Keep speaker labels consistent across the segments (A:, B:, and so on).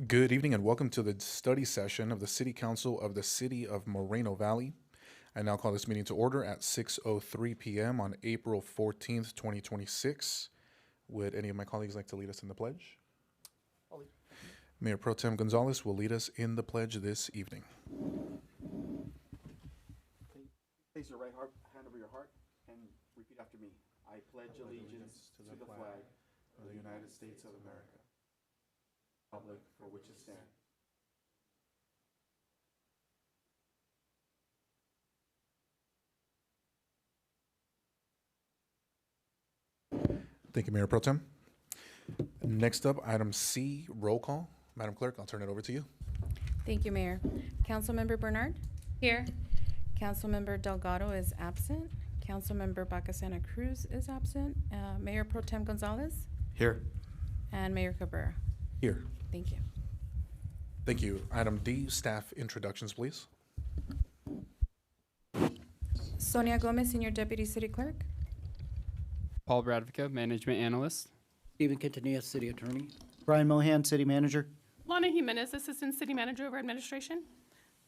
A: Good evening and welcome to the study session of the City Council of the City of Moreno Valley. I now call this meeting to order at 6:03 p.m. on April 14th, 2026. Would any of my colleagues like to lead us in the pledge? Mayor Pro Tem Gonzalez will lead us in the pledge this evening.
B: Place your hand over your heart and repeat after me. I pledge allegiance to the flag of the United States of America, republic for which it stands.
A: Thank you, Mayor Pro Tem. Next up, item C, roll call. Madam Clerk, I'll turn it over to you.
C: Thank you, Mayor. Councilmember Bernard?
D: Here.
C: Councilmember Delgado is absent. Councilmember Baca Santa Cruz is absent. Mayor Pro Tem Gonzalez?
B: Here.
C: And Mayor Cabrera.
A: Here.
C: Thank you.
A: Thank you. Item D, staff introductions, please.
C: Sonia Gomez, Senior Deputy City Clerk.
E: Paul Bradvica, Management Analyst.
F: Stephen Quintanilla, City Attorney. Brian Mohan, City Manager.
D: Lana Jimenez, Assistant City Manager over Administration.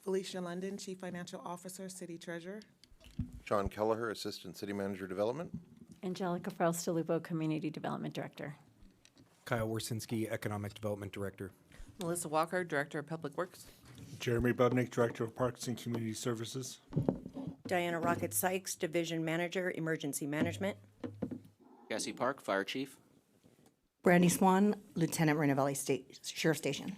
G: Felicia London, Chief Financial Officer, City Treasurer.
H: John Kelleher, Assistant City Manager Development.
I: Angelica Frausto-Lupo, Community Development Director.
J: Kyle Warsinski, Economic Development Director.
G: Melissa Walker, Director of Public Works.
K: Jeremy Budnick, Director of Parks and Community Services.
L: Diana Rocket Sykes, Division Manager, Emergency Management.
M: Jesse Park, Fire Chief.
N: Brandy Swan, Lieutenant Moreno Valley State Sheriff Station.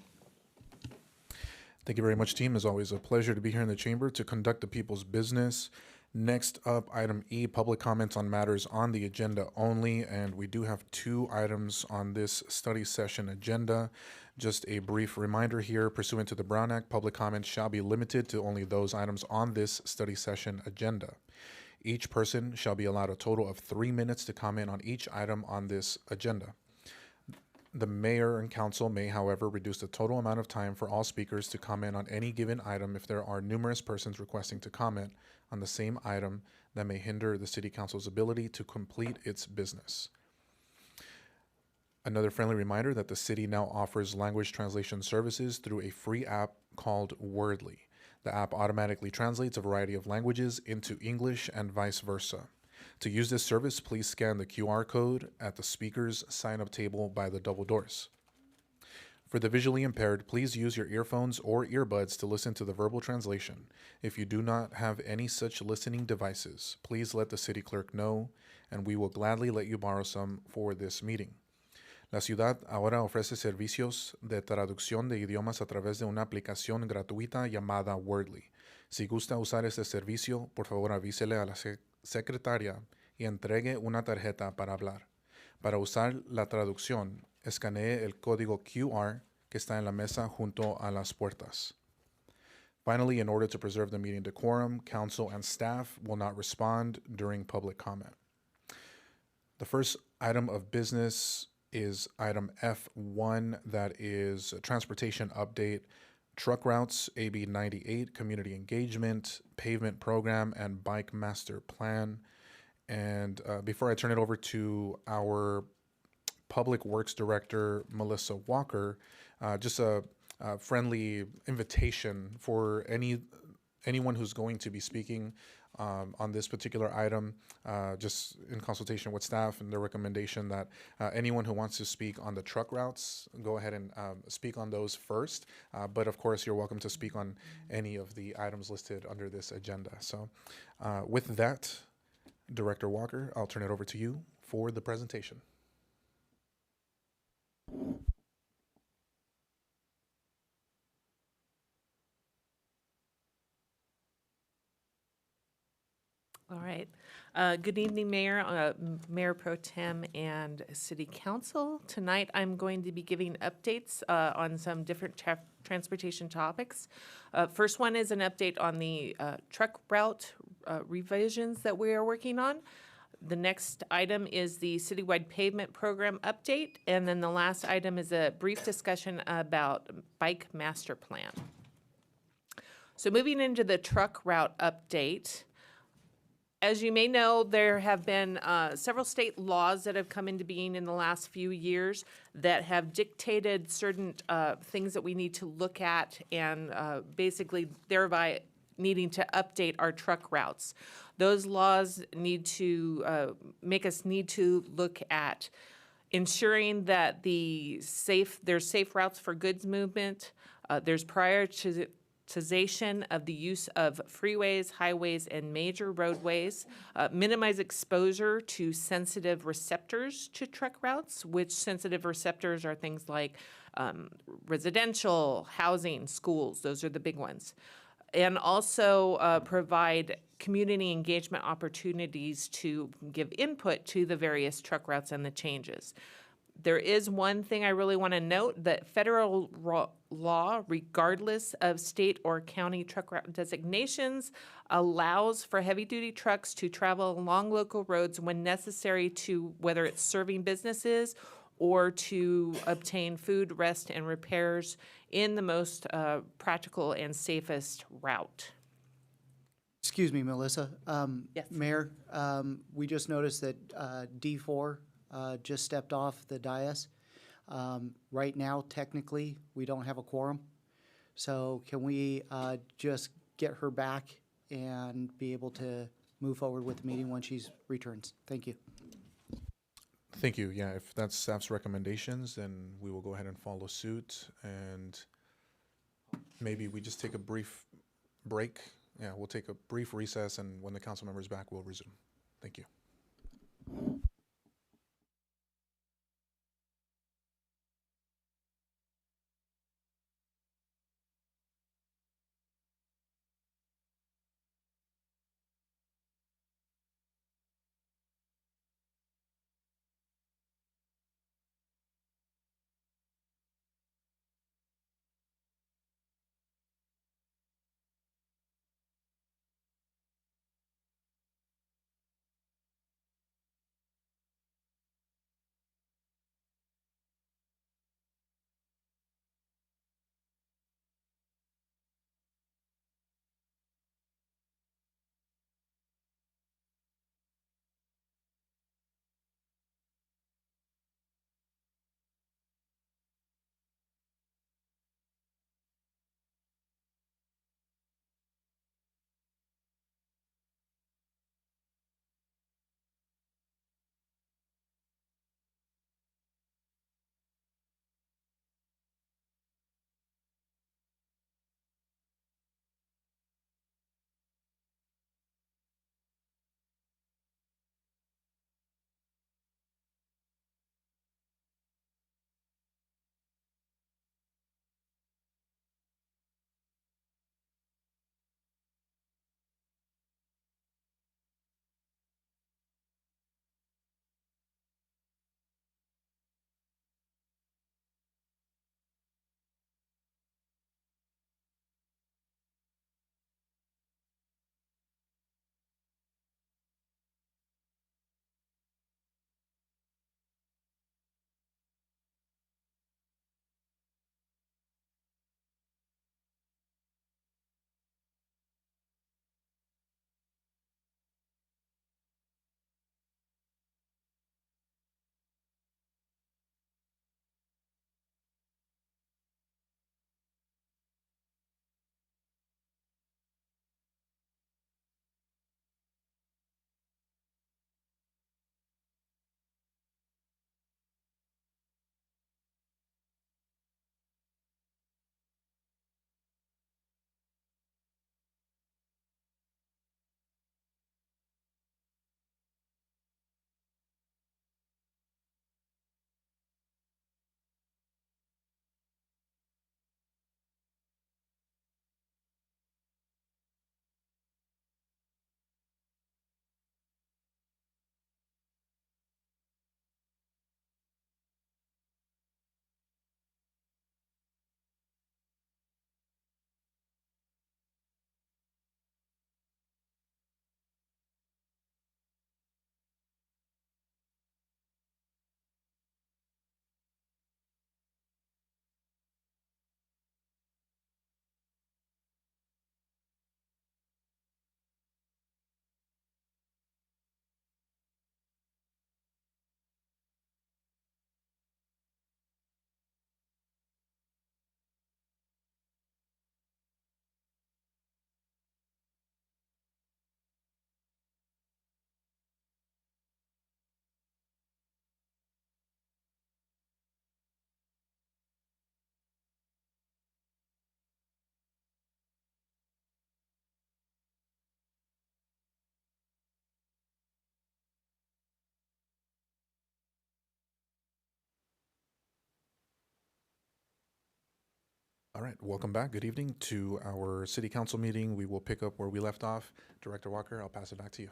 A: Thank you very much, team. It's always a pleasure to be here in the chamber to conduct the people's business. Next up, item E, public comments on matters on the agenda only, and we do have 2 items on this study session agenda. Just a brief reminder here, pursuant to the Brown Act, public comments shall be limited to only those items on this study session agenda. Each person shall be allowed a total of 3 minutes to comment on each item on this agenda. The mayor and council may, however, reduce the total amount of time for all speakers to comment on any given item if there are numerous persons requesting to comment on the same item that may hinder the city council's ability to complete its business. Another friendly reminder that the city now offers language translation services through a free app called Wordly. The app automatically translates a variety of languages into English and vice versa. To use this service, please scan the QR code at the speaker's sign-up table by the double doors. For the visually impaired, please use your earphones or earbuds to listen to the verbal translation. If you do not have any such listening devices, please let the city clerk know, and we will gladly let you borrow some for this meeting. La ciudad ahora ofrece servicios de traducción de idiomas a través de una aplicación gratuita llamada Wordly. Si gusta usar este servicio, por favor avísele a la secretaria y entregue una tarjeta para hablar. Para usar la traducción, escanee el código QR que está en la mesa junto a las puertas. Finally, in order to preserve the meeting decorum, council and staff will not respond during public comment. The first item of business is item F1, that is a transportation update, truck routes, AB 98, community engagement, pavement program, and bike master plan. And before I turn it over to our Public Works Director, Melissa Walker, just a friendly invitation for anyone who's going to be speaking on this particular item, just in consultation with staff and the recommendation that anyone who wants to speak on the truck routes, go ahead and speak on those first. But of course, you're welcome to speak on any of the items listed under this agenda. So with that, Director Walker, I'll turn it over to you for the presentation.
G: All right. Good evening, Mayor, Mayor Pro Tem, and City Council. Tonight, I'm going to be giving updates on some different transportation topics. First one is an update on the truck route revisions that we are working on. The next item is the citywide pavement program update. And then the last item is a brief discussion about bike master plan. So moving into the truck route update, As you may know, there have been several state laws that have come into being in the last few years that have dictated certain things that we need to look at and basically thereby needing to update our truck routes. Those laws need to make us need to look at ensuring that there's safe routes for goods movement. There's prioritization of the use of freeways, highways, and major roadways, minimize exposure to sensitive receptors to truck routes, which sensitive receptors are things like residential, housing, schools. Those are the big ones. And also provide community engagement opportunities to give input to the various truck routes and the changes. There is one thing I really want to note, that federal law, regardless of state or county truck route designations, allows for heavy-duty trucks to travel along local roads when necessary to, whether it's serving businesses or to obtain food, rest, and repairs in the most practical and safest route.
F: Excuse me, Melissa.
G: Yes.
F: Mayor, we just noticed that D4 just stepped off the dais. Right now, technically, we don't have a quorum. So can we just get her back and be able to move forward with the meeting when she returns? Thank you.
A: Thank you. Yeah, if that's staff's recommendations, then we will go ahead and follow suit. And maybe we just take a brief break. Yeah, we'll take a brief recess, and when the council member is back, we'll resume. Thank you. All right, welcome back. Good evening to our city council meeting. We will pick up where we left off. Director Walker, I'll pass it back to you.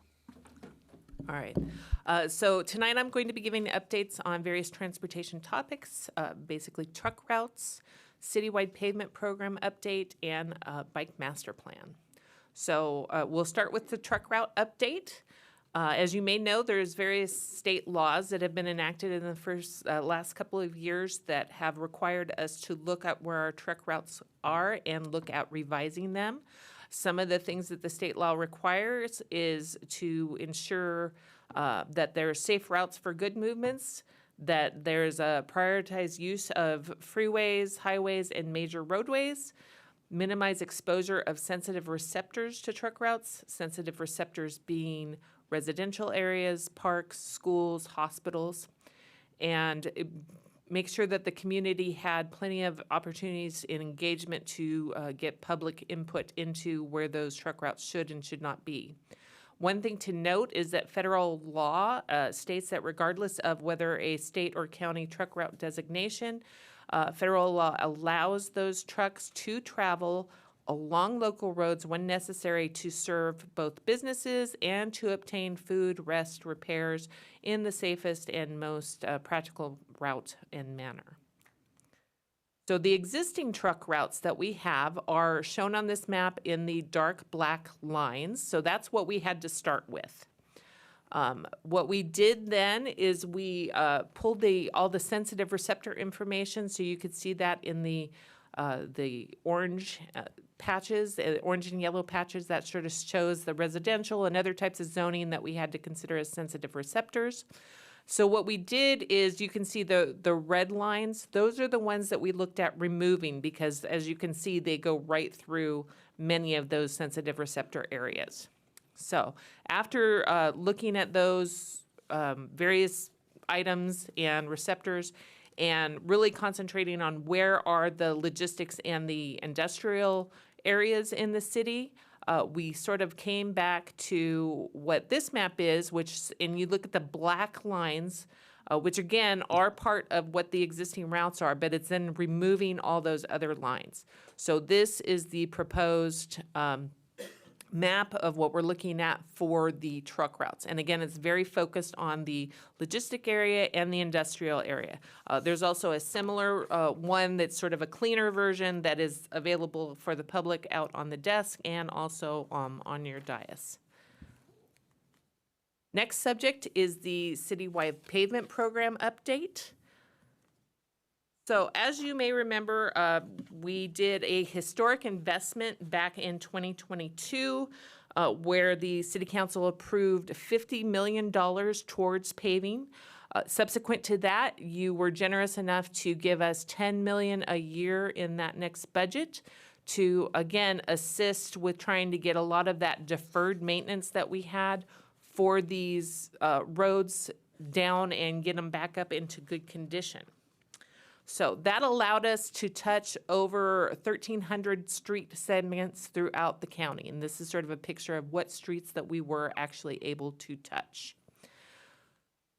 G: All right. So tonight I'm going to be giving updates on various transportation topics, basically truck routes, citywide pavement program update, and bike master plan. So we'll start with the truck route update. As you may know, there's various state laws that have been enacted in the last couple of years that have required us to look at where our truck routes are and look at revising them. Some of the things that the state law requires is to ensure that there are safe routes for good movements, that there's a prioritized use of freeways, highways, and major roadways, minimize exposure of sensitive receptors to truck routes, sensitive receptors being residential areas, parks, schools, hospitals, and make sure that the community had plenty of opportunities and engagement to get public input into where those truck routes should and should not be. One thing to note is that federal law states that regardless of whether a state or county truck route designation, federal law allows those trucks to travel along local roads when necessary to serve both businesses and to obtain food, rest, repairs in the safest and most practical route and manner. So the existing truck routes that we have are shown on this map in the dark black lines. So that's what we had to start with. What we did then is we pulled all the sensitive receptor information, so you could see that in the orange patches, orange and yellow patches. That sort of shows the residential and other types of zoning that we had to consider as sensitive receptors. So what we did is you can see the red lines. Those are the ones that we looked at removing because, as you can see, they go right through many of those sensitive receptor areas. So after looking at those various items and receptors and really concentrating on where are the logistics and the industrial areas in the city, we sort of came back to what this map is, and you look at the black lines, which again are part of what the existing routes are, but it's then removing all those other lines. So this is the proposed map of what we're looking at for the truck routes. And again, it's very focused on the logistic area and the industrial area. There's also a similar one that's sort of a cleaner version that is available for the public out on the desk and also on your dais. Next subject is the citywide pavement program update. So as you may remember, we did a historic investment back in 2022 where the City Council approved $50 million towards paving. Subsequent to that, you were generous enough to give us $10 million a year in that next budget to, again, assist with trying to get a lot of that deferred maintenance that we had for these roads down and get them back up into good condition. So that allowed us to touch over 1,300 street segments throughout the county. And this is sort of a picture of what streets that we were actually able to touch.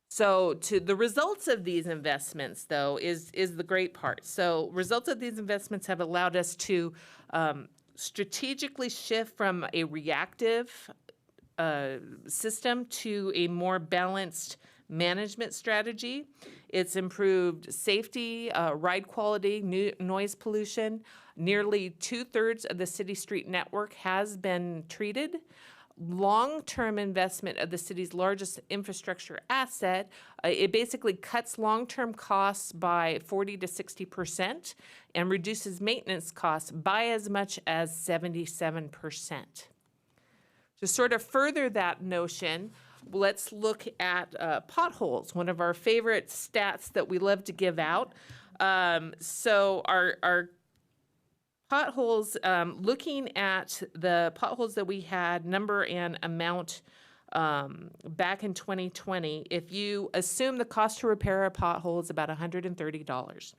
G: So to the results of these investments, though, is the great part. So results of these investments have allowed us to strategically shift from a reactive system to a more balanced management strategy. It's improved safety, ride quality, noise pollution. Nearly 2/3 of the city street network has been treated. Long-term investment of the city's largest infrastructure asset, it basically cuts long-term costs by 40 to 60% and reduces maintenance costs by as much as 77%. To sort of further that notion, let's look at potholes, one of our favorite stats that we love to give out. So our potholes, looking at the potholes that we had, number and amount back in 2020, if you assume the cost to repair a pothole is about $130,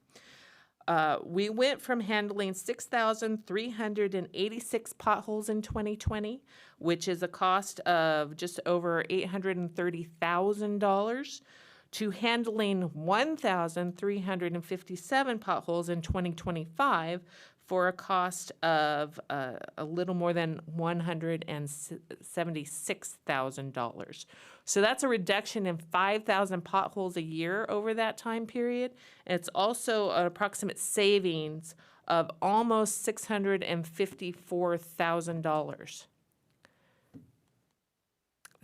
G: we went from handling 6,386 potholes in 2020, which is a cost of just over $830,000, to handling 1,357 potholes in 2025 for a cost of a little more than $176,000. So that's a reduction in 5,000 potholes a year over that time period. It's also an approximate savings of almost $654,000.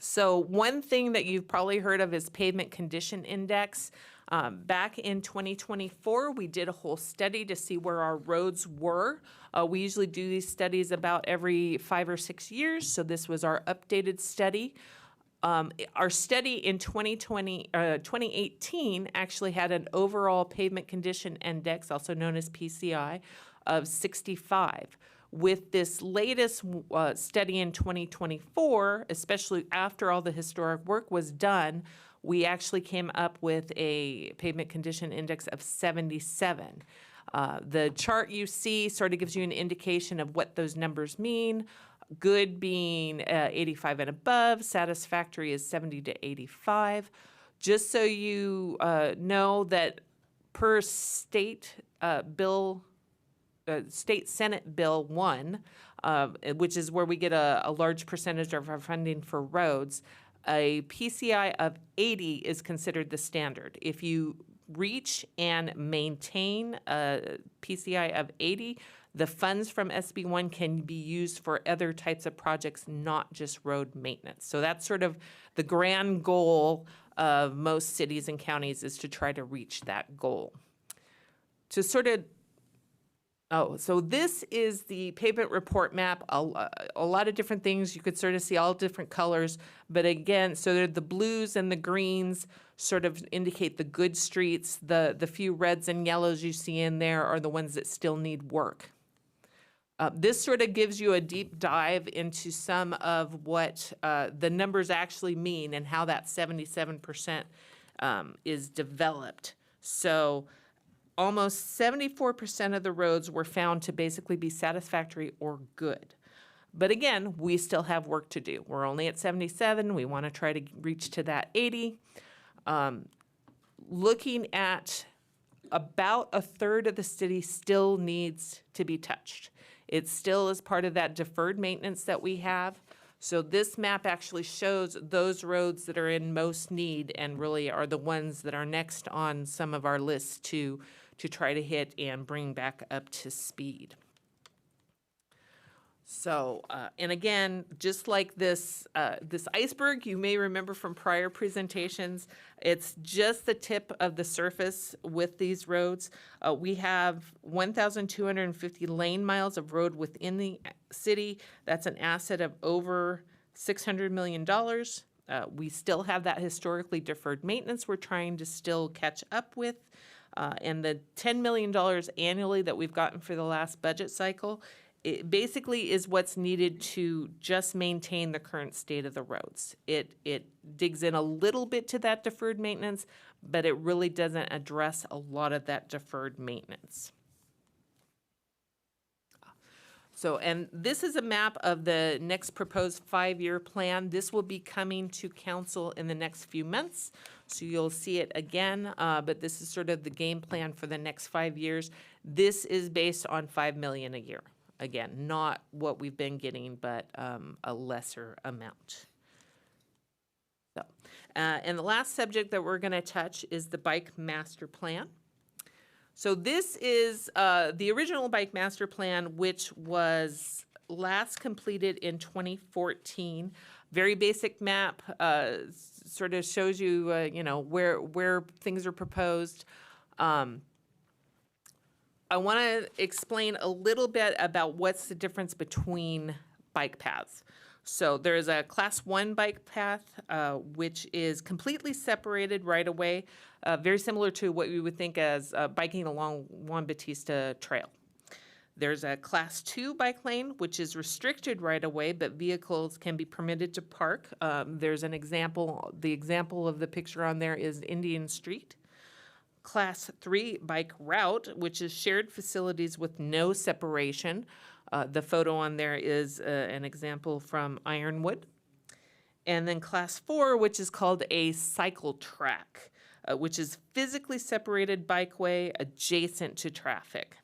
G: So one thing that you've probably heard of is pavement condition index. Back in 2024, we did a whole study to see where our roads were. We usually do these studies about every 5 or 6 years, so this was our updated study. Our study in 2018 actually had an overall pavement condition index, also known as PCI, of 65. With this latest study in 2024, especially after all the historic work was done, we actually came up with a pavement condition index of 77. The chart you see sort of gives you an indication of what those numbers mean. Good being 85 and above, satisfactory is 70 to 85. Just so you know that per state State Senate Bill 1, which is where we get a large percentage of our funding for roads, a PCI of 80 is considered the standard. If you reach and maintain a PCI of 80, the funds from SB 1 can be used for other types of projects, not just road maintenance. So that's sort of the grand goal of most cities and counties, is to try to reach that goal. To sort of so this is the pavement report map. A lot of different things. You could sort of see all different colors. But again, so the blues and the greens sort of indicate the good streets. The few reds and yellows you see in there are the ones that still need work. This sort of gives you a deep dive into some of what the numbers actually mean and how that 77% is developed. So almost 74% of the roads were found to basically be satisfactory or good. But again, we still have work to do. We're only at 77. We want to try to reach to that 80. Looking at about a third of the city still needs to be touched. It still is part of that deferred maintenance that we have. So this map actually shows those roads that are in most need and really are the ones that are next on some of our lists to try to hit and bring back up to speed. So, and again, just like this iceberg, you may remember from prior presentations, it's just the tip of the surface with these roads. We have 1,250 lane miles of road within the city. That's an asset of over $600 million. We still have that historically deferred maintenance we're trying to still catch up with. And the $10 million annually that we've gotten for the last budget cycle, it basically is what's needed to just maintain the current state of the roads. It digs in a little bit to that deferred maintenance, but it really doesn't address a lot of that deferred maintenance. So, and this is a map of the next proposed 5-year plan. This will be coming to council in the next few months. So you'll see it again, but this is sort of the game plan for the next 5 years. This is based on $5 million a year. Again, not what we've been getting, but a lesser amount. So, and the last subject that we're going to touch is the Bike Master Plan. So this is the original Bike Master Plan, which was last completed in 2014. Very basic map, sort of shows you, you know, where things are proposed. I want to explain a little bit about what's the difference between bike paths. So there's a Class 1 bike path, which is completely separated right away, very similar to what we would think as biking along Juan Bautista Trail. There's a Class 2 bike lane, which is restricted right away, but vehicles can be permitted to park. There's an example, the example of the picture on there is Indian Street. Class 3 bike route, which is shared facilities with no separation. The photo on there is an example from Ironwood. And then Class 4, which is called a cycle track. which is physically separated bikeway adjacent to traffic.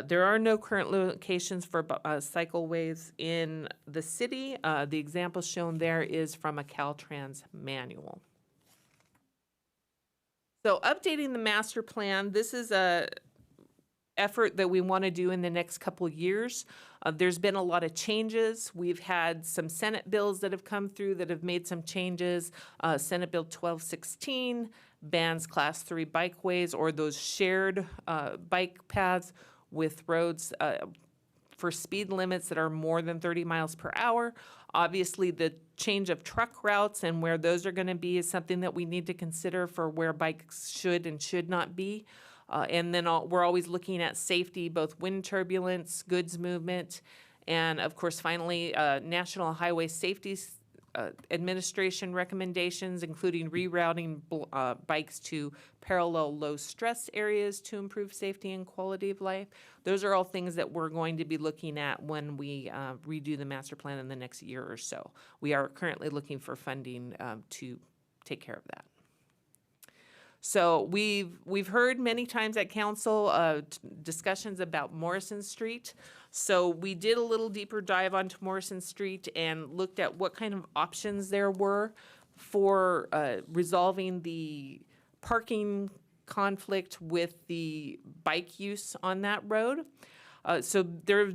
G: There are no current locations for cycleways in the city. The example shown there is from a Caltrans manual. So updating the master plan, this is a effort that we want to do in the next couple years. There's been a lot of changes. We've had some Senate bills that have come through that have made some changes. Senate Bill 1216 bans Class 3 bikeways or those shared bike paths with roads for speed limits that are more than 30 miles per hour. Obviously, the change of truck routes and where those are going to be is something that we need to consider for where bikes should and should not be. And then we're always looking at safety, both wind turbulence, goods movement, and of course, finally, National Highway Safety Administration recommendations, including rerouting bikes to parallel low-stress areas to improve safety and quality of life. Those are all things that we're going to be looking at when we redo the master plan in the next year or so. We are currently looking for funding to take care of that. So we've heard many times at council discussions about Morrison Street. So we did a little deeper dive onto Morrison Street and looked at what kind of options there were for resolving the parking conflict with the bike use on that road. So there are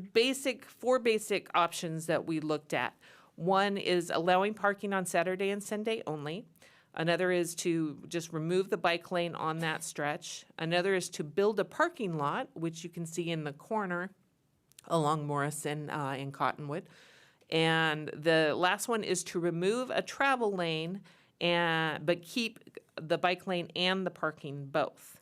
G: four basic options that we looked at. One is allowing parking on Saturday and Sunday only. Another is to just remove the bike lane on that stretch. Another is to build a parking lot, which you can see in the corner along Morrison in Cottonwood. And the last one is to remove a travel lane but keep the bike lane and the parking both.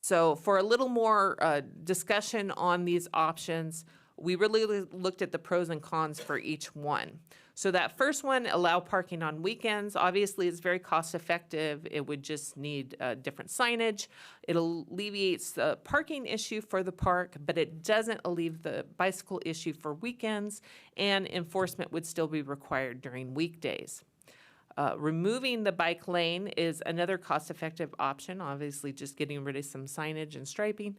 G: So for a little more discussion on these options, we really looked at the pros and cons for each one. So that first one, allow parking on weekends. Obviously, it's very cost effective. It would just need different signage. It alleviates the parking issue for the park, but it doesn't alleviate the bicycle issue for weekends, and enforcement would still be required during weekdays. Removing the bike lane is another cost-effective option, obviously just getting rid of some signage and striping.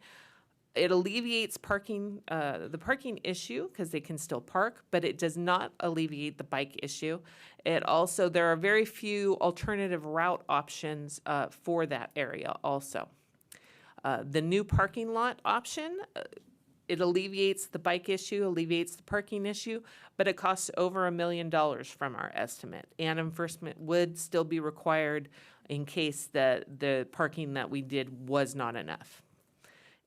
G: It alleviates the parking issue because they can still park, but it does not alleviate the bike issue. There are very few alternative route options for that area also. The new parking lot option, it alleviates the bike issue, alleviates the parking issue, but it costs over $1 million from our estimate. And enforcement would still be required in case the parking that we did was not enough.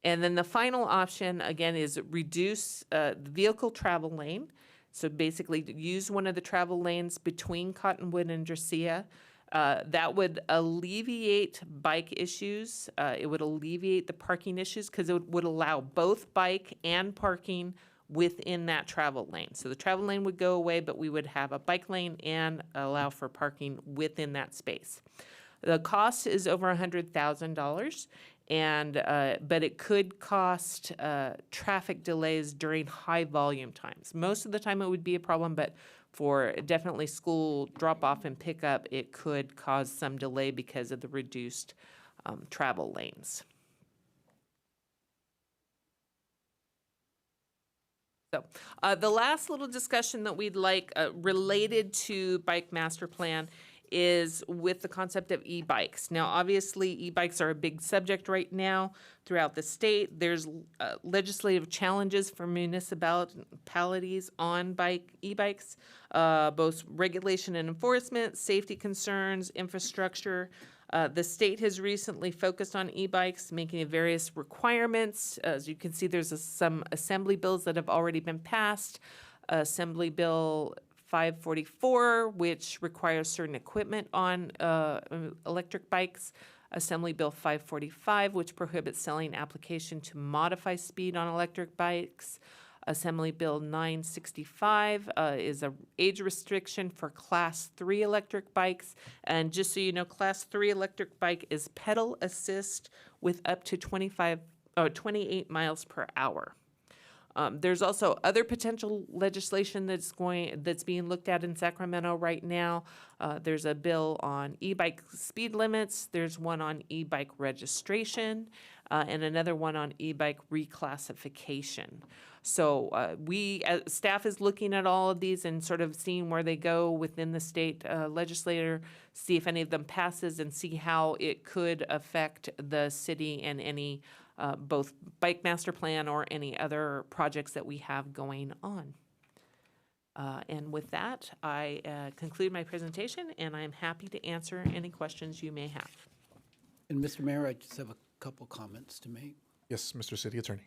G: And then the final option, again, is reduce the vehicle travel lane. So basically use one of the travel lanes between Cottonwood and Dressia. That would alleviate bike issues. It would alleviate the parking issues because it would allow both bike and parking within that travel lane. So the travel lane would go away, but we would have a bike lane and allow for parking within that space. The cost is over $100,000. But it could cost traffic delays during high volume times. Most of the time it would be a problem, but for definitely school drop-off and pickup, it could cause some delay because of the reduced travel lanes. So the last little discussion that we'd like related to Bike Master Plan is with the concept of e-bikes. Now, obviously, e-bikes are a big subject right now throughout the state. There's legislative challenges for municipalities on e-bikes, both regulation and enforcement, safety concerns, infrastructure. The state has recently focused on e-bikes, making various requirements. As you can see, there's some assembly bills that have already been passed. Assembly Bill 544, which requires certain equipment on electric bikes. Assembly Bill 545, which prohibits selling application to modify speed on electric bikes. Assembly Bill 965 is an age restriction for Class 3 electric bikes. And just so you know, Class 3 electric bike is pedal assist with up to 28 miles per hour. There's also other potential legislation that's being looked at in Sacramento right now. There's a bill on e-bike speed limits. There's one on e-bike registration, and another one on e-bike reclassification. So staff is looking at all of these and sort of seeing where they go within the state legislature, see if any of them passes, and see how it could affect the city and any both bike master plan or any other projects that we have going on. And with that, I conclude my presentation, and I'm happy to answer any questions you may have.
O: And Mr. Mayor, I just have a couple comments to make.
A: Yes, Mr. City Attorney.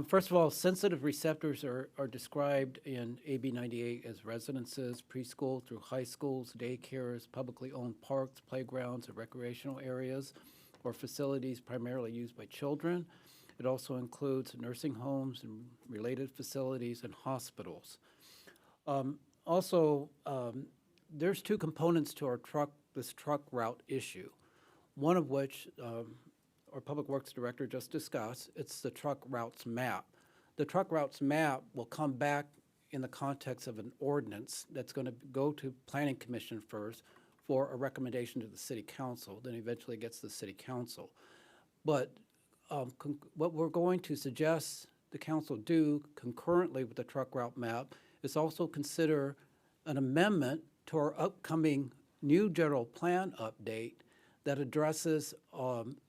O: First of all, sensitive receptors are described in AB 98 as residences, preschool through high schools, daycares, publicly owned parks, playgrounds, and recreational areas, or facilities primarily used by children. It also includes nursing homes and related facilities and hospitals. There's two components to this truck route issue, one of which our Public Works Director just discussed. It's the truck routes map. The truck routes map will come back in the context of an ordinance that's going to go to Planning Commission first for a recommendation to the City Council, then eventually gets to the City Council. But what we're going to suggest the Council do concurrently with the truck route map is also consider an amendment to our upcoming new general plan update that addresses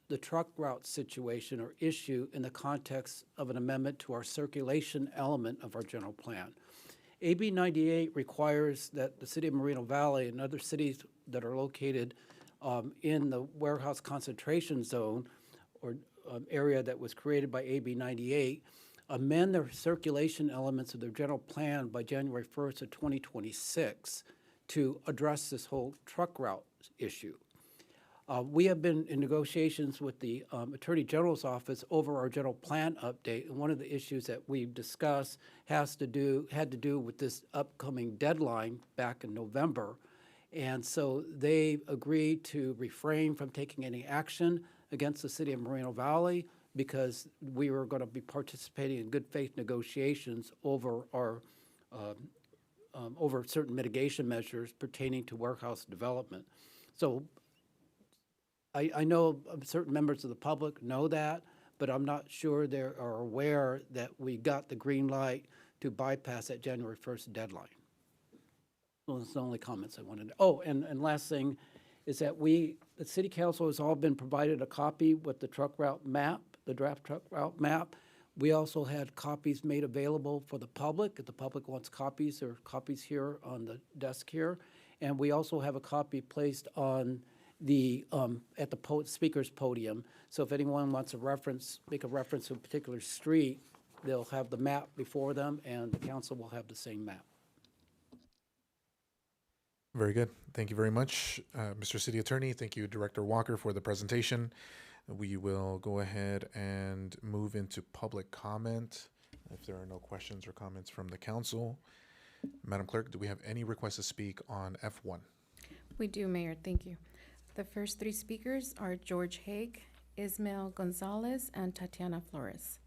O: the truck route situation or issue in the context of an amendment to our circulation element of our general plan. AB 98 requires that the City of Moreno Valley and other cities that are located in the warehouse concentration zone or area that was created by AB 98 amend their circulation elements of their general plan by January 1st of 2026 to address this whole truck route issue. We have been in negotiations with the Attorney General's office over our general plan update, and one of the issues that we've discussed had to do with this upcoming deadline back in November. And so they agreed to refrain from taking any action against the City of Moreno Valley because we were going to be participating in good faith negotiations over our over certain mitigation measures pertaining to warehouse development. So I know certain members of the public know that, but I'm not sure they are aware that we got the green light to bypass that January 1st deadline. Those are the only comments I wanted to. Oh, and last thing is that the City Council has all been provided a copy with the truck route map, the draft truck route map. We also had copies made available for the public. If the public wants copies, there are copies here on the desk here. And we also have a copy placed on the at the speaker's podium. So if anyone wants a reference, make a reference to a particular street, they'll have the map before them, and the council will have the same map.
A: Very good. Thank you very much, Mr. City Attorney. Thank you, Director Walker, for the presentation. We will go ahead and move into public comment if there are no questions or comments from the council. Madam Clerk, do we have any requests to speak on F1?
C: We do, Mayor. Thank you. The first three speakers are George Haig, Ismael Gonzalez, and Tatiana Flores.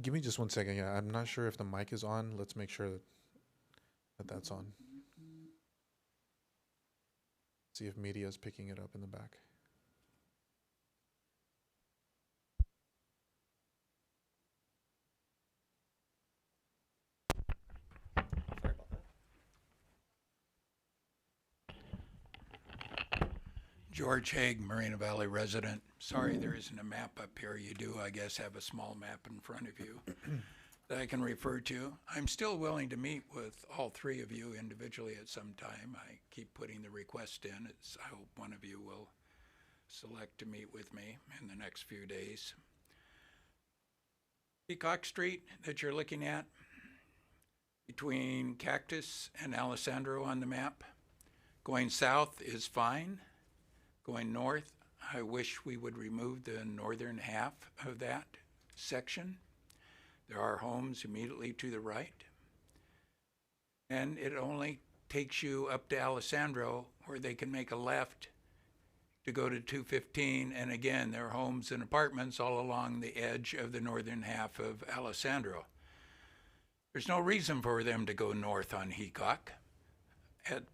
A: Give me just 1 second. Yeah, I'm not sure if the mic is on. Let's make sure that that's on. See if media is picking it up in the back.
P: George Haig, Moreno Valley resident. Sorry there isn't a map up here. You do, I guess, have a small map in front of you. that I can refer to. I'm still willing to meet with all three of you individually at some time. I keep putting the request in. I hope one of you will select to meet with me in the next few days. Peacock Street that you're looking at, between Cactus and Alessandro on the map. Going south is fine. Going north, I wish we would remove the northern half of that section. There are homes immediately to the right. And it only takes you up to Alessandro where they can make a left to go to 215. And again, there are homes and apartments all along the edge of the northern half of Alessandro. There's no reason for them to go north on Heacock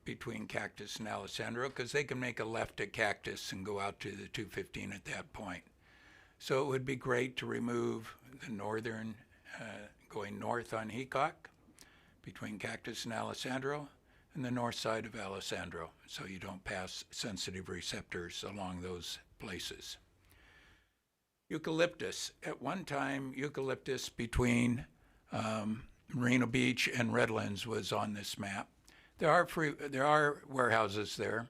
P: between Cactus and Alessandro, because they can make a left at Cactus and go out to the 215 at that point. So it would be great to remove the northern, going north on Heacock between Cactus and Alessandro, and the north side of Alessandro, so you don't pass sensitive receptors along those places. Eucalyptus. At one time, eucalyptus between Merino Beach and Redlands was on this map. There are warehouses there.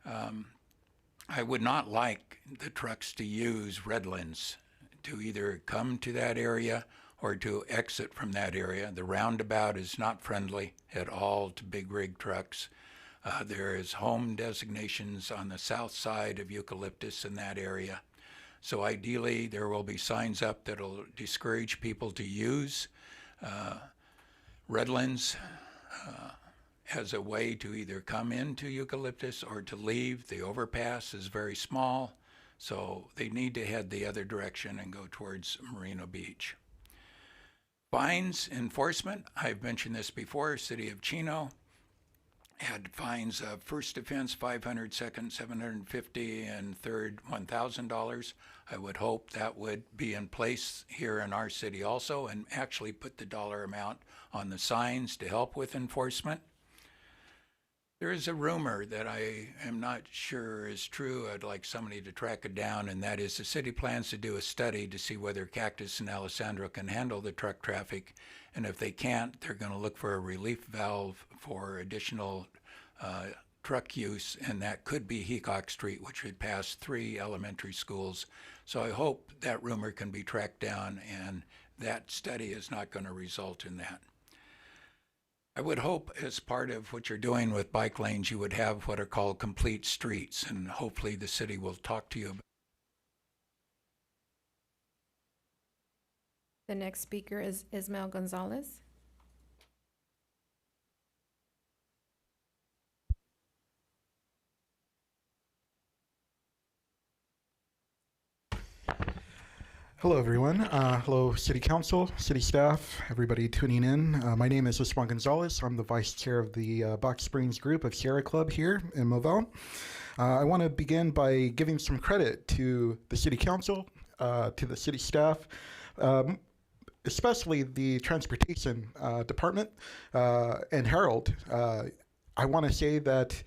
P: I would not like the trucks to use Redlands to either come to that area or to exit from that area. The roundabout is not friendly at all to big rig trucks. There is home designations on the south side of Eucalyptus in that area. So ideally, there will be signs up that'll discourage people to use Redlands as a way to either come into Eucalyptus or to leave. The overpass is very small, so they need to head the other direction and go towards Merino Beach. Fines enforcement, I've mentioned this before. City of Chino had fines of first offense $500, second $750, and third $1,000. I would hope that would be in place here in our city also, and actually put the dollar amount on the signs to help with enforcement. There is a rumor that I am not sure is true. I'd like somebody to track it down, and that is the city plans to do a study to see whether Cactus and Alessandro can handle the truck traffic, and if they can't, they're going to look for a relief valve for additional truck use, and that could be Heacock Street, which would pass 3 elementary schools. So I hope that rumor can be tracked down, and that study is not going to result in that. I would hope as part of what you're doing with bike lanes, you would have what are called complete streets, and hopefully the city will talk to you about.
C: The next speaker is Ismael Gonzalez.
Q: Hello, everyone. Hello, City Council, City staff, everybody tuning in. My name is Ismael Gonzalez. I'm the Vice Chair of the Box Springs Group of Sierra Club here in Movell. I want to begin by giving some credit to the City Council, to the City staff, especially the Transportation Department and Harold. I want to say that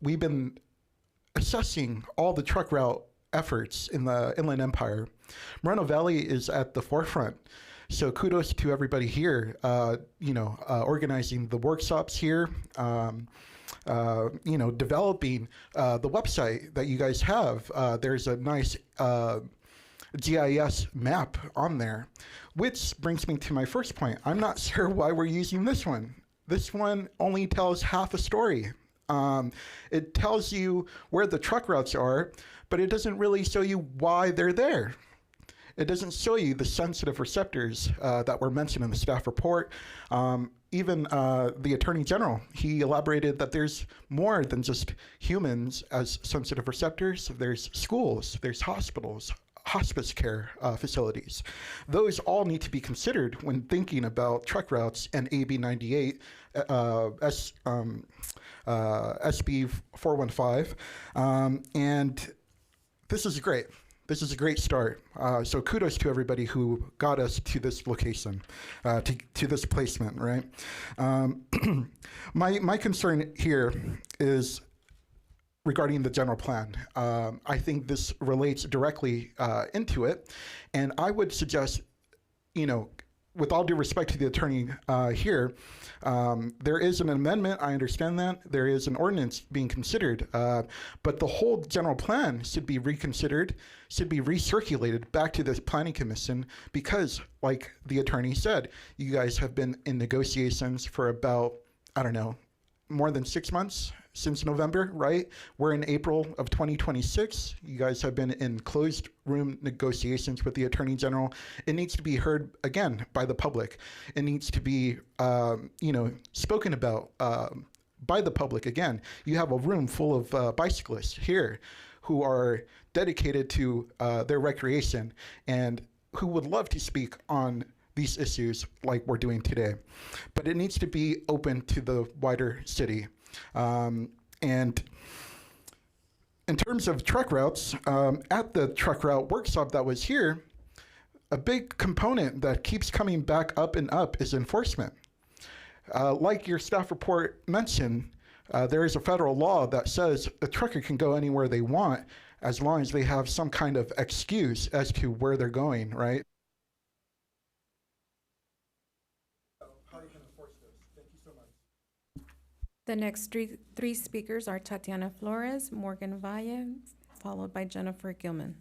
Q: we've been assessing all the truck route efforts in the Inland Empire. Moreno Valley is at the forefront. So kudos to everybody here, organizing the workshops here, developing the website that you guys have. There's a nice GIS map on there, which brings me to my first point. I'm not sure why we're using this one. This one only tells half a story. It tells you where the truck routes are, but it doesn't really show you why they're there. It doesn't show you the sensitive receptors that were mentioned in the staff report. Even the Attorney General, he elaborated that there's more than just humans as sensitive receptors. There's schools, there's hospitals, hospice care facilities. Those all need to be considered when thinking about truck routes and AB 98, SB 415, and this is great. This is a great start. So kudos to everybody who got us to this location, to this placement, right? My concern here is regarding the general plan. I think this relates directly into it, and I would suggest, with all due respect to the attorney here, there is an amendment. I understand that. There is an ordinance being considered. But the whole general plan should be reconsidered, should be recirculated back to the Planning Commission because, like the attorney said, you guys have been in negotiations for about, I don't know, more than 6 months since November, right? We're in April of 2026. You guys have been in closed room negotiations with the Attorney General. It needs to be heard again by the public. It needs to be, spoken about by the public again. You have a room full of bicyclists here who are dedicated to their recreation and who would love to speak on these issues like we're doing today. But it needs to be open to the wider city. And in terms of truck routes, at the truck route workshop that was here, a big component that keeps coming back up and up is enforcement. Like your staff report mentioned, there is a federal law that says a trucker can go anywhere they want as long as they have some kind of excuse as to where they're going, right?
C: The next three speakers are Tatiana Flores, Morgan Valle, followed by Jennifer Gilman.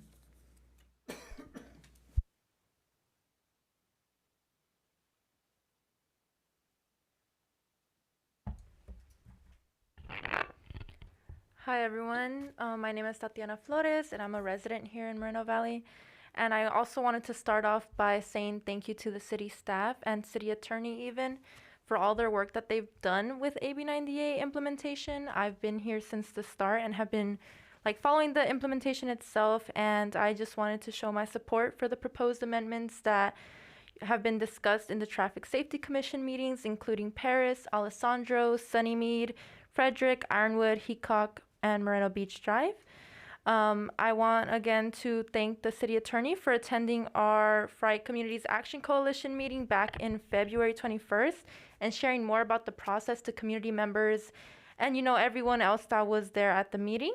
R: Hi everyone, my name is Tatiana Flores and I'm a resident here in Moreno Valley. And I also wanted to start off by saying thank you to the city staff and city attorney even for all their work that they've done with AB 98 implementation. I've been here since the start and have been following the implementation itself, and I just wanted to show my support for the proposed amendments that have been discussed in the Traffic Safety Commission meetings, including Paris, Alessandro, Sunnymead, Frederick, Ironwood, Heacock, and Moreno Beach Drive. I want again to thank the city attorney for attending our Fright Communities Action Coalition meeting back in February 21st and sharing more about the process to community members and, everyone else that was there at the meeting.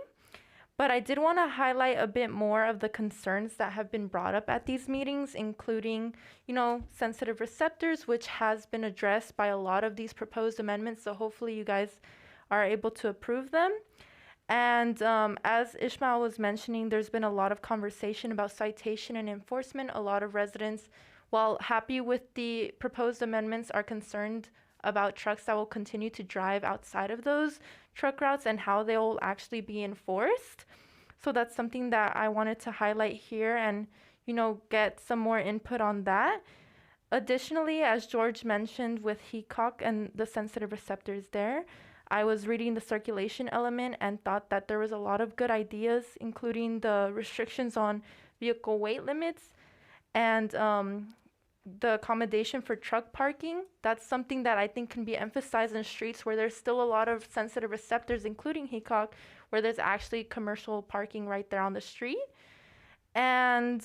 R: But I did want to highlight a bit more of the concerns that have been brought up at these meetings, including, sensitive receptors, which has been addressed by a lot of these proposed amendments. So hopefully you guys are able to approve them. And as Ishmael was mentioning, there's been a lot of conversation about citation and enforcement. A lot of residents, while happy with the proposed amendments, are concerned about trucks that will continue to drive outside of those truck routes and how they will actually be enforced. So that's something that I wanted to highlight here and, get some more input on that. Additionally, as George mentioned with Heacock and the sensitive receptors there, I was reading the circulation element and thought that there was a lot of good ideas, including the restrictions on vehicle weight limits and the accommodation for truck parking. That's something that I think can be emphasized in streets where there's still a lot of sensitive receptors, including Heacock, where there's actually commercial parking right there on the street. And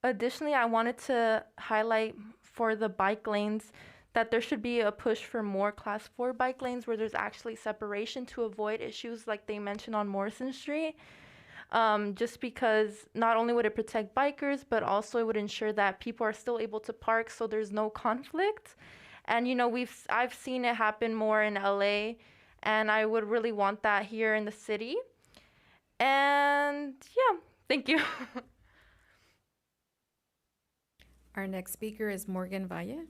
R: additionally, I wanted to highlight for the bike lanes that there should be a push for more Class 4 bike lanes where there's actually separation to avoid issues like they mentioned on Morrison Street. Just because not only would it protect bikers, but also it would ensure that people are still able to park so there's no conflict. And I've seen it happen more in LA, and I would really want that here in the city. And yeah, thank you.
C: Our next speaker is Morgan Valle.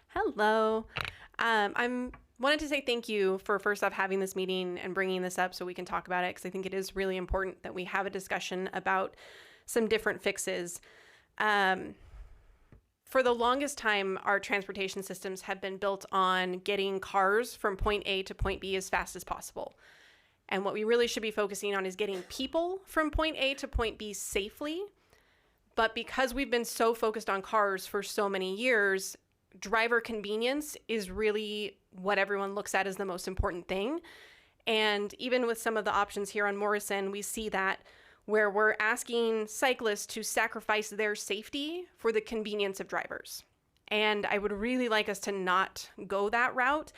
S: Hello. I wanted to say thank you for first off having this meeting and bringing this up so we can talk about it, because I think it is really important that we have a discussion about some different fixes. For the longest time, our transportation systems have been built on getting cars from point A to point B as fast as possible. And what we really should be focusing on is getting people from point A to point B safely. But because we've been so focused on cars for so many years, driver convenience is really what everyone looks at as the most important thing. And even with some of the options here on Morrison, we see that where we're asking cyclists to sacrifice their safety for the convenience of drivers. And I would really like us to not go that route,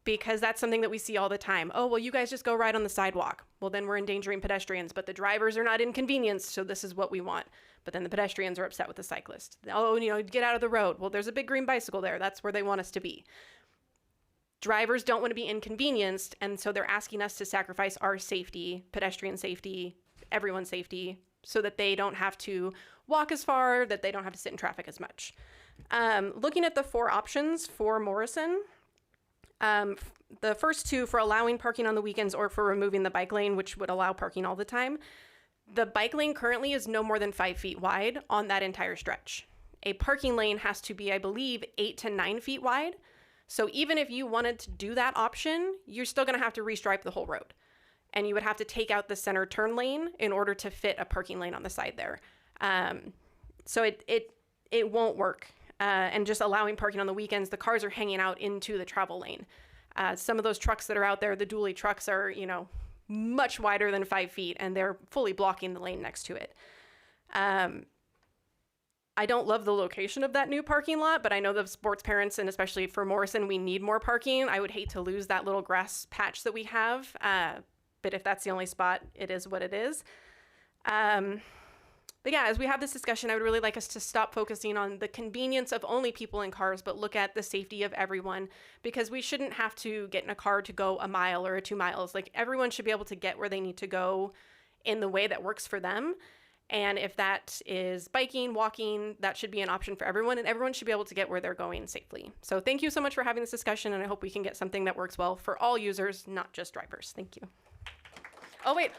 S: because that's something that we see all the time. Oh, well, you guys just go ride on the sidewalk. Well, then we're endangering pedestrians, but the drivers are not inconvenienced, so this is what we want. But then the pedestrians are upset with the cyclist. Oh, get out of the road. Well, there's a big green bicycle there. That's where they want us to be. Drivers don't want to be inconvenienced, and so they're asking us to sacrifice our safety, pedestrian safety, everyone's safety, so that they don't have to walk as far, that they don't have to sit in traffic as much. Looking at the 4 options for Morrison, the first 2 for allowing parking on the weekends or for removing the bike lane, which would allow parking all the time. The bike lane currently is no more than 5 feet wide on that entire stretch. A parking lane has to be, I believe, 8 to 9 feet wide. So even if you wanted to do that option, you're still going to have to restripe the whole road. And you would have to take out the center turn lane in order to fit a parking lane on the side there. So it won't work. And just allowing parking on the weekends, the cars are hanging out into the travel lane. Some of those trucks that are out there, the dually trucks are, much wider than 5 feet, and they're fully blocking the lane next to it. I don't love the location of that new parking lot, but I know the sports parents, and especially for Morrison, we need more parking. I would hate to lose that little grass patch that we have. But if that's the only spot, it is what it is. But yeah, as we have this discussion, I would really like us to stop focusing on the convenience of only people in cars, but look at the safety of everyone, because we shouldn't have to get in a car to go a mile or 2 miles. Like, everyone should be able to get where they need to go in the way that works for them. And if that is biking, walking, that should be an option for everyone, and everyone should be able to get where they're going safely. So thank you so much for having this discussion, and I hope we can get something that works well for all users, not just drivers. Thank you. Oh, wait,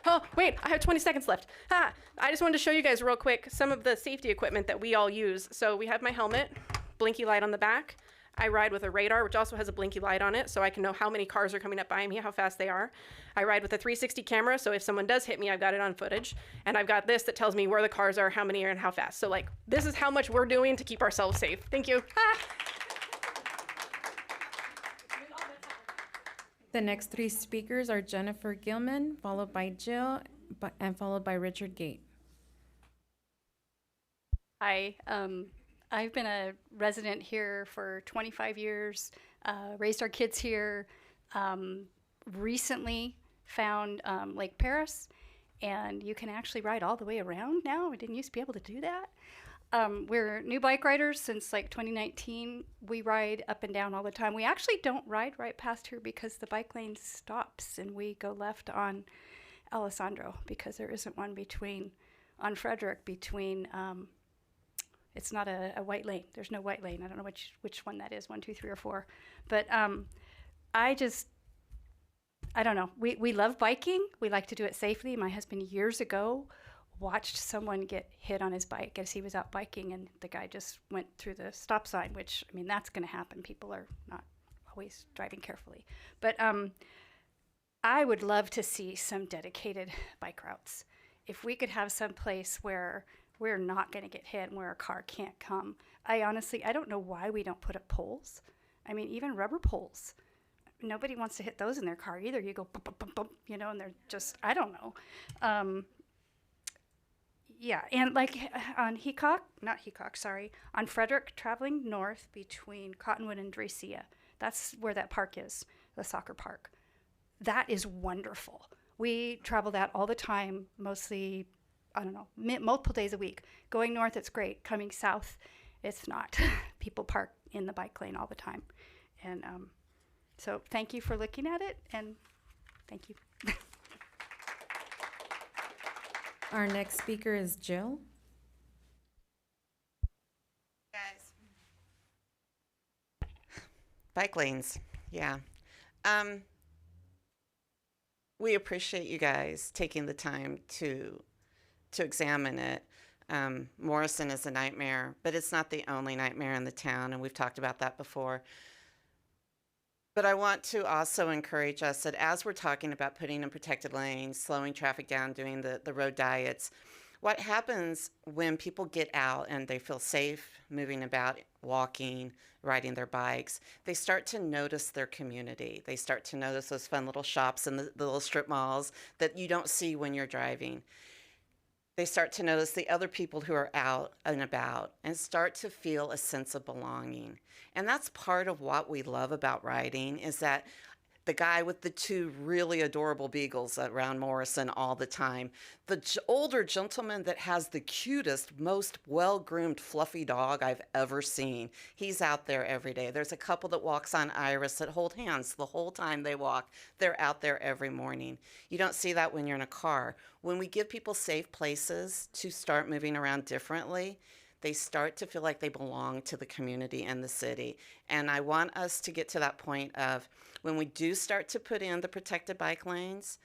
S: I have 20 seconds left. I just wanted to show you guys real quick some of the safety equipment that we all use. So we have my helmet, blinky light on the back. I ride with a radar, which also has a blinky light on it, so I can know how many cars are coming up by me, how fast they are. I ride with a 360 camera, so if someone does hit me, I've got it on footage. And I've got this that tells me where the cars are, how many are, and how fast. So, this is how much we're doing to keep ourselves safe. Thank you.
C: The next 3 speakers are Jennifer Gilman, followed by Jill, and followed by Richard Gate.
T: Hi, I've been a resident here for 25 years, raised our kids here, recently found Lake Paris, and you can actually ride all the way around now. I didn't used to be able to do that. We're new bike riders since 2019. We ride up and down all the time. We actually don't ride right past here because the bike lane stops and we go left on Alessandro because there isn't one on Frederick between, it's not a white lane. There's no white lane. I don't know which one that is, 1, 2, 3, or 4. But I don't know. We love biking. We like to do it safely. My husband years ago watched someone get hit on his bike as he was out biking, and the guy just went through the stop sign, which, that's going to happen. People are not always driving carefully. But I would love to see some dedicated bike routes. If we could have some place where we're not going to get hit and where a car can't come. I don't know why we don't put up poles. Even rubber poles. Nobody wants to hit those in their car either. You go bump, bump, bump, bump, and they're just, I don't know. Yeah, and on on Frederick, traveling north between Cottonwood and Dracia, that's where that park is, the soccer park. That is wonderful. We travel that all the time, mostly, multiple days a week. Going north, it's great. Coming south, it's not. People park in the bike lane all the time. And so thank you for looking at it, and thank you.
C: Our next speaker is Jill.
U: Guys. Bike lanes, yeah. We appreciate you guys taking the time to examine it. Morrison is a nightmare, but it's not the only nightmare in the town, and we've talked about that before. But I want to also encourage us that as we're talking about putting in protected lanes, slowing traffic down, doing the road diets, what happens when people get out and they feel safe, moving about, walking, riding their bikes, they start to notice their community. They start to notice those fun little shops and the little strip malls that you don't see when you're driving. They start to notice the other people who are out and about and start to feel a sense of belonging. And that's part of what we love about riding, is that the guy with the two really adorable beagles around Morrison all the time, the older gentleman that has the cutest, most well-groomed, fluffy dog I've ever seen. He's out there every day. There's a couple that walks on Iris that hold hands the whole time they walk. They're out there every morning. You don't see that when you're in a car. When we give people safe places to start moving around differently, they start to feel like they belong to the community and the city. And I want us to get to that point of when we do start to put in the protected bike lanes,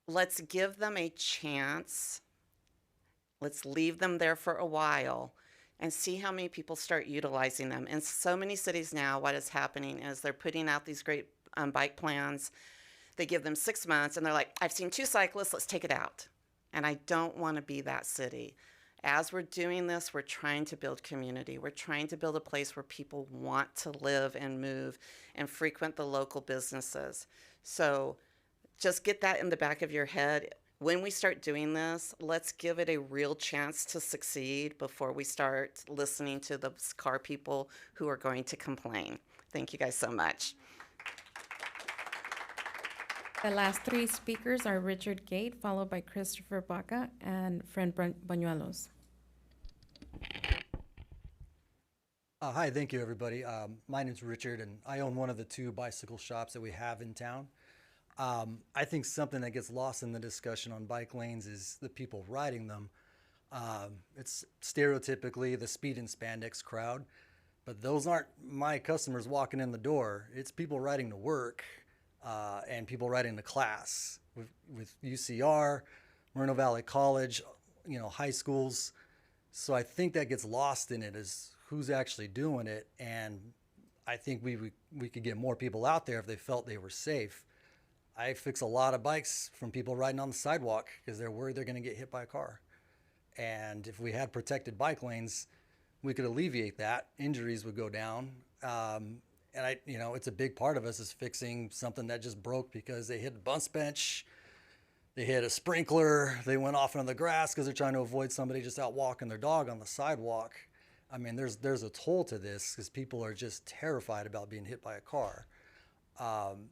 U: let's give them a chance. Let's leave them there for a while and see how many people start utilizing them. In so many cities now, what is happening is they're putting out these great bike plans. They give them 6 months and they're like, I've seen 2 cyclists, let's take it out. And I don't want to be that city. As we're doing this, we're trying to build community. We're trying to build a place where people want to live and move and frequent the local businesses. So just get that in the back of your head. When we start doing this, let's give it a real chance to succeed before we start listening to the car people who are going to complain. Thank you guys so much.
C: The last 3 speakers are Richard Gate, followed by Christopher Baca and Fred Bañuelos.
B: Hi, thank you, everybody. My name's Richard, and I own one of the 2 bicycle shops that we have in town. I think something that gets lost in the discussion on bike lanes is the people riding them. It's stereotypically the speed and spandex crowd, but those aren't my customers walking in the door. It's people riding to work. And people riding to class with UCR, Moreno Valley College, high schools. So I think that gets lost in it is who's actually doing it. And I think we could get more people out there if they felt they were safe. I fix a lot of bikes from people riding on the sidewalk because they're worried they're going to get hit by a car. And if we had protected bike lanes, we could alleviate that. Injuries would go down. And it's a big part of us is fixing something that just broke because they hit a bus bench, they hit a sprinkler, they went off into the grass because they're trying to avoid somebody just out walking their dog on the sidewalk. I mean, there's a toll to this because people are just terrified about being hit by a car. And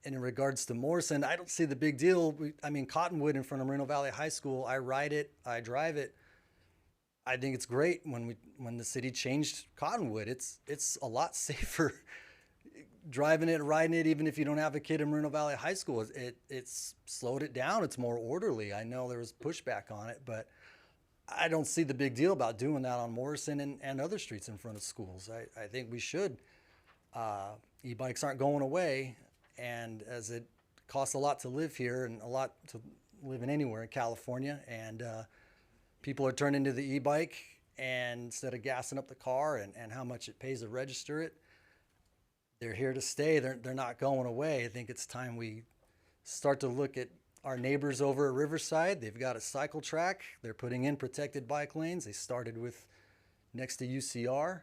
B: in regards to Morrison, I don't see the big deal. Cottonwood in front of Moreno Valley High School, I ride it, I drive it. I think it's great when the city changed Cottonwood. It's a lot safer driving it, riding it, even if you don't have a kid in Moreno Valley High School. It's slowed it down. It's more orderly. I know there was pushback on it, but I don't see the big deal about doing that on Morrison and other streets in front of schools. I think we should. E-bikes aren't going away, and as it costs a lot to live here and a lot to live in anywhere in California, and people are turning to the e-bike and instead of gassing up the car and how much it pays to register it. They're here to stay. They're not going away. I think it's time we start to look at our neighbors over at Riverside. They've got a cycle track. They're putting in protected bike lanes. They started with next to UCR.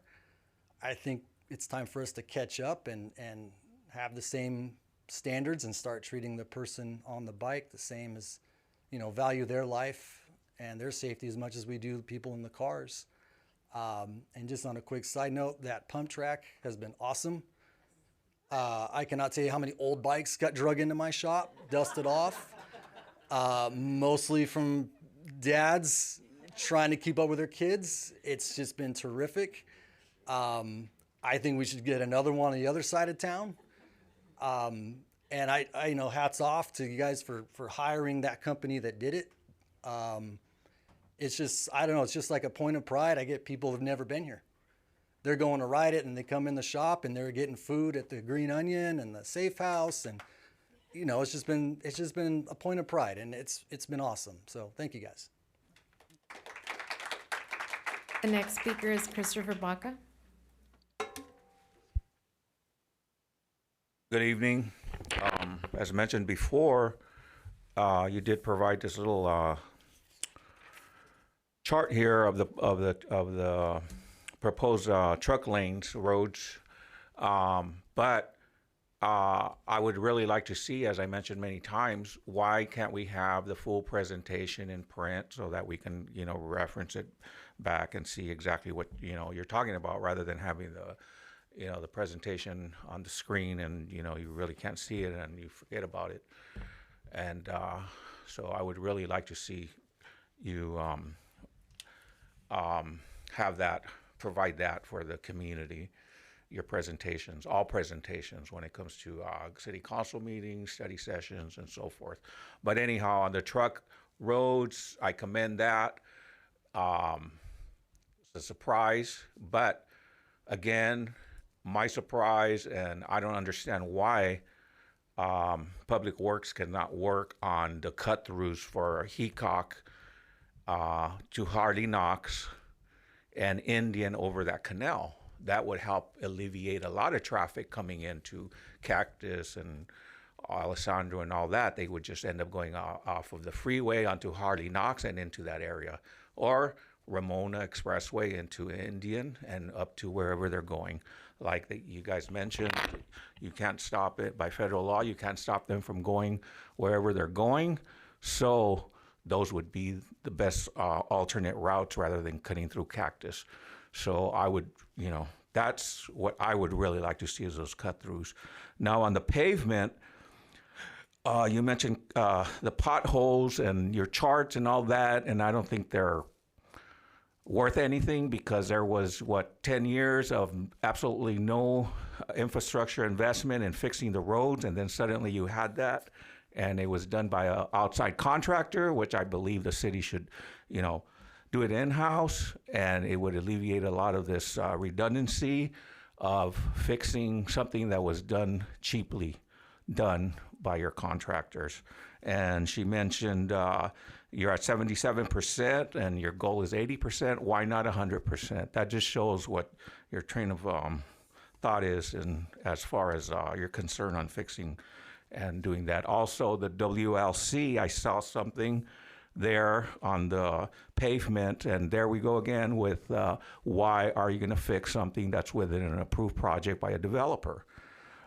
B: I think it's time for us to catch up and have the same standards and start treating the person on the bike the same as, value their life and their safety as much as we do the people in the cars. And just on a quick side note, that pump track has been awesome. I cannot tell you how many old bikes got drug into my shop, dusted off, mostly from dads trying to keep up with their kids. It's just been terrific. I think we should get another one on the other side of town. And I hats off to you guys for hiring that company that did it. It's just, I don't know, it's just like a point of pride. I get people who've never been here. They're going to ride it and they come in the shop and they're getting food at the Green Onion and the Safe House, and it's just been a point of pride, and it's been awesome. So thank you guys.
C: The next speaker is Christopher Baca.
V: Good evening. As mentioned before, you did provide this little chart here of the proposed truck lanes, roads, but I would really like to see, as I mentioned many times, why can't we have the full presentation in print so that we can, reference it back and see exactly what, you're talking about, rather than having the presentation on the screen, and you really can't see it, and you forget about it. And so I would really like to see you have that, provide that for the community, your presentations, all presentations when it comes to city council meetings, study sessions, and so forth. But anyhow, on the truck roads, I commend that. It's a surprise, but again, my surprise, and I don't understand why Public Works cannot work on the cut-throughs for Heacock to Hardy Knox and Indian over that canal. That would help alleviate a lot of traffic coming into Cactus and Alessandro and all that. They would just end up going off of the freeway onto Hardy Knox and into that area, or Ramona Expressway into Indian and up to wherever they're going. Like you guys mentioned, you can't stop it by federal law. You can't stop them from going wherever they're going. So those would be the best alternate routes rather than cutting through Cactus. So I would, that's what I would really like to see, is those cut-throughs. Now on the pavement, you mentioned the potholes and your charts and all that, and I don't think they're worth anything, because there was, 10 years of absolutely no infrastructure investment in fixing the roads, and then suddenly you had that, and it was done by an outside contractor, which I believe the city should, do it in-house, and it would alleviate a lot of this redundancy of fixing something that was done cheaply, done by your contractors. And she mentioned you're at 77% and your goal is 80%. Why not 100%? That just shows what your train of thought is, and as far as your concern on fixing and doing that. Also, the WLC, I saw something there on the pavement, and there we go again with why are you going to fix something that's within an approved project by a developer?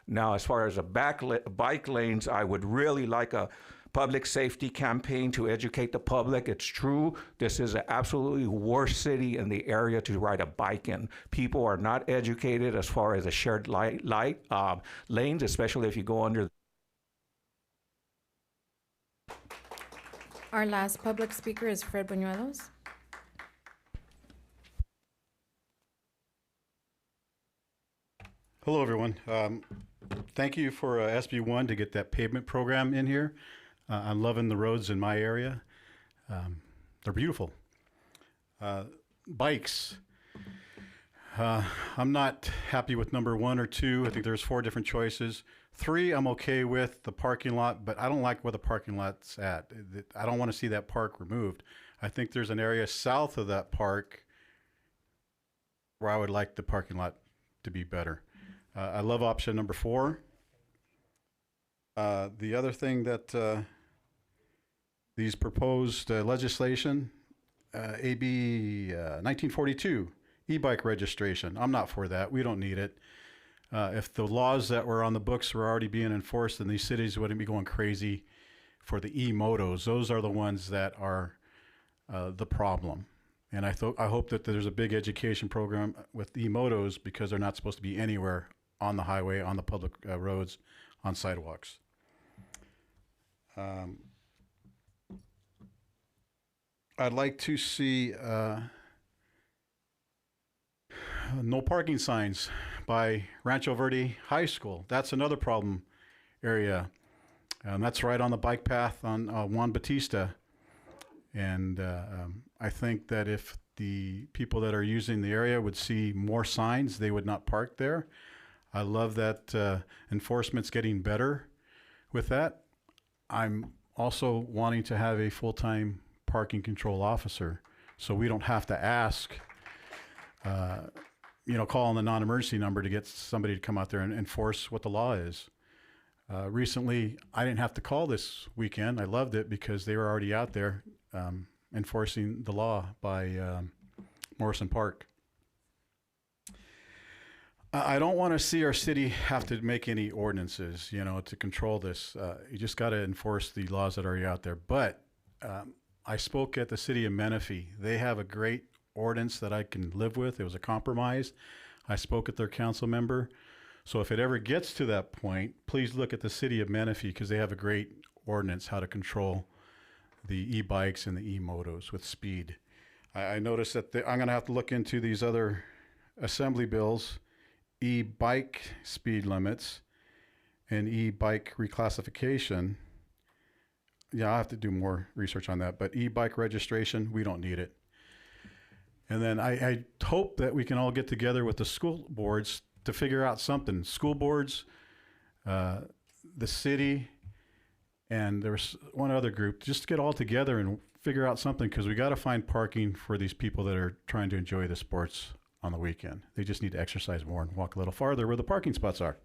V: Now, as far as bike lanes, I would really like a public safety campaign to educate the public. It's true, this is an absolutely worst city in the area to ride a bike in. People are not educated as far as the shared lanes, especially if you go under.
C: Our last public speaker is Fred Buñuelos.
D: Hello, everyone. Thank you for SB1 to get that pavement program in here. I'm loving the roads in my area. They're beautiful. Bikes. I'm not happy with number 1 or 2. I think there's 4 different choices. 3, I'm okay with the parking lot, but I don't like where the parking lot's at. I don't want to see that park removed. I think there's an area south of that park where I would like the parking lot to be better. I love option number 4. The other thing that these proposed legislation, AB 1942, e-bike registration. I'm not for that. We don't need it. If the laws that were on the books were already being enforced, then these cities wouldn't be going crazy for the e-motos. Those are the ones that are the problem. And I hope that there's a big education program with e-motos, because they're not supposed to be anywhere on the highway, on the public roads, on sidewalks. I'd like to see no parking signs by Rancho Verde High School. That's another problem area. And that's right on the bike path on Juan Batista. And I think that if the people that are using the area would see more signs, they would not park there. I love that enforcement's getting better with that. I'm also wanting to have a full-time parking control officer, so we don't have to ask, call on the non-emergency number to get somebody to come out there and enforce what the law is. Recently, I didn't have to call this weekend. I loved it because they were already out there enforcing the law by Morrison Park. I don't want to see our city have to make any ordinances, to control this. You just got to enforce the laws that are already out there. But I spoke at the city of Menifee. They have a great ordinance that I can live with. It was a compromise. I spoke with their council member. So if it ever gets to that point, please look at the city of Menifee because they have a great ordinance how to control the e-bikes and the e-motos with speed. I noticed that I'm going to have to look into these other assembly bills, e-bike speed limits and e-bike reclassification. Yeah, I'll have to do more research on that, but e-bike registration, we don't need it. And then I hope that we can all get together with the school boards to figure out something. School boards, the city, and there's one other group, just to get all together and figure out something, because we got to find parking for these people that are trying to enjoy the sports on the weekend. They just need to exercise more and walk a little farther where the parking spots are.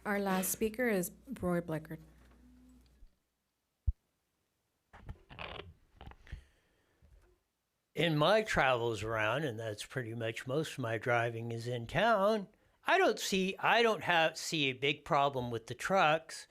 C: Our last speaker is Roy Bleckert.
E: In my travels around, and that's pretty much most of my driving is in town, I don't see a big problem with the trucks.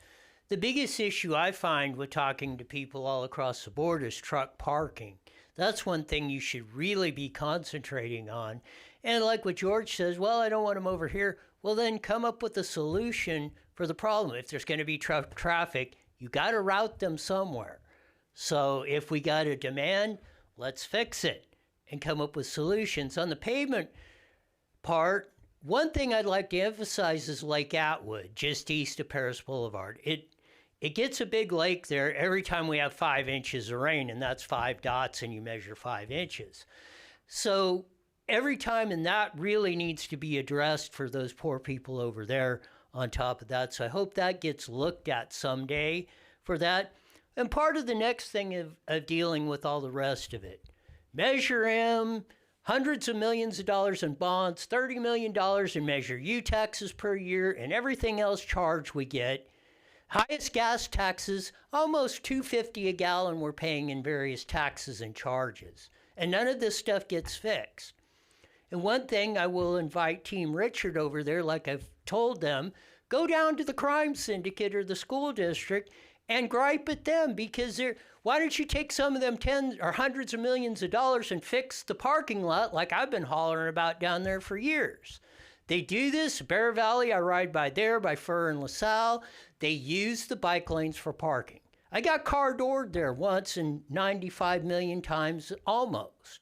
E: The biggest issue I find with talking to people all across the board is truck parking. That's one thing you should really be concentrating on. And like what George says, well, I don't want them over here. Well, then come up with a solution for the problem. If there's going to be traffic, you got to route them somewhere. So if we got a demand, let's fix it and come up with solutions. On the pavement part, one thing I'd like to emphasize is Lake Atwood, just east of Paris Boulevard. It gets a big lake there every time we have 5 inches of rain, and that's 5 dots, and you measure 5 inches. So every time, and that really needs to be addressed for those poor people over there on top of that. So I hope that gets looked at someday for that. And part of the next thing of dealing with all the rest of it, Measure M, hundreds of millions of dollars in bonds, $30 million in Measure U taxes per year, and everything else charge we get. Highest gas taxes, almost $2.50 a gallon we're paying in various taxes and charges. And none of this stuff gets fixed. And one thing I will invite Team Richard over there, like I've told them, go down to the crime syndicate or the school district and gripe at them, because why don't you take some of them tens or hundreds of millions of dollars and fix the parking lot like I've been hollering about down there for years? They do this. Bear Valley, I ride by there, by Fur and LaSalle. They use the bike lanes for parking. I got car doored there once and 95 million times almost.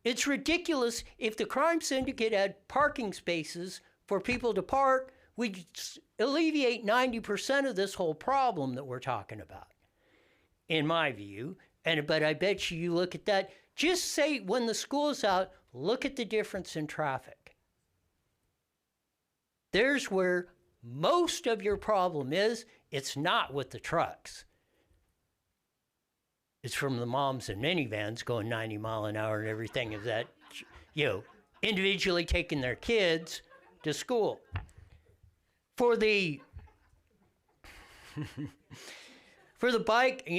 E: It's ridiculous. If the crime syndicate had parking spaces for people to park, we'd alleviate 90% of this whole problem that we're talking about, in my view. But I bet you look at that. Just say when the school's out, look at the difference in traffic. There's where most of your problem is. It's not with the trucks. It's from the moms in minivans going 90 mile an hour and everything of that, individually taking their kids to school. For the bike,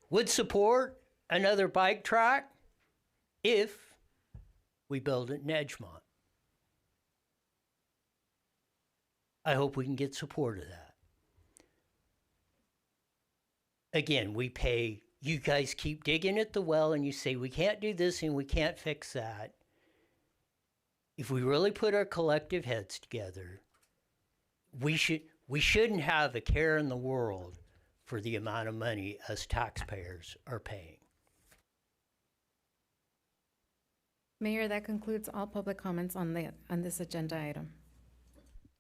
E: would support another bike track if we build it in Edgemont. I hope we can get support of that. Again, we pay, you guys keep digging at the well and you say we can't do this and we can't fix that. If we really put our collective heads together, we shouldn't have a care in the world for the amount of money us taxpayers are paying.
C: Mayor, that concludes all public comments on this agenda item.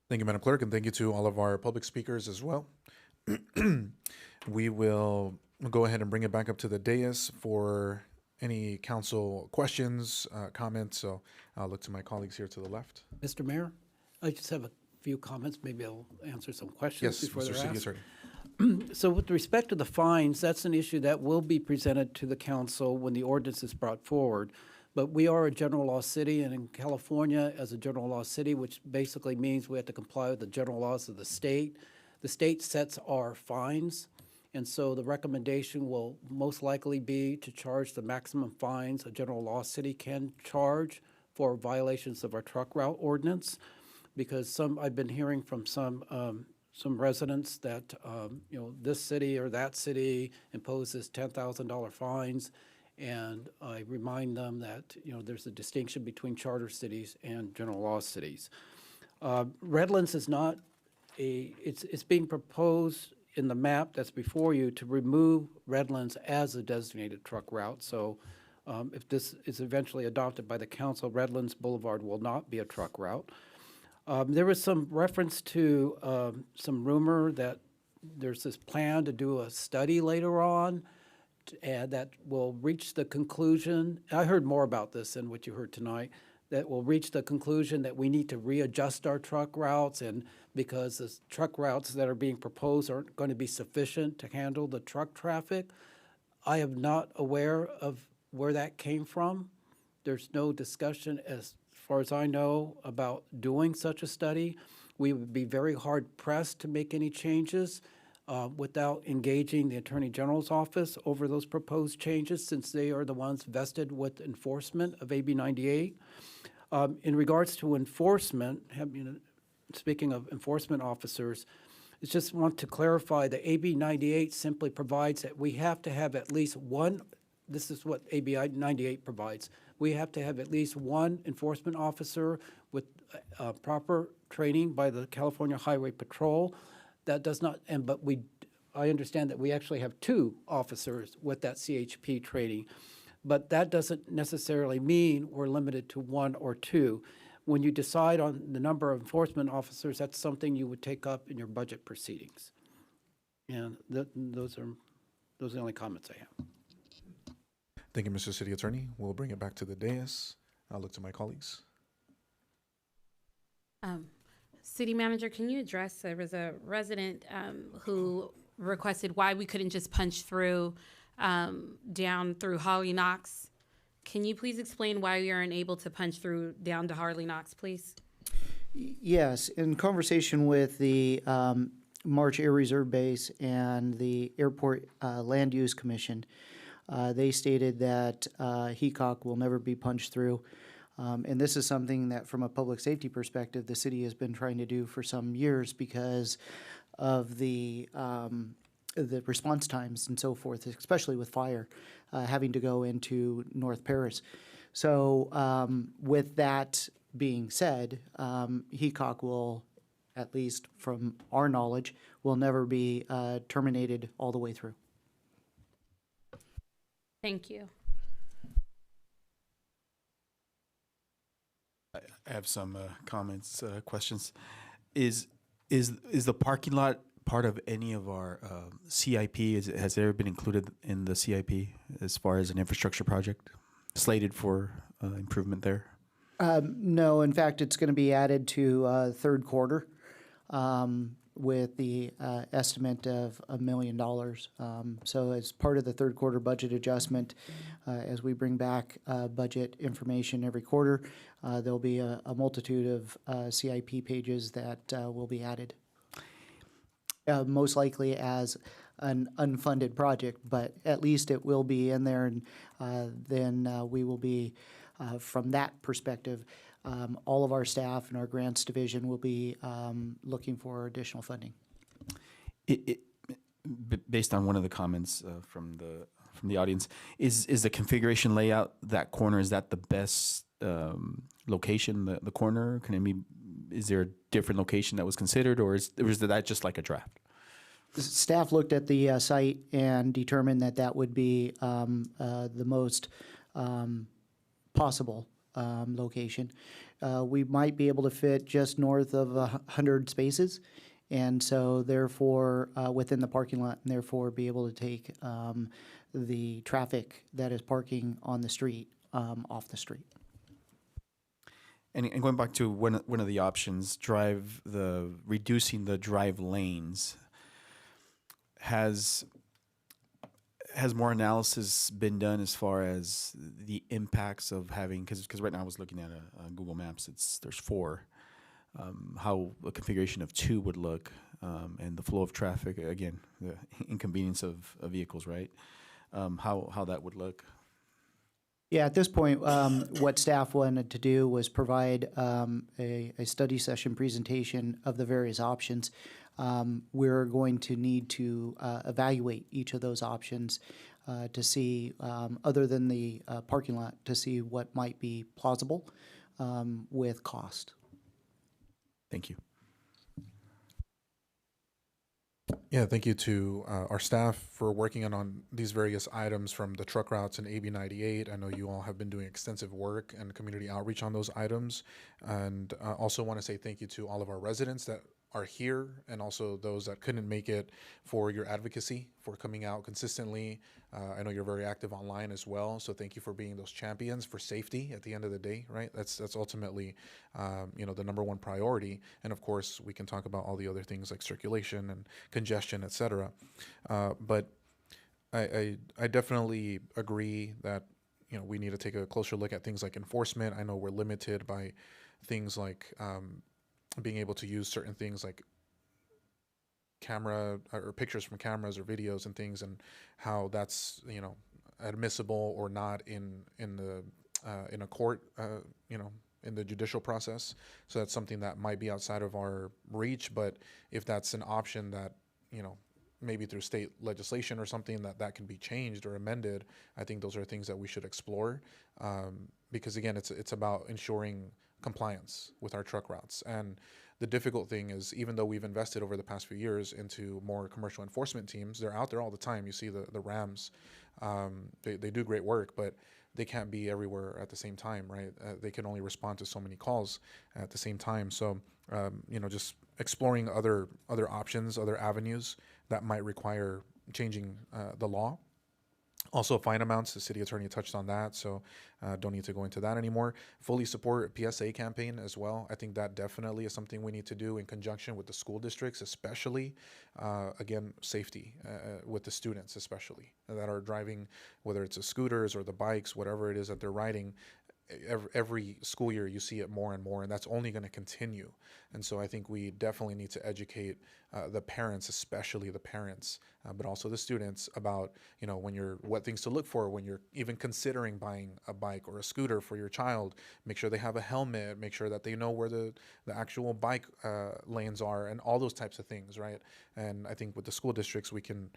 A: Thank you, Madam Clerk, and thank you to all of our public speakers as well. We will go ahead and bring it back up to the dais for any council questions, comments. So I'll look to my colleagues here to the left.
O: Mr. Mayor, I just have a few comments. Maybe I'll answer some questions before they're asked.
A: Yes, sir.
O: So with respect to the fines, that's an issue that will be presented to the council when the ordinance is brought forward. But we are a general law city, and in California, as a general law city, which basically means we have to comply with the general laws of the state sets our fines. And so the recommendation will most likely be to charge the maximum fines a general law city can charge for violations of our truck route ordinance. Because I've been hearing from some residents that, this city or that city imposes $10,000 fines, And I remind them that, there's a distinction between charter cities and general law cities. Redlands is not it's being proposed in the map that's before you to remove Redlands as a designated truck route. So if this is eventually adopted by the council, Redlands Boulevard will not be a truck route. There was some reference to some rumor that there's this plan to do a study later on and that will reach the conclusion. I heard more about this than what you heard tonight. That will reach the conclusion that we need to readjust our truck routes, and because the truck routes that are being proposed aren't going to be sufficient to handle the truck traffic. I am not aware of where that came from. There's no discussion, as far as I know, about doing such a study. We would be very hard pressed to make any changes without engaging the Attorney General's office over those proposed changes, since they are the ones vested with enforcement of AB 98. In regards to enforcement, speaking of enforcement officers, I just want to clarify that AB 98 simply provides that we have to have at least one, this is what AB 98 provides, we have to have at least one enforcement officer with proper training by the California Highway Patrol. That does not, I understand that we actually have 2 officers with that CHP training, but that doesn't necessarily mean we're limited to 1 or 2. When you decide on the number of enforcement officers, that's something you would take up in your budget proceedings. And those are the only comments I have.
A: Thank you, Mr. City Attorney. We'll bring it back to the dais. I'll look to my colleagues.
H: City Manager, can you address, there was a resident who requested why we couldn't just punch through down through Harley Knox. Can you please explain why we aren't able to punch through down to Harley Knox, please?
F: Yes, in conversation with the March Air Reserve Base and the Airport Land Use Commission, they stated that HECOC will never be punched through. And this is something that, from a public safety perspective, the city has been trying to do for some years because of the response times and so forth, especially with fire, having to go into North Paris. So with that being said, HECOC will, at least from our knowledge, will never be terminated all the way through.
H: Thank you.
I: I have some comments, questions. Is the parking lot part of any of our CIP? Has it ever been included in the CIP as far as an infrastructure project slated for improvement there?
F: No, in fact, it's going to be added to third quarter with the estimate of $1 million. So as part of the third quarter budget adjustment, as we bring back budget information every quarter, there'll be a multitude of CIP pages that will be added. Most likely as an unfunded project, but at least it will be in there, and then we will be, from that perspective, all of our staff and our grants division will be looking for additional funding.
I: Based on one of the comments from the audience, is the configuration layout, that corner, is that the best location, the corner? Is there a different location that was considered, or is that just like a draft?
F: Staff looked at the site and determined that that would be the most possible location. We might be able to fit just north of 100 spaces, and so therefore within the parking lot, and therefore be able to take the traffic that is parking on the street off the street.
I: And going back to one of the options, reducing the drive lanes, has more analysis been done as far as the impacts of having, because right now I was looking at Google Maps, there's 4, how a configuration of 2 would look, and the flow of traffic, again, the inconvenience of vehicles, right? How that would look.
F: Yeah, at this point, what staff wanted to do was provide a study session presentation of the various options. We're going to need to evaluate each of those options to see, other than the parking lot, to see what might be plausible with cost.
I: Thank you.
A: Yeah, thank you to our staff for working on these various items from the truck routes and AB 98. I know you all have been doing extensive work and community outreach on those items. And also want to say thank you to all of our residents that are here and also those that couldn't make it for your advocacy, for coming out consistently. I know you're very active online as well, so thank you for being those champions for safety at the end of the day, right? That's ultimately, the number one priority. And of course, we can talk about all the other things like circulation and congestion, et cetera. But I definitely agree that, we need to take a closer look at things like enforcement. I know we're limited by things like being able to use certain things like camera or pictures from cameras or videos and things, and how that's admissible or not in a court, in the judicial process. So that's something that might be outside of our reach, but if that's an option that maybe through state legislation or something that can be changed or amended, I think those are things that we should explore, because again, it's about ensuring compliance with our truck routes. And the difficult thing is, even though we've invested over the past few years into more commercial enforcement teams, they're out there all the time. You see the RAMs, they do great work, but they can't be everywhere at the same time, right? They can only respond to so many calls at the same time. So, just exploring other options, other avenues that might require changing the law. Also, fine amounts, the city attorney touched on that, so don't need to go into that anymore. Fully support PSA campaign as well. I think that definitely is something we need to do in conjunction with the school districts, especially, again, safety with the students, especially, that are driving, whether it's the scooters or the bikes, whatever it is that they're riding. Every school year you see it more and more, and that's only going to continue. And so I think we definitely need to educate the parents, especially the parents, but also the students about what things to look for when you're even considering buying a bike or a scooter for your child. Make sure they have a helmet, make sure that they know where the actual bike lanes are, and all those types of things, right? And I think with the school districts we can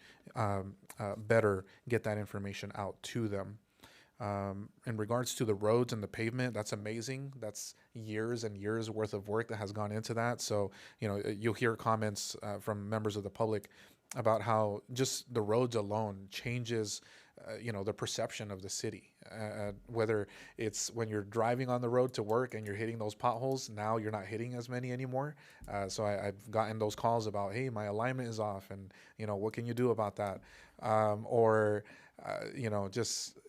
A: better get that information out to them. In regards to the roads and the pavement, that's amazing. That's years and years worth of work that has gone into that. So, you'll hear comments from members of the public about how just the roads alone changes, the perception of the city. Whether it's when you're driving on the road to work and you're hitting those potholes, now you're not hitting as many anymore. So I've gotten those calls about, hey, my alignment is off, and, what can you do about that?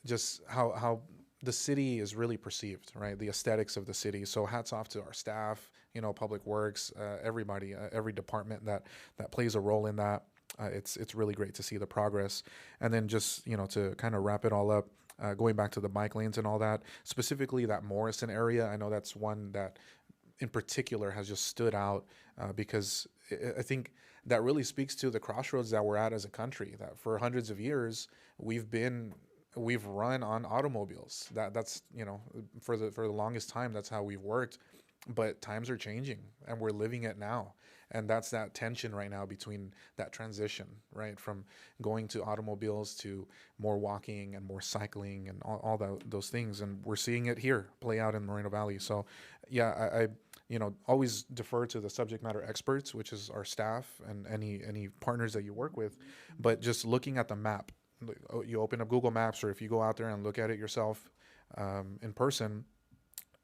A: Just how the city is really perceived, right? The aesthetics of the city. So hats off to our staff, Public Works, everybody, every department that plays a role in that. It's really great to see the progress. And then just, to kind of wrap it all up, going back to the bike lanes and all that, specifically that Morrison area, I know that's one that in particular has just stood out because I think that really speaks to the crossroads that we're at as a country, that for hundreds of years we've run on automobiles. That's for the longest time, that's how we've worked. But times are changing and we're living it now. And that's that tension right now between that transition, right? From going to automobiles to more walking and more cycling and all those things. And we're seeing it here play out in Moreno Valley. So yeah, I always defer to the subject matter experts, which is our staff and any partners that you work with. But just looking at the map, you open up Google Maps, or if you go out there and look at it yourself in person,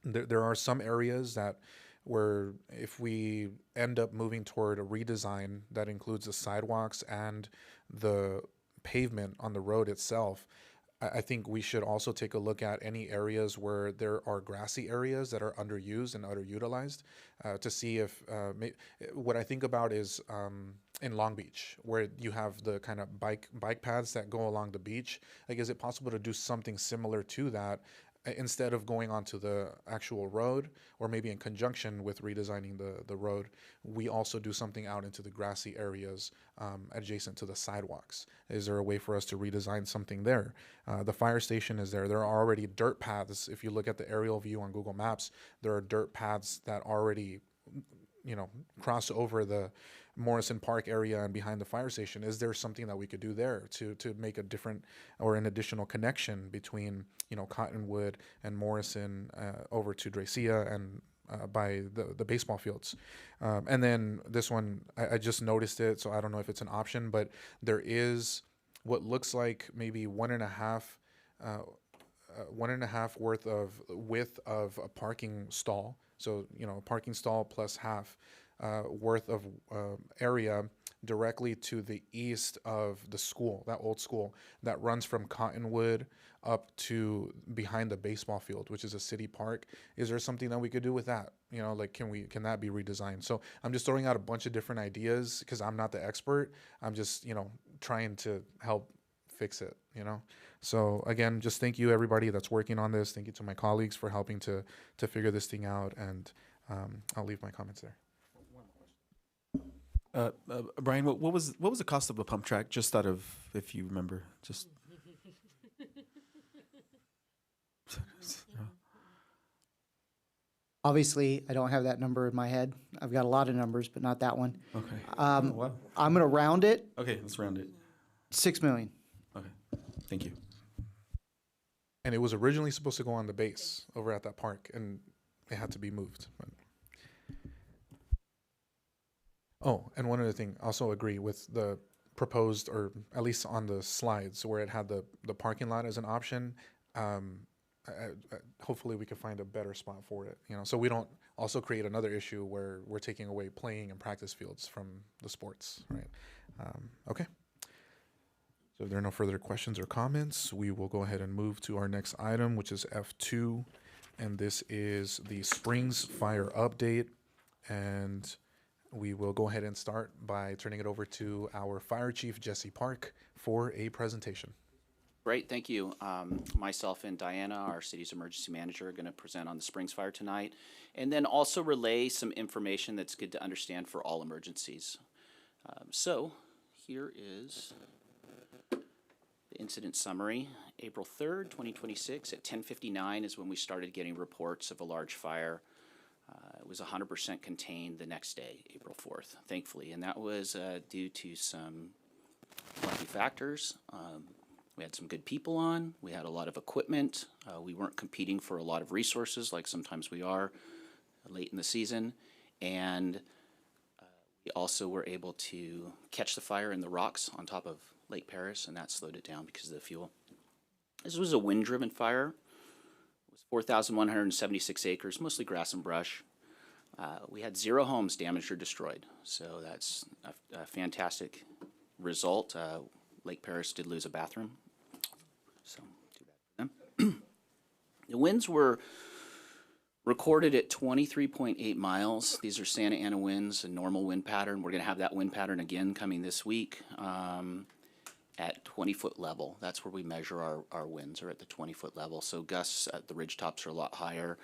A: there are some areas where if we end up moving toward a redesign that includes the sidewalks and the pavement on the road itself, I think we should also take a look at any areas where there are grassy areas that are underused and underutilized to see if what I think about is in Long Beach, where you have the kind of bike paths that go along the beach. Like, is it possible to do something similar to that instead of going onto the actual road, or maybe in conjunction with redesigning the road, we also do something out into the grassy areas adjacent to the sidewalks? Is there a way for us to redesign something there? The fire station is there. There are already dirt paths. If you look at the aerial view on Google Maps, there are dirt paths that already, cross over the Morrison Park area and behind the fire station, is there something that we could do there to make a different or an additional connection between, you know, Cottonwood and Morrison over to Dracia and by the baseball fields? And then this one, I just noticed it, so I don't know if it's an option, but there is what looks like maybe 1.5 worth of width of a parking stall. So, you know, a parking stall plus half worth of area directly to the east of the school, that old school that runs from Cottonwood up to behind the baseball field, which is a city park. Is there something that we could do with that? You know, like, can that be redesigned? So I'm just throwing out a bunch of different ideas because I'm not the expert. I'm just, you know, trying to help fix it, you know? So again, just thank you everybody that's working on this. Thank you to my colleagues for helping to figure this thing out, and I'll leave my comments there.
I: Brian, what was the cost of a pump track? Just out of, if you remember, just.
F: Obviously, I don't have that number in my head. I've got a lot of numbers, but not that one.
I: Okay.
F: I'm going to round it.
I: Okay, let's round it.
F: 6 million.
I: Okay, thank you.
A: And it was originally supposed to go on the base over at that park, and it had to be moved. But. Oh, and one other thing, also agree with the proposed, or at least on the slides where it had the parking lot as an option. Hopefully we can find a better spot for it, you know, so we don't also create another issue where we're taking away playing and practice fields from the sports, right? Okay. So if there are no further questions or comments, we will go ahead and move to our next item, which is F2, and this is the Springs Fire update. And we will go ahead and start by turning it over to our Fire Chief, Jesse Park, for a presentation.
M: Great, thank you. Myself and Diana, our city's emergency manager, are going to present on the Springs Fire tonight, and then also relay some information that's good to understand for all emergencies. So here is the incident summary. April 3rd, 2026 at 10:59 is when we started getting reports of a large fire. It was 100% contained the next day, April 4th, thankfully, and that was due to some lucky factors. We had some good people on. We had a lot of equipment. We weren't competing for a lot of resources like sometimes we are late in the season. And we also were able to catch the fire in the rocks on top of Lake Paris, and that slowed it down because of the fuel. This was a wind-driven fire. It was 4,176 acres, mostly grass and brush. We had 0 homes damaged or destroyed, so that's a fantastic result. Lake Paris did lose a bathroom, so too bad for them. The winds were recorded at 23.8 miles. These are Santa Ana winds, a normal wind pattern. We're going to have that wind pattern again coming this week at 20-foot level. That's where we measure our winds, are at the 20-foot level. So gusts at the ridge tops are a lot higher.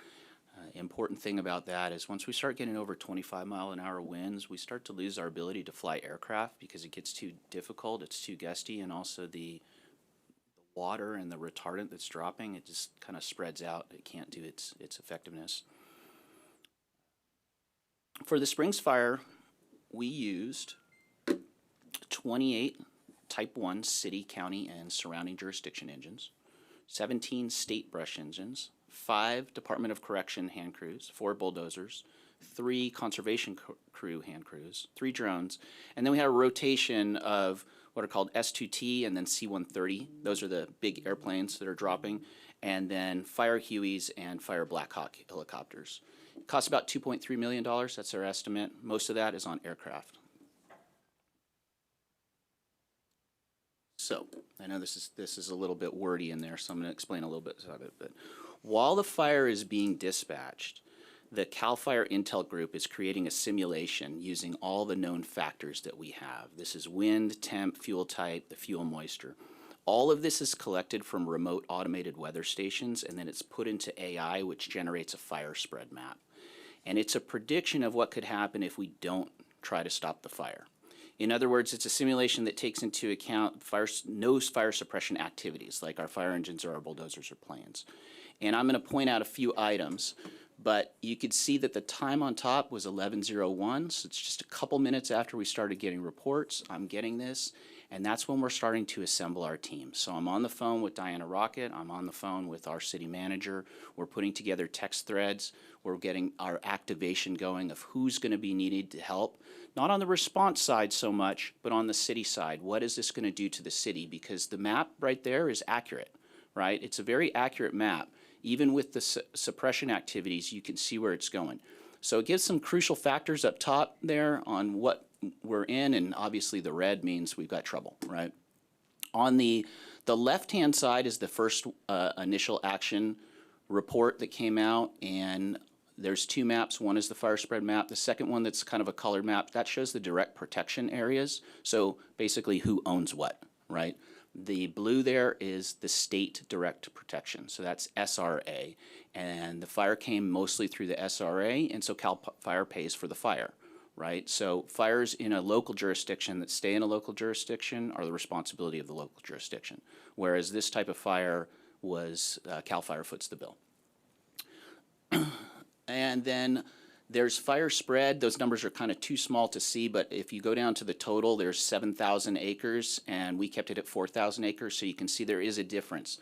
M: Important thing about that is once we start getting over 25-mile-an-hour winds, we start to lose our ability to fly aircraft because it gets too difficult, it's too gusty, and also the water and the retardant that's dropping, it just kind of spreads out. It can't do its effectiveness. For the Springs Fire, we used 28 Type 1 city, county, and surrounding jurisdiction engines, 17 state brush engines, 5 Department of Correction hand crews, 4 bulldozers, 3 conservation crew hand crews, 3 drones, and then we had a rotation of what are called S2T and then C-130. Those are the big airplanes that are dropping, and then Fire Hueys and Fire Blackhawk helicopters. It costs about $2.3 million, that's our estimate. Most of that is on aircraft. So, I know this is a little bit wordy in there, so I'm going to explain a little bit of it, but while the fire is being dispatched, the CAL FIRE Intel Group is creating a simulation using all the known factors that we have. This is wind, temp, fuel type, the fuel moisture. All of this is collected from remote automated weather stations, and then it's put into AI, which generates a fire spread map. And it's a prediction of what could happen if we don't try to stop the fire. In other words, it's a simulation that takes into account knows fire suppression activities, like our fire engines or our bulldozers or planes. And I'm going to point out a few items, But you could see that the time on top was 11:01, so it's just a couple minutes after we started getting reports. I'm getting this, and that's when we're starting to assemble our team. So I'm on the phone with Diana Rocket. I'm on the phone with our city manager. We're putting together text threads. We're getting our activation going of who's going to be needed to help. Not on the response side so much, but on the city side. What is this going to do to the city? Because the map right there is accurate, right? It's a very accurate map. Even with the suppression activities, you can see where it's going. So it gives some crucial factors up top there on what we're in, and obviously the red means we've got trouble, right? On the left-hand side is the first initial action report that came out, and there's two maps. One is the fire spread map. The second one, that's kind of a colored map, that shows the direct protection areas. So basically who owns what, right? The blue there is the state direct protection, so that's SRA. And the fire came mostly through the SRA, and so CAL FIRE pays for the fire, right? So fires in a local jurisdiction that stay in a local jurisdiction are the responsibility of the local jurisdiction, whereas this type of fire was CAL FIRE foots the bill. And then there's fire spread. Those numbers are kind of too small to see, but if you go down to the total, there's 7,000 acres, and we kept it at 4,000 acres, so you can see there is a difference.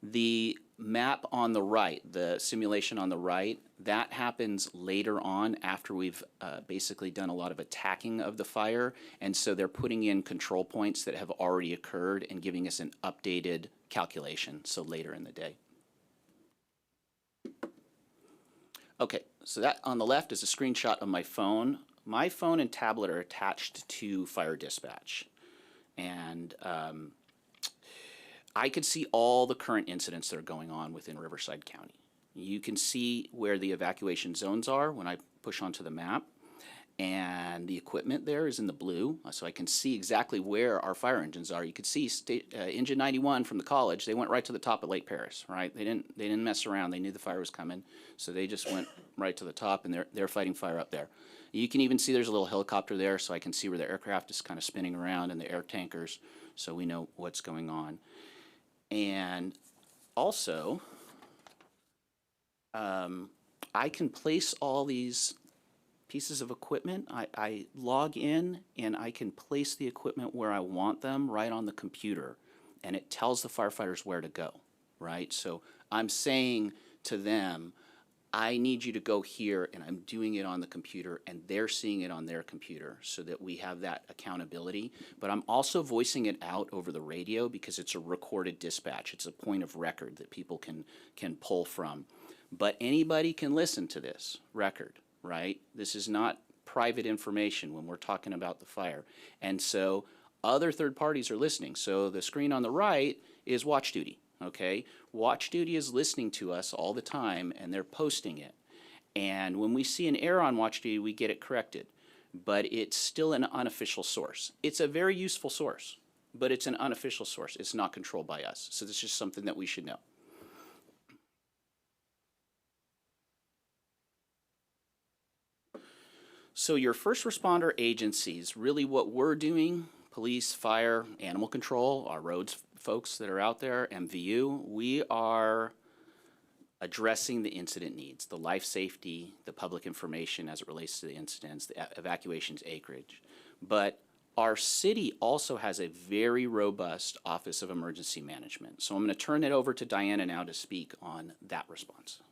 M: The map on the right, the simulation on the right, that happens later on after we've basically done a lot of attacking of the fire, and so they're putting in control points that have already occurred and giving us an updated calculation, so later in the day. Okay, so that on the left is a screenshot of my phone. My phone and tablet are attached to Fire Dispatch. And I could see all the current incidents that are going on within Riverside County. You can see where the evacuation zones are when I push onto the map. And the equipment there is in the blue, so I can see exactly where our fire engines are. You could see Engine 91 from the college. They went right to the top of Lake Paris, right? They didn't mess around. They knew the fire was coming, so they just went right to the top, and they're fighting fire up there. You can even see there's a little helicopter there, so I can see where the aircraft is kind of spinning around and the air tankers, so we know what's going on. And also, I can place all these pieces of equipment. I log in and I can place the equipment where I want them right on the computer, and it tells the firefighters where to go, right? So I'm saying to them, I need you to go here, and I'm doing it on the computer, and they're seeing it on their computer so that we have that accountability. But I'm also voicing it out over the radio because it's a recorded dispatch. It's a point of record that people can pull from. But anybody can listen to this record, right? This is not private information when we're talking about the fire. And so other third parties are listening. So the screen on the right is Watch Duty, okay? Watch Duty is listening to us all the time, and they're posting it. And when we see an error on Watch Duty, we get it corrected. But it's still an unofficial source. It's a very useful source, but it's an unofficial source. It's not controlled by us. So this is just something that we should know. So your first responder agencies, really what we're doing, police, fire, animal control, our roads folks that are out there, MVU, we are addressing the incident needs, the life safety, the public information as it relates to the incidents, the evacuations, acreage. But our city also has a very robust Office of Emergency Management. So I'm going to turn it over to Diana now to speak on that response.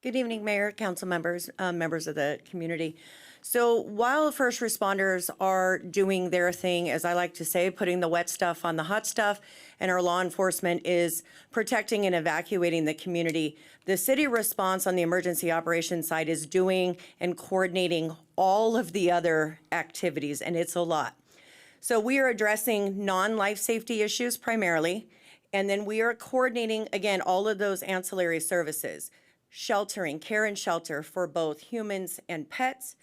L: Good evening, Mayor, council members, members of the community. So while first responders are doing their thing, as I like to say, putting the wet stuff on the hot stuff, and our law enforcement is protecting and evacuating the community, the city response on the emergency operations side is doing and coordinating all of the other activities, and it's a lot. So we are addressing non-life safety issues primarily, and then we are coordinating, again, all of those ancillary services. Sheltering, care and shelter for both humans and pets,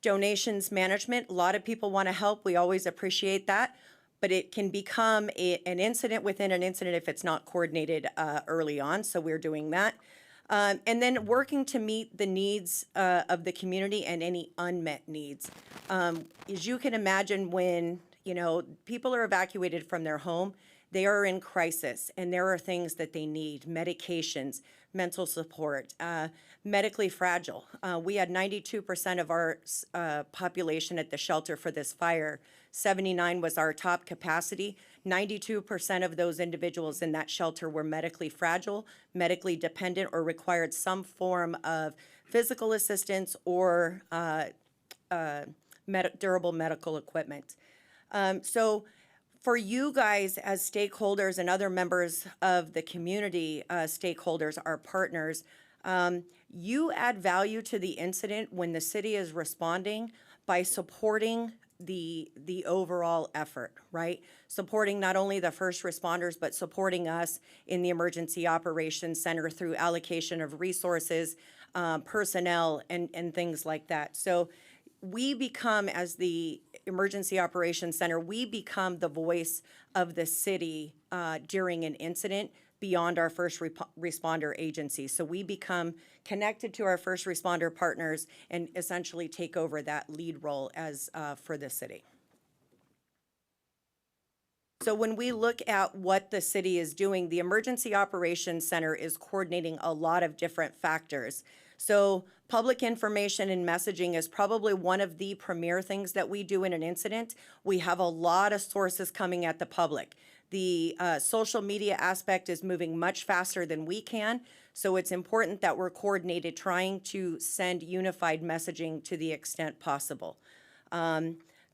L: donations management. A lot of people want to help. We always appreciate that, but it can become an incident within an incident if it's not coordinated early on. So we're doing that. And then working to meet the needs of the community and any unmet needs. As you can imagine, when people are evacuated from their home, They are in crisis, and there are things that they need: medications, mental support, medically fragile. We had 92% of our population at the shelter for this fire. 79 was our top capacity. 92% of those individuals in that shelter were medically fragile, medically dependent, or required some form of physical assistance or durable medical equipment. So for you guys as stakeholders and other members of the community, stakeholders, our partners, you add value to the incident when the city is responding by supporting the overall effort, right? Supporting not only the first responders, but supporting us in the Emergency Operations Center through allocation of resources, personnel, and things like that. So we become, as the Emergency Operations Center, we become the voice of the city during an incident beyond our first responder agency. So we become connected to our first responder partners and essentially take over that lead role as for the city. So when we look at what the city is doing, the Emergency Operations Center is coordinating a lot of different factors. So public information and messaging is probably one of the premier things that we do in an incident. We have a lot of sources coming at the public. The social media aspect is moving much faster than we can, so it's important that we're coordinated, trying to send unified messaging to the extent possible.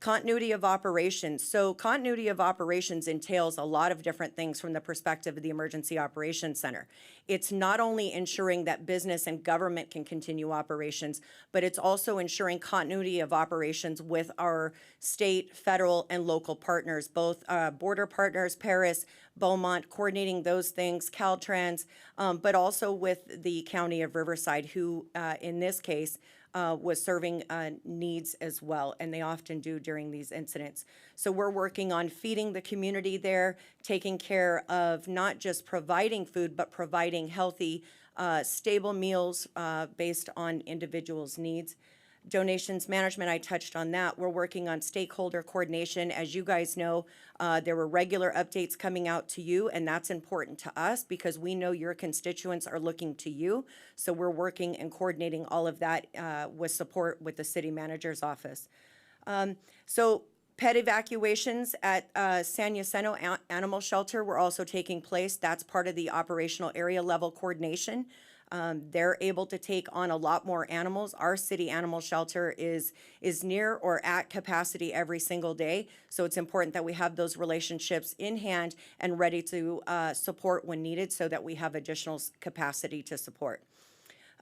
L: Continuity of operations. So continuity of operations entails a lot of different things from the perspective of the Emergency Operations Center. It's not only ensuring that business and government can continue operations, but it's also ensuring continuity of operations with our state, federal, and local partners, both border partners, Paris, Beaumont, coordinating those things, Caltrans, but also with the County of Riverside, who in this case, was serving needs as well, and they often do during these incidents. So we're working on feeding the community there, taking care of not just providing food, but providing healthy, stable meals based on individuals' needs. Donations management, I touched on that. We're working on stakeholder coordination. As you guys know, there were regular updates coming out to you, and that's important to us because we know your constituents are looking to you. So we're working and coordinating all of that with support with the city manager's office. So pet evacuations at San Jacinto Animal Shelter were also taking place. That's part of the operational area level coordination. They're able to take on a lot more animals. Our city animal shelter is near or at capacity every single day. So it's important that we have those relationships in hand and ready to support when needed so that we have additional capacity to support.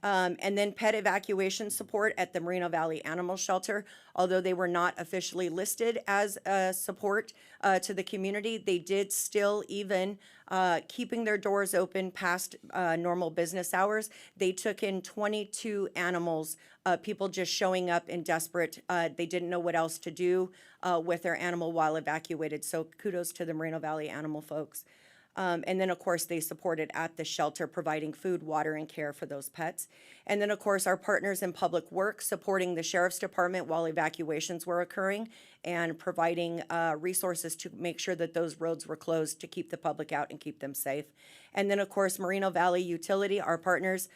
L: And then pet evacuation support at the Moreno Valley Animal Shelter. Although they were not officially listed as support to the community, they did still, even keeping their doors open past normal business hours, they took in 22 animals, people just showing up in desperate, they didn't know what else to do with their animal while evacuated. So kudos to the Moreno Valley animal folks. And then, of course, they supported at the shelter, providing food, water, and care for those pets. And then, of course, our partners in public works supporting the sheriff's department while evacuations were occurring and providing resources to make sure that those roads were closed to keep the public out and keep them safe. And then, of course, Moreno Valley Utility, our partners,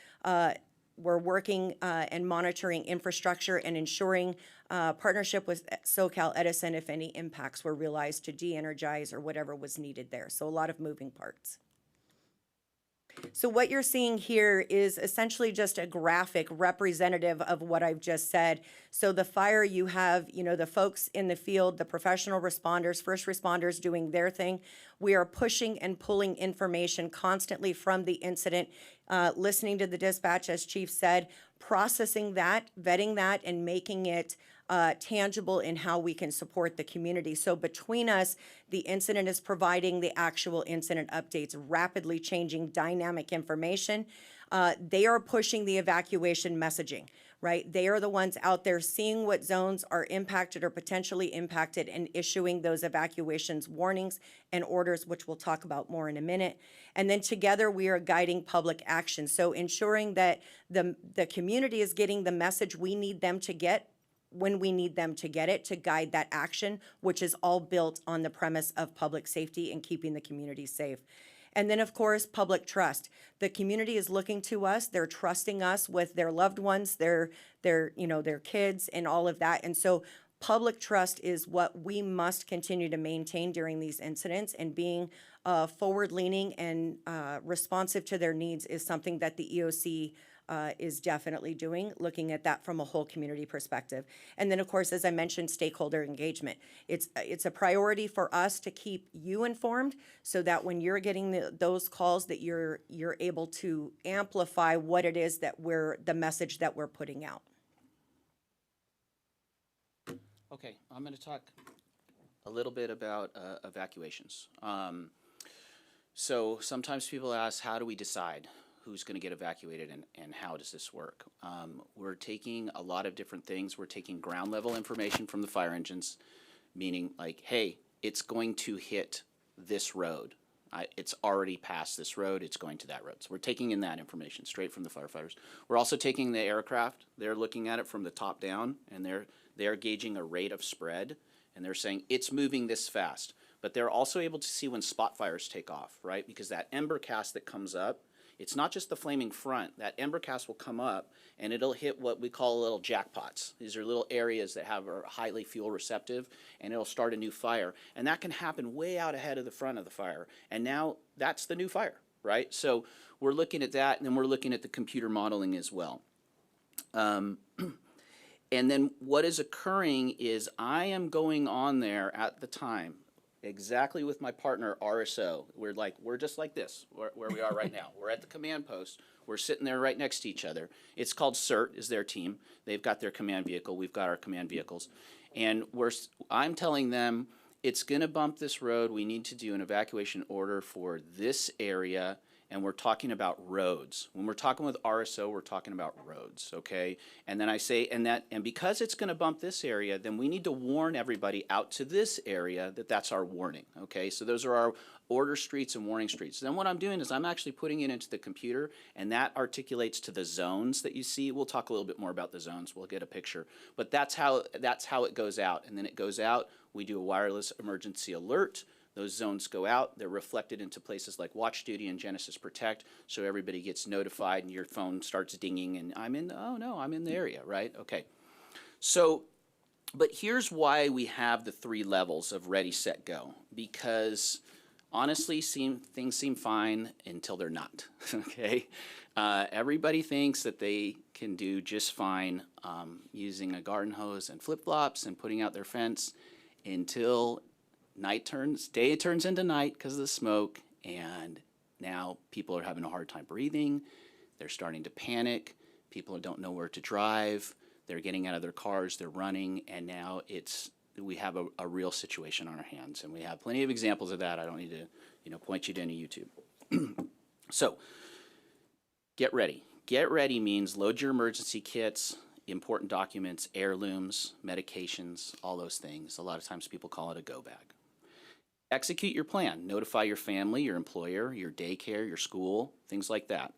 L: were working and monitoring infrastructure and ensuring partnership with SoCal Edison if any impacts were realized to de-energize or whatever was needed there. So a lot of moving parts. So what you're seeing here is essentially just a graphic representative of what I've just said. So the fire, you have, the folks in the field, the professional responders, first responders doing their thing. We are pushing and pulling information constantly from the incident, listening to the dispatch, as Chief said, processing that, vetting that, and making it tangible in how we can support the community. So between us, the incident is providing the actual incident updates, rapidly changing dynamic information. They are pushing the evacuation messaging, right? They are the ones out there seeing what zones are impacted or potentially impacted and issuing those evacuations warnings and orders, which we'll talk about more in a minute. And then together we are guiding public action. So ensuring that the community is getting the message we need them to get when we need them to get it, to guide that action, which is all built on the premise of public safety and keeping the community safe. And then, of course, public trust. The community is looking to us. They're trusting us with their loved ones, their kids, and all of that. And so public trust is what we must continue to maintain during these incidents, and being forward-leaning and responsive to their needs is something that the EOC is definitely doing, looking at that from a whole community perspective. And then, of course, as I mentioned, stakeholder engagement. It's a priority for us to keep you informed, so that when you're getting those calls, that you're able to amplify what it is that the message that we're putting out.
M: Okay, I'm going to talk a little bit about evacuations. So sometimes people ask, how do we decide who's going to get evacuated and how does this work? We're taking a lot of different things. We're taking ground level information from the fire engines, meaning like, hey, it's going to hit this road. It's already past this road, it's going to that road. So we're taking in that information straight from the firefighters. We're also taking the aircraft. They're looking at it from the top down, and they're gauging a rate of spread, and they're saying it's moving this fast. But they're also able to see when spot fires take off, right? Because that ember cast that comes up, it's not just the flaming front. That ember cast will come up, and it'll hit what we call little jackpots. These are little areas that are highly fuel receptive, and it'll start a new fire. And that can happen way out ahead of the front of the fire. And now that's the new fire, right? So we're looking at that, and then we're looking at the computer modeling as well. And then what is occurring is I am going on there at the time, exactly with my partner, RSO. We're just like this, where we are right now. We're at the command post. We're sitting there right next to each other. It's called CERT, is their team. They've got their command vehicle. We've got our command vehicles. And I'm telling them, it's going to bump this road. We need to do an evacuation order for this area. And we're talking about roads. When we're talking with RSO, we're talking about roads, okay? And then I say, and because it's going to bump this area, then we need to warn everybody out to this area that's our warning, okay? So those are our order streets and warning streets. Then what I'm doing is I'm actually putting it into the computer, and that articulates to the zones that you see. We'll talk a little bit more about the zones. We'll get a picture. But that's how it goes out. And then it goes out. We do a wireless emergency alert. Those zones go out. They're reflected into places like Watch Duty and Genesis Protect, so everybody gets notified and your phone starts dinging and I'm in the area, right? Okay. So, but here's why we have the 3 levels of ready, set, go. Because honestly, things seem fine until they're not, okay? Everybody thinks that they can do just fine using a garden hose and flip-flops and putting out their fence until day turns into night because of the smoke, and now people are having a hard time breathing. They're starting to panic. People don't know where to drive. They're getting out of their cars. They're running, and now we have a real situation on our hands, and we have plenty of examples of that. I don't need to, point you to any YouTube. So, get ready. Get ready means load your emergency kits, important documents, heirlooms, medications, all those things. A lot of times people call it a go bag. Execute your plan. Notify your family, your employer, your daycare, your school, things like that.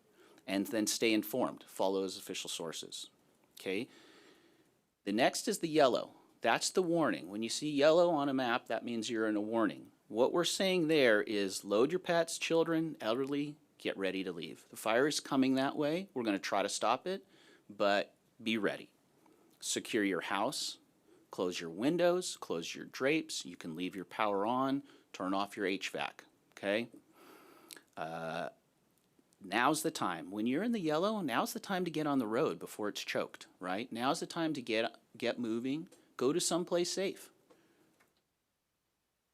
M: And then stay informed. Follow those official sources. Okay? The next is the yellow. That's the warning. When you see yellow on a map, that means you're in a warning. What we're saying there is load your pets, children, elderly, get ready to leave. The fire is coming that way. We're going to try to stop it, but be ready. Secure your house. Close your windows, close your drapes. You can leave your power on, turn off your HVAC, okay? Now's the time. When you're in the yellow, now's the time to get on the road before it's choked, right? Now's the time to get moving, go to someplace safe.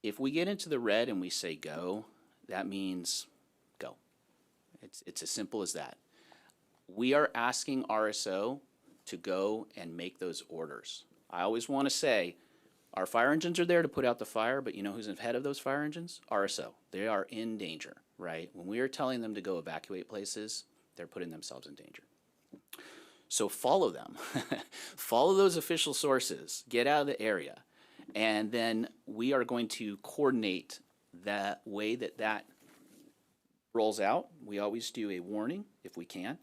M: If we get into the red and we say go, that means go. It's as simple as that. We are asking RSO to go and make those orders. I always want to say, our fire engines are there to put out the fire, but you know who's ahead of those fire engines? RSO. They are in danger, right? When we are telling them to go evacuate places, they're putting themselves in danger. So follow them. Follow those official sources. Get out of the area. And then we are going to coordinate that way that rolls out. We always do a warning if we can,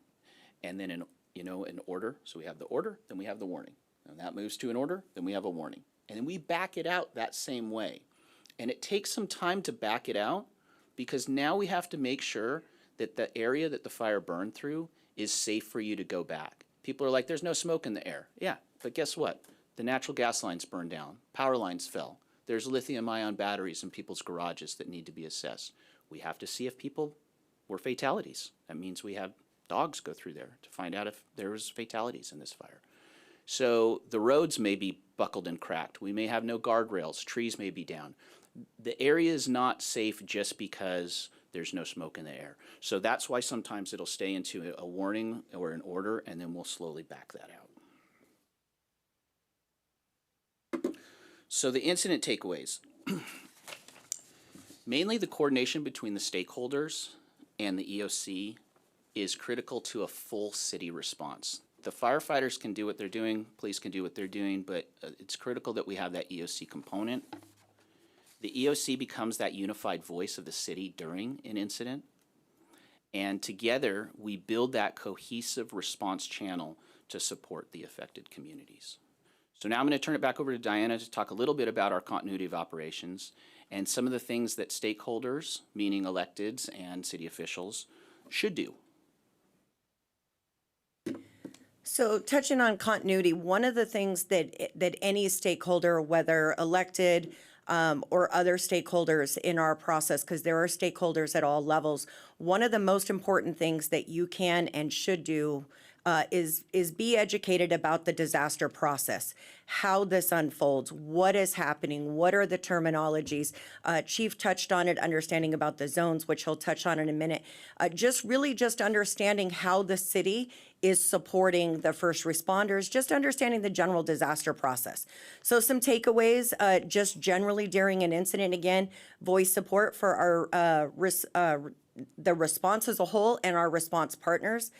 M: and then an order. So we have the order, then we have the warning. and that moves to an order, then we have a warning. And then we back it out that same way. And it takes some time to back it out because now we have to make sure that the area that the fire burned through is safe for you to go back. People are like, there's no smoke in the air. Yeah, but guess what? The natural gas lines burned down. Power lines fell. There's lithium-ion batteries in people's garages that need to be assessed. We have to see if people were fatalities. That means we have dogs go through there to find out if there was fatalities in this fire. So the roads may be buckled and cracked. We may have no guardrails. Trees may be down. The area is not safe just because there's no smoke in the air. So that's why sometimes it'll stay into a warning or an order, and then we'll slowly back that out. So the incident takeaways. Mainly the coordination between the stakeholders and the EOC is critical to a full city response. The firefighters can do what they're doing, police can do what they're doing, but it's critical that we have that EOC component. The EOC becomes that unified voice of the city during an incident. And together, we build that cohesive response channel to support the affected communities. So now I'm going to turn it back over to Diana to talk a little bit about our continuity of operations and some of the things that stakeholders, meaning electeds and city officials, should do.
L: So touching on continuity, one of the things that any stakeholder, whether elected or other stakeholders in our process, because there are stakeholders at all levels, one of the most important things that you can and should do is be educated about the disaster process, how this unfolds, what is happening, what are the terminologies. Chief touched on it, understanding about the zones, which he'll touch on in a minute. Just understanding how the city is supporting the first responders, just understanding the general disaster process. So some takeaways, just generally during an incident, again, voice support for our the response as a whole and our response partners.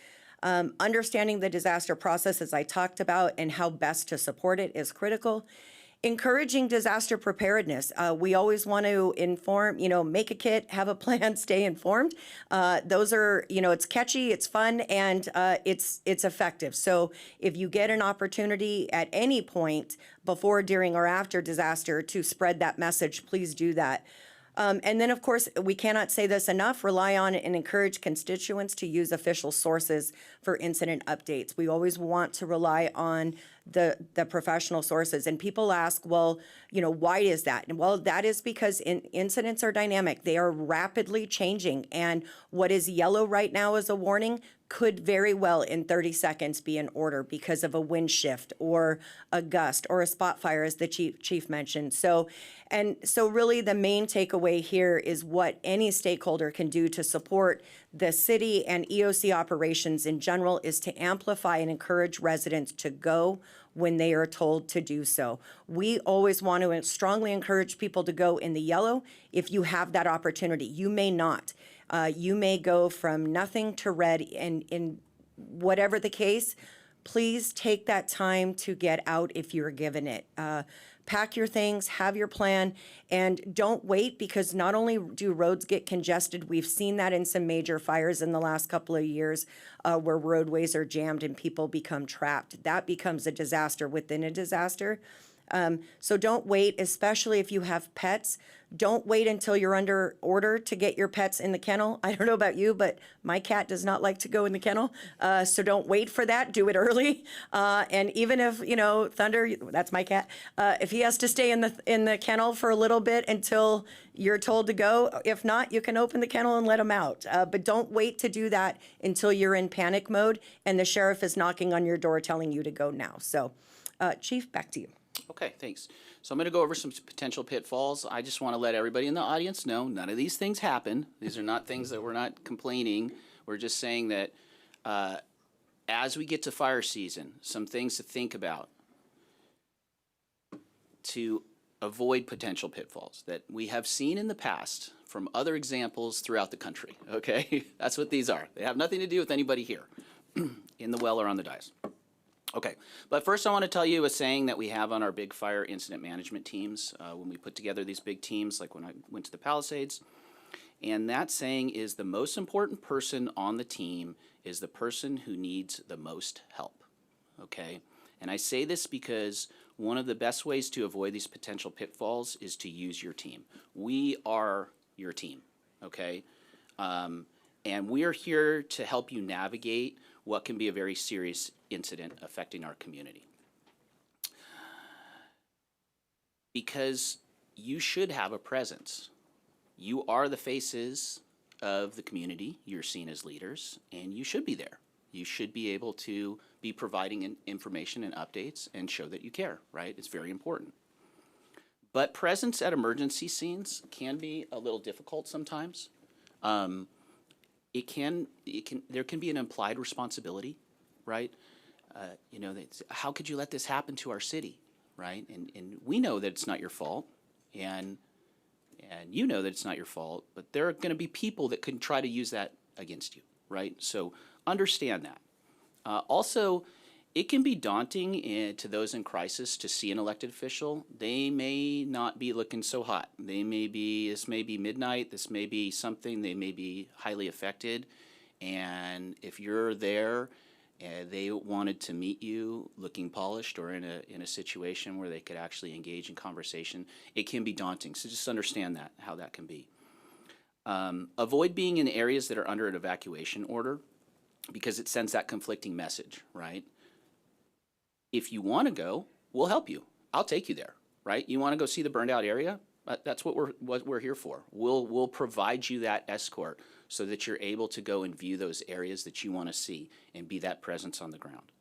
L: Understanding the disaster process, as I talked about, and how best to support it is critical. Encouraging disaster preparedness. We always want to inform, make a kit, have a plan, stay informed. Those are, it's catchy, it's fun, and it's effective. So if you get an opportunity at any point before, during, or after disaster to spread that message, please do that. And then, of course, we cannot say this enough, rely on and encourage constituents to use official sources for incident updates. We always want to rely on the professional sources. And people ask, well, why is that? And well, that is because incidents are dynamic. They are rapidly changing. And what is yellow right now as a warning could very well in 30 seconds be an order because of a wind shift or a gust or a spot fire, as the chief mentioned. So really the main takeaway here is what any stakeholder can do to support the city and EOC operations in general is to amplify and encourage residents to go when they are told to do so. We always want to strongly encourage people to go in the yellow if you have that opportunity. You may not. You may go from nothing to red, and in whatever the case, please take that time to get out if you're given it. Pack your things, have your plan, and don't wait, because not only do roads get congested, we've seen that in some major fires in the last couple of years where roadways are jammed and people become trapped. That becomes a disaster within a disaster. So don't wait, especially if you have pets. Don't wait until you're under order to get your pets in the kennel. I don't know about you, but my cat does not like to go in the kennel. So don't wait for that. Do it early. And even if, Thunder, that's my cat, if he has to stay in the kennel for a little bit until you're told to go, if not, you can open the kennel and let him out. But don't wait to do that until you're in panic mode and the sheriff is knocking on your door telling you to go now. So, Chief, back to you.
M: Okay, thanks. So I'm going to go over some potential pitfalls. I just want to let everybody in the audience know none of these things happen. These are not things that we're not complaining. We're just saying that as we get to fire season, some things to think about to avoid potential pitfalls that we have seen in the past from other examples throughout the country, okay? That's what these are. They have nothing to do with anybody here in the well or on the dais. Okay, but first I want to tell you a saying that we have on our big fire incident management teams when we put together these big teams, like when I went to the Palisades. And that saying is the most important person on the team is the person who needs the most help, okay? And I say this because one of the best ways to avoid these potential pitfalls is to use your team. We are your team, okay? And we are here to help you navigate what can be a very serious incident affecting our community. Because you should have a presence. You are the faces of the community. You're seen as leaders, and you should be there. You should be able to be providing information and updates and show that you care, right? It's very important. But presence at emergency scenes can be a little difficult sometimes. There can be an implied responsibility, right? You know, how could you let this happen to our city, right? And we know that it's not your fault, and you know that it's not your fault, but there are going to be people that can try to use that against you, right? So understand that. Also, it can be daunting to those in crisis to see an elected official. They may not be looking so hot. This may be midnight, this may be something, they may be highly affected. And if you're there and they wanted to meet you looking polished or in a situation where they could actually engage in conversation, it can be daunting. So just understand that, how that can be. Avoid being in areas that are under an evacuation order because it sends that conflicting message, right? If you want to go, we'll help you. I'll take you there, right? You want to go see the burned out area? That's what we're here for. We'll provide you that escort so that you're able to go and view those areas that you want to see and be that presence on the ground.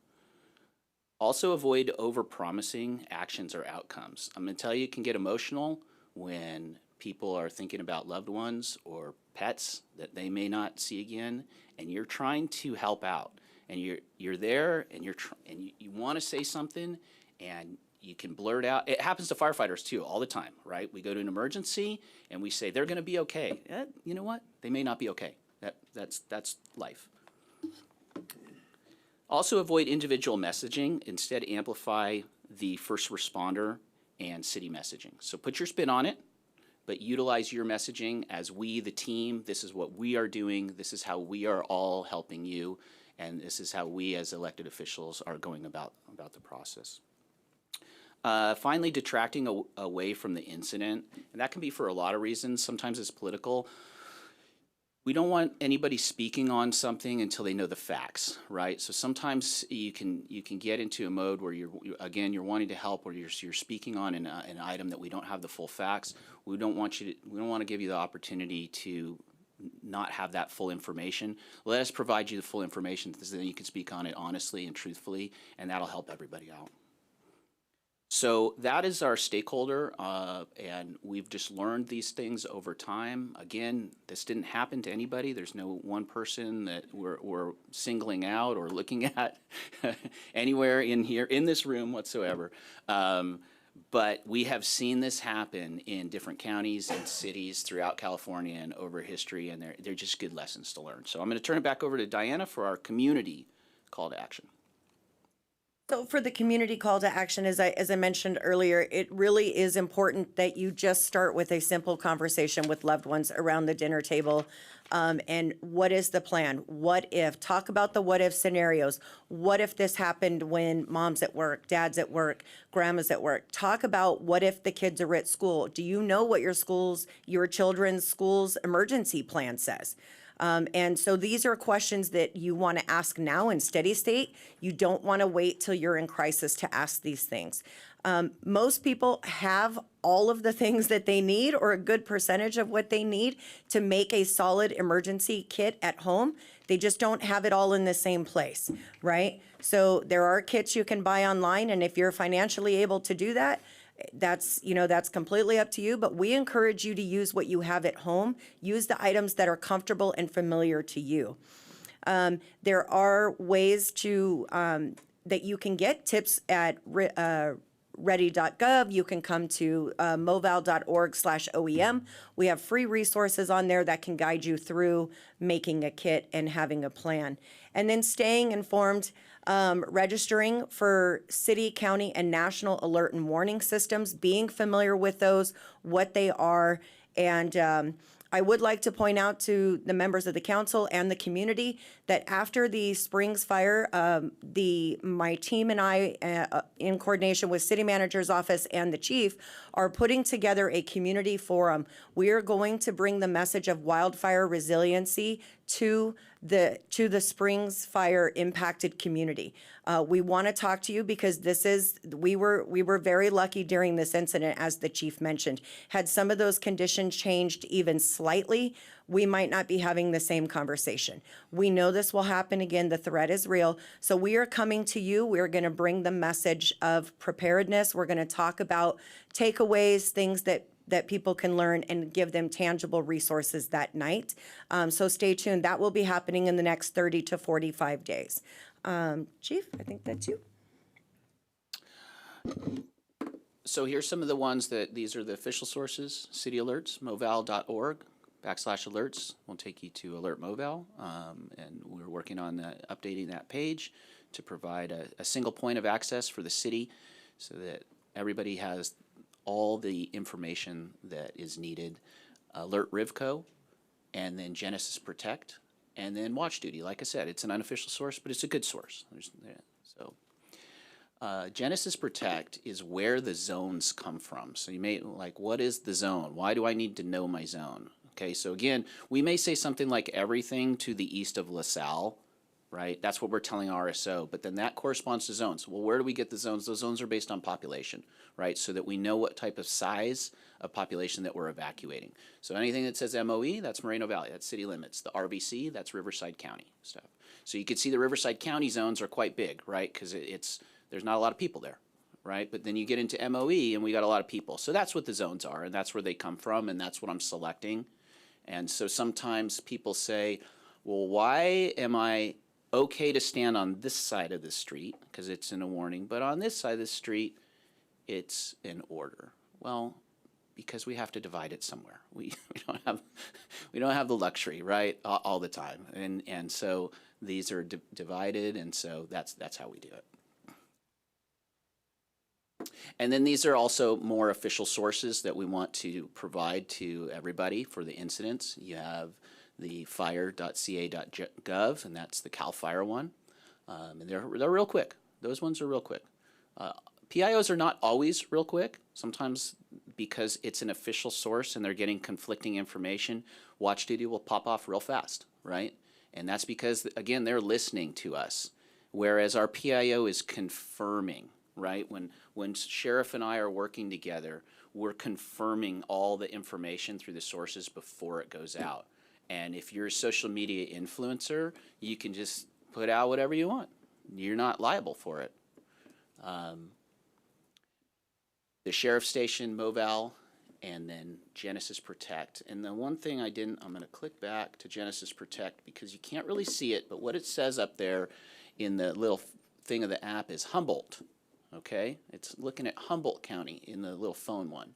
M: Also avoid over-promising actions or outcomes. I'm going to tell you, it can get emotional when people are thinking about loved ones or pets that they may not see again, and you're trying to help out. And you're there, and you want to say something, and you can blurt out. It happens to firefighters too, all the time, right? We go to an emergency, and we say they're going to be okay. You know what? They may not be okay. That's life. Also, avoid individual messaging. Instead, amplify the first responder and city messaging. So put your spin on it, but utilize your messaging as we, the team. This is what we are doing. This is how we are all helping you. And this is how we as elected officials are going about the process. Finally, detracting away from the incident, and that can be for a lot of reasons. Sometimes it's political. We don't want anybody speaking on something until they know the facts, right? So sometimes you can get into a mode where you're wanting to help, or you're speaking on an item that we don't have the full facts. We don't want to give you the opportunity to not have that full information. Let us provide you the full information so then you can speak on it honestly and truthfully, and that'll help everybody out. So that is our stakeholder, and we've just learned these things over time. Again, this didn't happen to anybody. There's no one person that we're singling out or looking at anywhere in here, in this room whatsoever. But we have seen this happen in different counties and cities throughout California and over history, and they're just good lessons to learn. So I'm going to turn it back over to Diana for our community call to action.
L: So for the community call to action, as I mentioned earlier, it really is important that you just start with a simple conversation with loved ones around the dinner table. And what is the plan? What if? Talk about the what if scenarios. What if this happened when mom's at work, dad's at work, grandma's at work? Talk about what if the kids are at school. Do you know what your children's school's emergency plan says? And so these are questions that you want to ask now in steady state. You don't want to wait till you're in crisis to ask these things. Most people have all of the things that they need, or a good percentage of what they need to make a solid emergency kit at home. They just don't have it all in the same place, right? So there are kits you can buy online, and if you're financially able to do that, that's completely up to you, but we encourage you to use what you have at home. Use the items that are comfortable and familiar to you. There are ways that you can get tips at ready.gov. You can come to moval.org/OEM. We have free resources on there that can guide you through making a kit and having a plan. And then staying informed, registering for city, county, and national alert and warning systems, being familiar with those, what they are, and I would like to point out to the members of the council and the community that after the Springs fire, my team and I, in coordination with city manager's office and the chief, are putting together a community forum. We are going to bring the message of wildfire resiliency to the Springs fire impacted community. We want to talk to you because we were very lucky during this incident, as the chief mentioned. Had some of those conditions changed even slightly, we might not be having the same conversation. We know this will happen again. The threat is real. So we are coming to you. We're going to bring the message of preparedness. We're going to talk about takeaways, things that people can learn, and give them tangible resources that night. So stay tuned. That will be happening in the next 30 to 45 days. Chief, I think that's you.
M: So here's some of the ones these are the official sources: City Alerts, moval.org/alerts will take you to Alert Moval, and we're working on updating that page to provide a single point of access for the city so that everybody has all the information that is needed. Alert Rivco, and then Genesis Protect, and then Watch Duty. Like I said, it's an unofficial source, but it's a good source. Genesis Protect is where the zones come from. So you may, like, what is the zone? Why do I need to know my zone? Okay, so again, we may say something like everything to the east of LaSalle, right? That's what we're telling RSO, but then that corresponds to zones. Well, where do we get the zones? Those zones are based on population, right? So that we know what type of size of population that we're evacuating. So anything that says MOE, that's Moreno Valley, that's city limits. The RVC, that's Riverside County stuff. So you can see the Riverside County zones are quite big, right? Because there's not a lot of people there, right? But then you get into MOE and we got a lot of people. So that's what the zones are, and that's where they come from, and that's what I'm selecting. And so sometimes people say, well, why am I okay to stand on this side of the street because it's in a warning, but on this side of the street, it's in order? Well, because we have to divide it somewhere. We don't have the luxury, right, all the time, and so these are divided, and so that's how we do it. And then these are also more official sources that we want to provide to everybody for the incidents. You have the fire.ca.gov, and that's the CAL FIRE one. And they're real quick. Those ones are real quick. PIOs are not always real quick. Sometimes because it's an official source and they're getting conflicting information, Watch Duty will pop off real fast, right? And that's because, again, they're listening to us, whereas our PIO is confirming, right? When Sheriff and I are working together, we're confirming all the information through the sources before it goes out. And if you're a social media influencer, you can just put out whatever you want. You're not liable for it. The Sheriff Station, Moval, and then Genesis Protect. And the one thing I'm going to click back to Genesis Protect because you can't really see it, but what it says up there in the little thing of the app is Humboldt. Okay, it's looking at Humboldt County in the little phone one.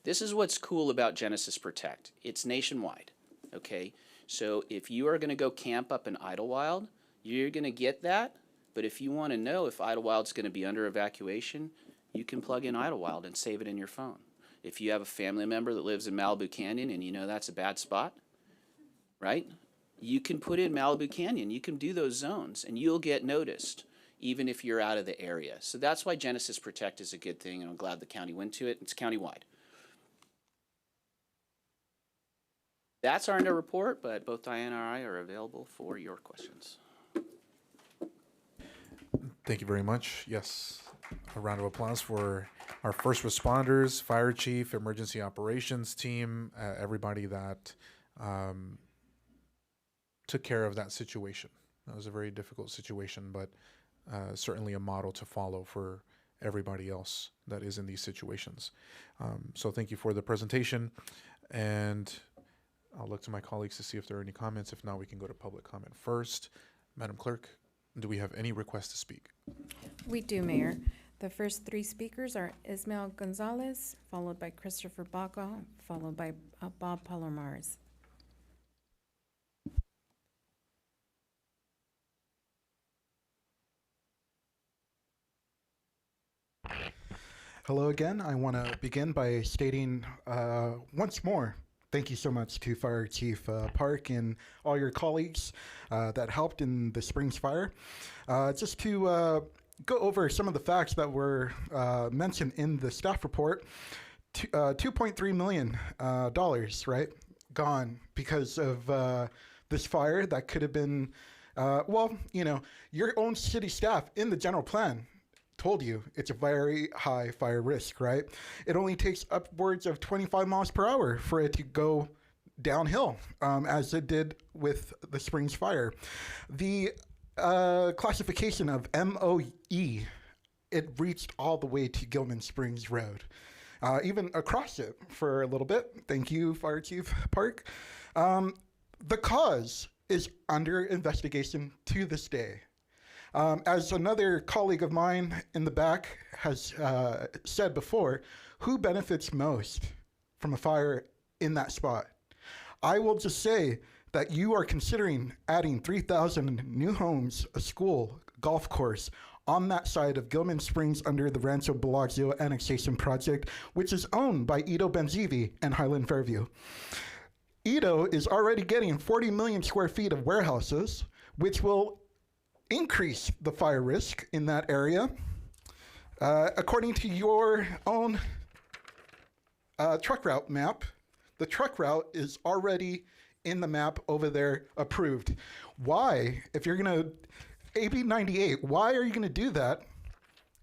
M: This is what's cool about Genesis Protect. It's nationwide, okay? So if you are going to go camp up in Idlewild, you're going to get that, but if you want to know if Idlewild's going to be under evacuation, you can plug in Idlewild and save it in your phone. If you have a family member that lives in Malibu Canyon and you know that's a bad spot, right? You can put in Malibu Canyon. You can do those zones, and you'll get noticed, even if you're out of the area. So that's why Genesis Protect is a good thing, and I'm glad the county went to it. It's countywide. That's our report, but both Diana and I are available for your questions.
A: Thank you very much. Yes, a round of applause for our first responders, fire chief, emergency operations team, everybody that took care of that situation. That was a very difficult situation, but certainly a model to follow for everybody else that is in these situations. So thank you for the presentation, and I'll look to my colleagues to see if there are any comments. If not, we can go to public comment first. Madam Clerk, do we have any requests to speak?
C: We do, Mayor. The first three speakers are Ismael Gonzalez, followed by Christopher Baca, followed by Bob Palomares.
Q: Hello again. I want to begin by stating once more Thank you so much to Fire Chief Park and all your colleagues that helped in the Springs fire. Just to go over some of the facts that were mentioned in the staff report, $2.3 million, right, gone because of this fire that could have been, well, you know, your own city staff in the general plan told you it's a very high fire risk, right? It only takes upwards of 25 miles per hour for it to go downhill, as it did with the Springs fire. The classification of MOE, it reached all the way to Gilman Springs Road, even across it for a little bit. Thank you, Fire Chief Park. The cause is under investigation to this day. As another colleague of mine in the back has said before, who benefits most from a fire in that spot? I will just say that you are considering adding 3,000 new homes, a school, golf course on that side of Gilman Springs under the Rancho Bellagio annexation project, which is owned by Edo Benzivi and Highland Fairview. Edo is already getting 40 million square feet of warehouses, which will increase the fire risk in that area. According to your own truck route map, the truck route is already in the map over there approved. Why, if you're gonna, AB 98, why are you gonna do that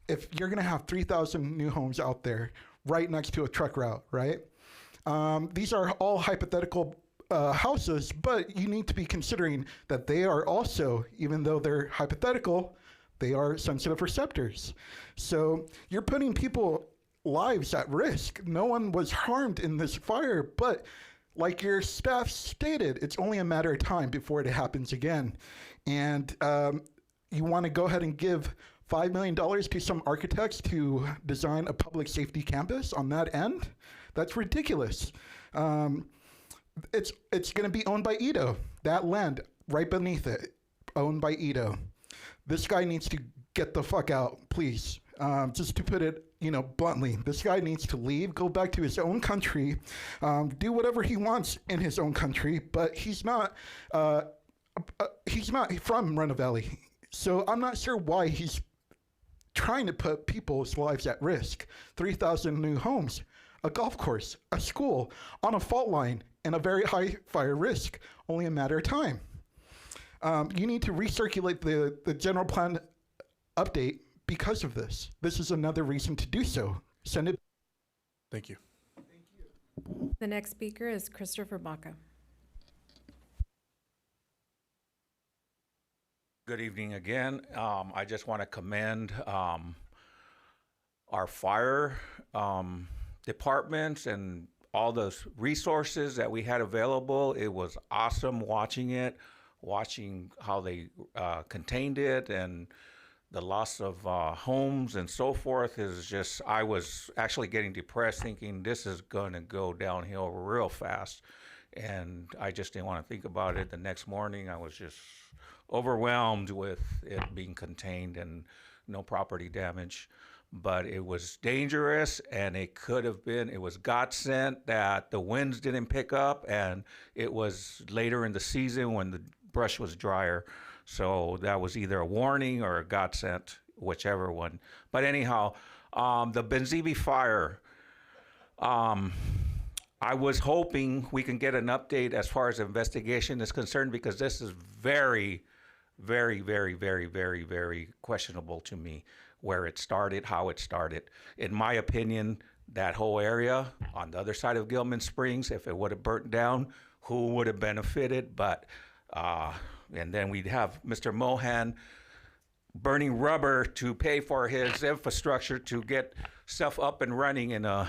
Q: if you're gonna have 3,000 new homes out there right next to a truck route, right? These are all hypothetical houses, but you need to be considering that they are also, even though they're hypothetical, they are sensitive receptors. So you're putting people's lives at risk. No one was harmed in this fire, but like your staff stated, it's only a matter of time before it happens again. And you want to go ahead and give $5 million to some architects to design a public safety campus on that end? That's ridiculous. It's going to be owned by Edo. That land right beneath it, owned by Edo. This guy needs to get the fuck out, please. Just to put it, you know, bluntly, this guy needs to leave, go back to his own country, do whatever he wants in his own country. But he's not from Moreno Valley, so I'm not sure why he's trying to put people's lives at risk. 3,000 new homes, a golf course, a school on a fault line, and a very high fire risk, only a matter of time. You need to recirculate the general plan update because of this. This is another reason to do so. Send it.
A: Thank you.
C: The next speaker is Christopher Baca.
V: Good evening again. I just want to commend our fire departments and all those resources that we had available. It was awesome watching it, watching how they contained it, and the loss of homes and so forth is just, I was actually getting depressed thinking this is going to go downhill real fast. And I just didn't want to think about it. The next morning, I was just overwhelmed with it being contained and no property damage. But it was dangerous, and it could have been, it was God sent that the winds didn't pick up, and it was later in the season when the brush was drier. So that was either a warning or a God sent, whichever one. But anyhow, the Benzivi fire, I was hoping we can get an update as far as investigation is concerned, because this is very, very, very, very, very, very questionable to me, where it started, how it started. In my opinion, that whole area on the other side of Gilman Springs, if it would have burnt down, who would have benefited? But, and then we'd have Mr. Mohan burning rubber to pay for his infrastructure to get stuff up and running in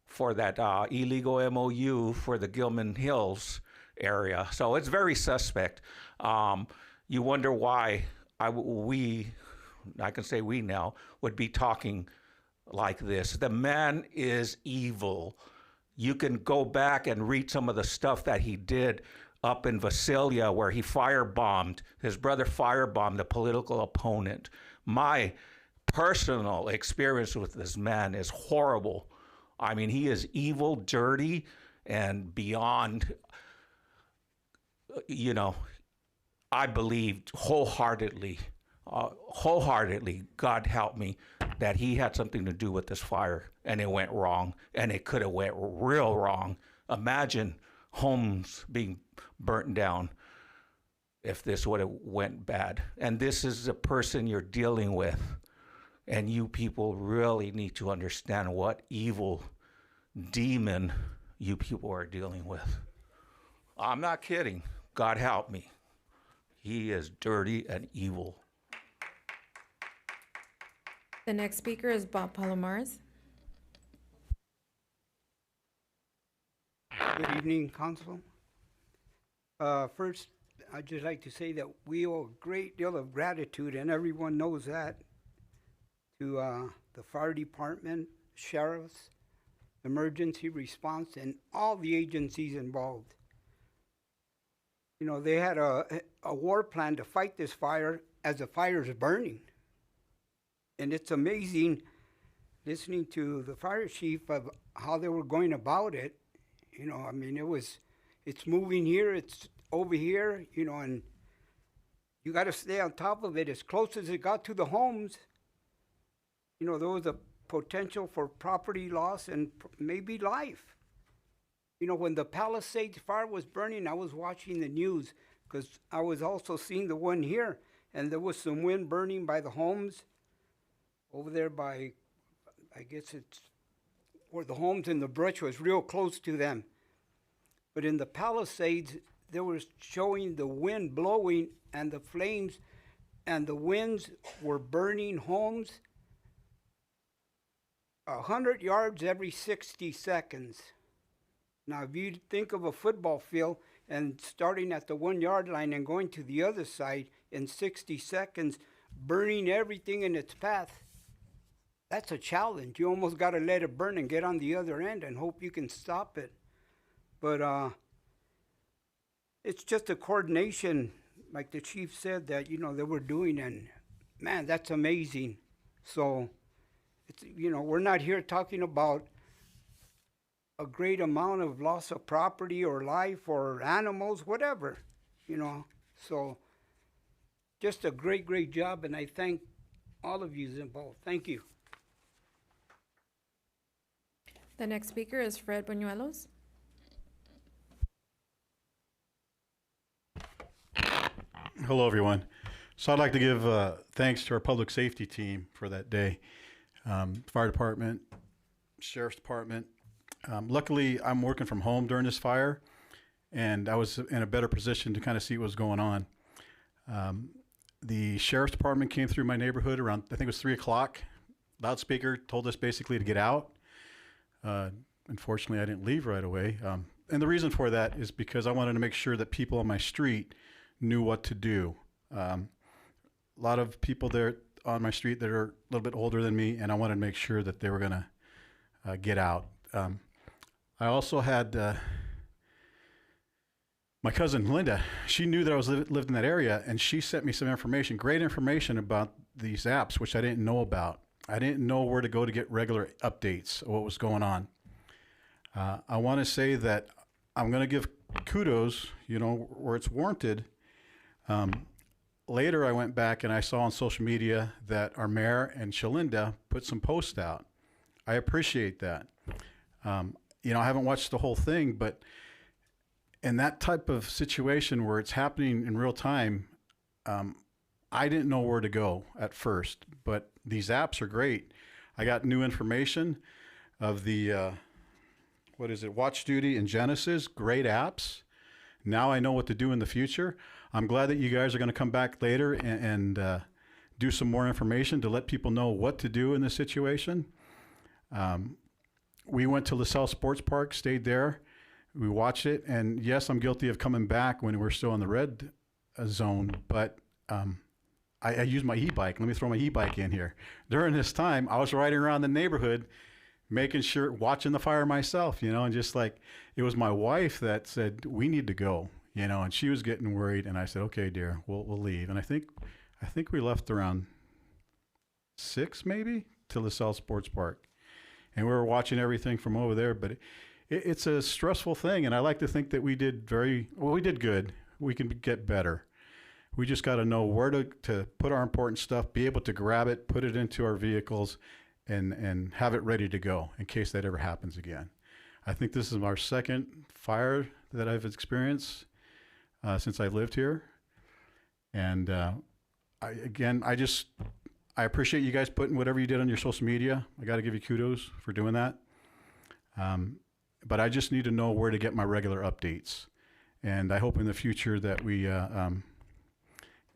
V: for that illegal MOU for the Gilman Hills area. So it's very suspect. You wonder why I can say we now, would be talking like this. The man is evil. You can go back and read some of the stuff that he did up in Visalia, where he firebombed, his brother firebombed a political opponent. My personal experience with this man is horrible. I mean, he is evil, dirty, and beyond, you know, I believed wholeheartedly, God help me, that he had something to do with this fire, and it went wrong, and it could have went real wrong. Imagine homes being burnt down if this would have went bad. And this is the person you're dealing with, and you people really need to understand what evil demon you people are dealing with. I'm not kidding. God help me. He is dirty and evil.
C: The next speaker is Bob Palomares.
J: Good evening, Council. First, I'd just like to say that we owe a great deal of gratitude, and everyone knows that, to the fire department, sheriffs, emergency response, and all the agencies involved. You know, they had a war plan to fight this fire as the fire is burning. And it's amazing listening to the fire chief of how they were going about it. You know, I mean, it's moving here, it's over here, you know, and you got to stay on top of it. As close as it got to the homes, you know, there was a potential for property loss and maybe life. You know, when the Palisades fire was burning, I was watching the news because I was also seeing the one here, and there was some wind burning by the homes over there by, I guess it's where the homes and the brush was real close to them. But in the Palisades, they were showing the wind blowing and the flames, and the winds were burning homes 100 yards every 60 seconds. Now, if you think of a football field and starting at the 1 yard line and going to the other side in 60 seconds, burning everything in its path, that's a challenge. You almost got to let it burn and get on the other end and hope you can stop it. But it's just a coordination, like the chief said, that, you know, they were doing, and man, that's amazing. So, it's, you know, we're not here talking about a great amount of loss of property or life or animals, whatever, you know. So just a great, great job, and I thank all of you involved. Thank you.
C: The next speaker is Fred Buñuelos.
D: Hello, everyone. So I'd like to give thanks to our public safety team for that day. Fire department, sheriff's department. Luckily, I'm working from home during this fire, and I was in a better position to kind of see what was going on. The sheriff's department came through my neighborhood around, I think it was 3 o'clock. Loudspeaker told us basically to get out. Unfortunately, I didn't leave right away. And the reason for that is because I wanted to make sure that people on my street knew what to do. A lot of people there on my street that are a little bit older than me, and I wanted to make sure that they were going to get out. I also had my cousin Linda. She knew that I was lived in that area, and she sent me some information, great information about these apps, which I didn't know about. I didn't know where to go to get regular updates of what was going on. I want to say that I'm going to give kudos, you know, where it's warranted. Later, I went back and I saw on social media that our mayor and Shalinda put some posts out. I appreciate that. You know, I haven't watched the whole thing, but in that type of situation where it's happening in real time, I didn't know where to go at first, but these apps are great. I got new information of the, Watch Duty and Genesis, great apps. Now I know what to do in the future. I'm glad that you guys are going to come back later and do some more information to let people know what to do in this situation. We went to LaSalle Sports Park, stayed there. We watched it, and yes, I'm guilty of coming back when we're still in the red zone, but I used my e-bike. Let me throw my e-bike in here. During this time, I was riding around the neighborhood, making sure, watching the fire myself, you know, and just like, it was my wife that said, we need to go, you know, and she was getting worried, and I said, okay, dear, we'll leave. And I think we left around 6 maybe to LaSalle Sports Park. And we were watching everything from over there, but it's a stressful thing, and I like to think that we did good. We can get better. We just got to know where to put our important stuff, be able to grab it, put it into our vehicles, and have it ready to go in case that ever happens again. I think this is our second fire that I've experienced since I lived here. And I appreciate you guys putting whatever you did on your social media. I got to give you kudos for doing that. But I just need to know where to get my regular updates. And I hope in the future that we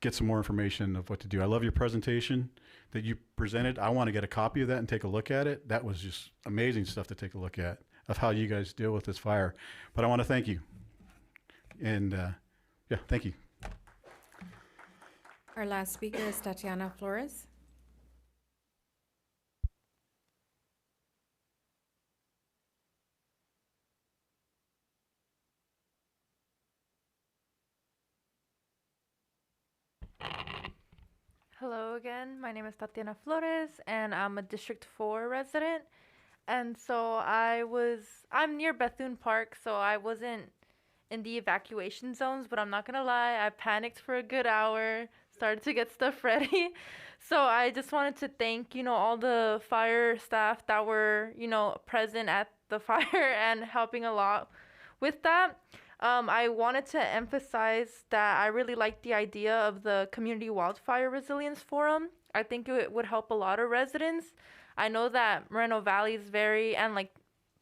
D: get some more information of what to do. I love your presentation that you presented. I want to get a copy of that and take a look at it. That was just amazing stuff to take a look at of how you guys deal with this fire. But I want to thank you. And yeah, thank you.
C: Our last speaker is Tatiana Flores.
R: Hello again, my name is Tatiana Flores and I'm a District 4 resident. And so I'm near Bethune Park, so I wasn't in the evacuation zones, but I'm not gonna lie, I panicked for a good hour, started to get stuff ready. So I just wanted to thank, all the fire staff that were, present at the fire and helping a lot with that. I wanted to emphasize that I really like the idea of the Community Wildfire Resilience Forum. I think it would help a lot of residents. I know that Moreno Valley is and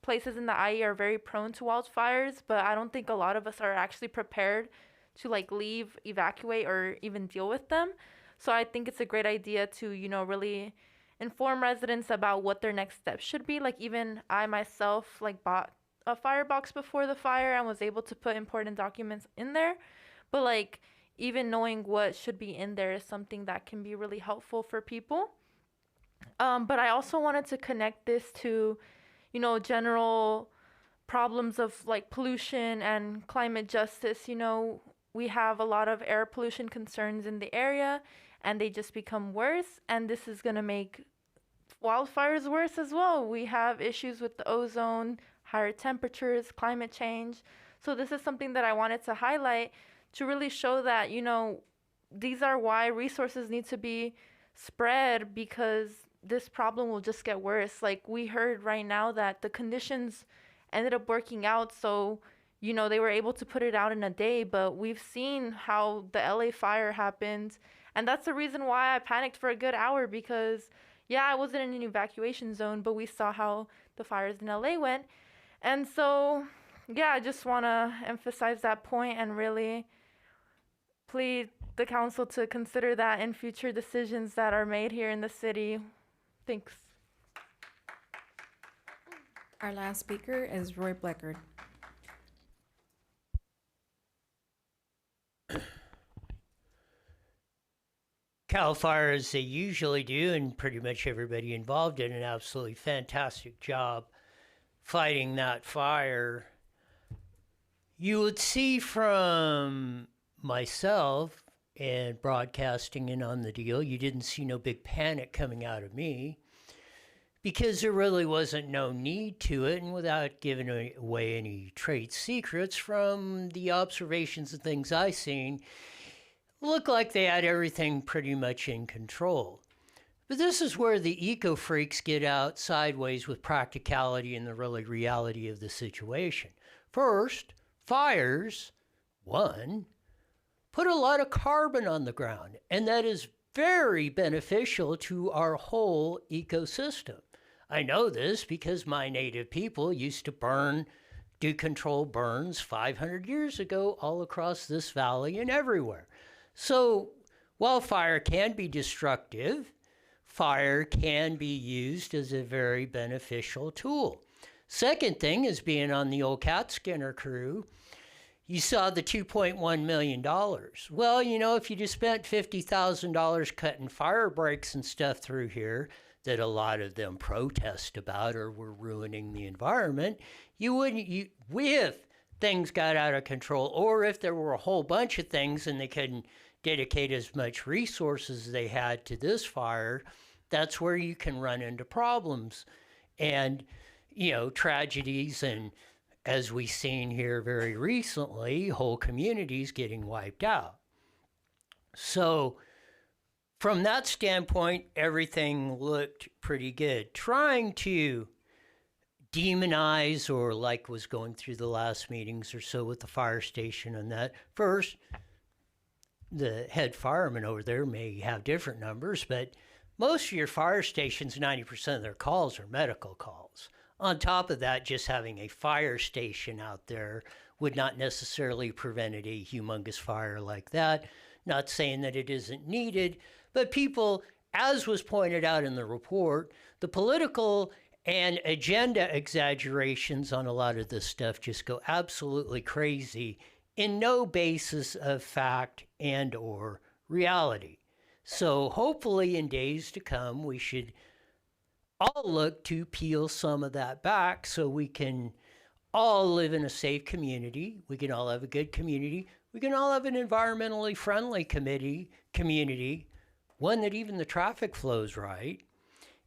R: places in the IE are very prone to wildfires, but I don't think a lot of us are actually prepared to leave, evacuate, or even deal with them. So I think it's a great idea to, really inform residents about what their next steps should be. Even I myself, bought a firebox before the fire and was able to put important documents in there. But even knowing what should be in there is something that can be really helpful for people. But I also wanted to connect this to, general problems of pollution and climate justice. We have a lot of air pollution concerns in the area and they just become worse. And this is going to make wildfires worse as well. We have issues with the ozone, higher temperatures, climate change. So this is something that I wanted to highlight to really show that, these are why resources need to be spread, because this problem will just get worse. We heard right now that the conditions ended up working out, so, they were able to put it out in a day, but we've seen how the LA fire happened. And that's the reason why I panicked for a good hour, because, yeah, I wasn't in an evacuation zone, but we saw how the fires in LA went. And so, yeah, I just want to emphasize that point and really plead the council to consider that in future decisions that are made here in the city. Thanks.
C: Our last speaker is Roy Bleckard.
E: CAL FIRE, as they usually do, and pretty much everybody involved did an absolutely fantastic job fighting that fire. You would see from myself and broadcasting in on the deal, you didn't see no big panic coming out of me because there really wasn't no need to it. And without giving away any trade secrets, from the observations and things I seen, looked like they had everything pretty much in control. But this is where the eco freaks get out sideways with practicality and the reality of the situation. First, fires, one, put a lot of carbon on the ground, and that is very beneficial to our whole ecosystem. I know this because my native people used to do controlled burns 500 years ago all across this valley and everywhere. So while fire can be destructive, fire can be used as a very beneficial tool. Second thing is being on the old Cat Skinner crew. You saw the $2.1 million. Well, if you just spent $50,000 cutting fire breaks and stuff through here that a lot of them protest about or were ruining the environment, if things got out of control, or if there were a whole bunch of things and they couldn't dedicate as much resources as they had to this fire, that's where you can run into problems and, tragedies and as we've seen here very recently, whole communities getting wiped out. So from that standpoint, everything looked pretty good. Trying to demonize, or like was going through the last meetings or so with the fire station and that, first, the head fireman over there may have different numbers, but most of your fire stations, 90% of their calls are medical calls. On top of that, just having a fire station out there would not necessarily prevent a humongous fire like that. Not saying that it isn't needed, but people, as was pointed out in the report, the political and agenda exaggerations on a lot of this stuff just go absolutely crazy in no basis of fact and or reality. So hopefully in days to come, we should all look to peel some of that back so we can all live in a safe community. We can all have a good community. We can all have an environmentally friendly community, one that even the traffic flows right.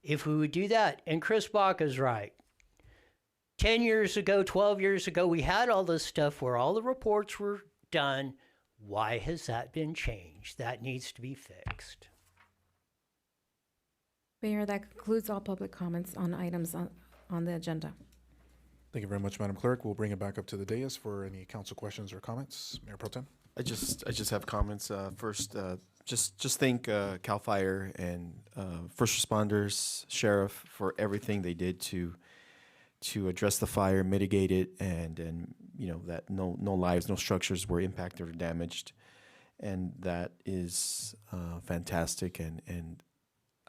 E: If we would do that, and Chris Baca's right. 10 years ago, 12 years ago, we had all this stuff where all the reports were done. Why has that been changed? That needs to be fixed.
C: Mayor, that concludes all public comments on items on the agenda.
A: Thank you very much, Madam Clerk. We'll bring it back up to the dais for any council questions or comments. Mayor Pro Tem.
K: I just have comments. First, just thank CAL FIRE and first responders, sheriff, for everything they did to address the fire, mitigate it, and you know that no lives, no structures were impacted or damaged, and that is fantastic. And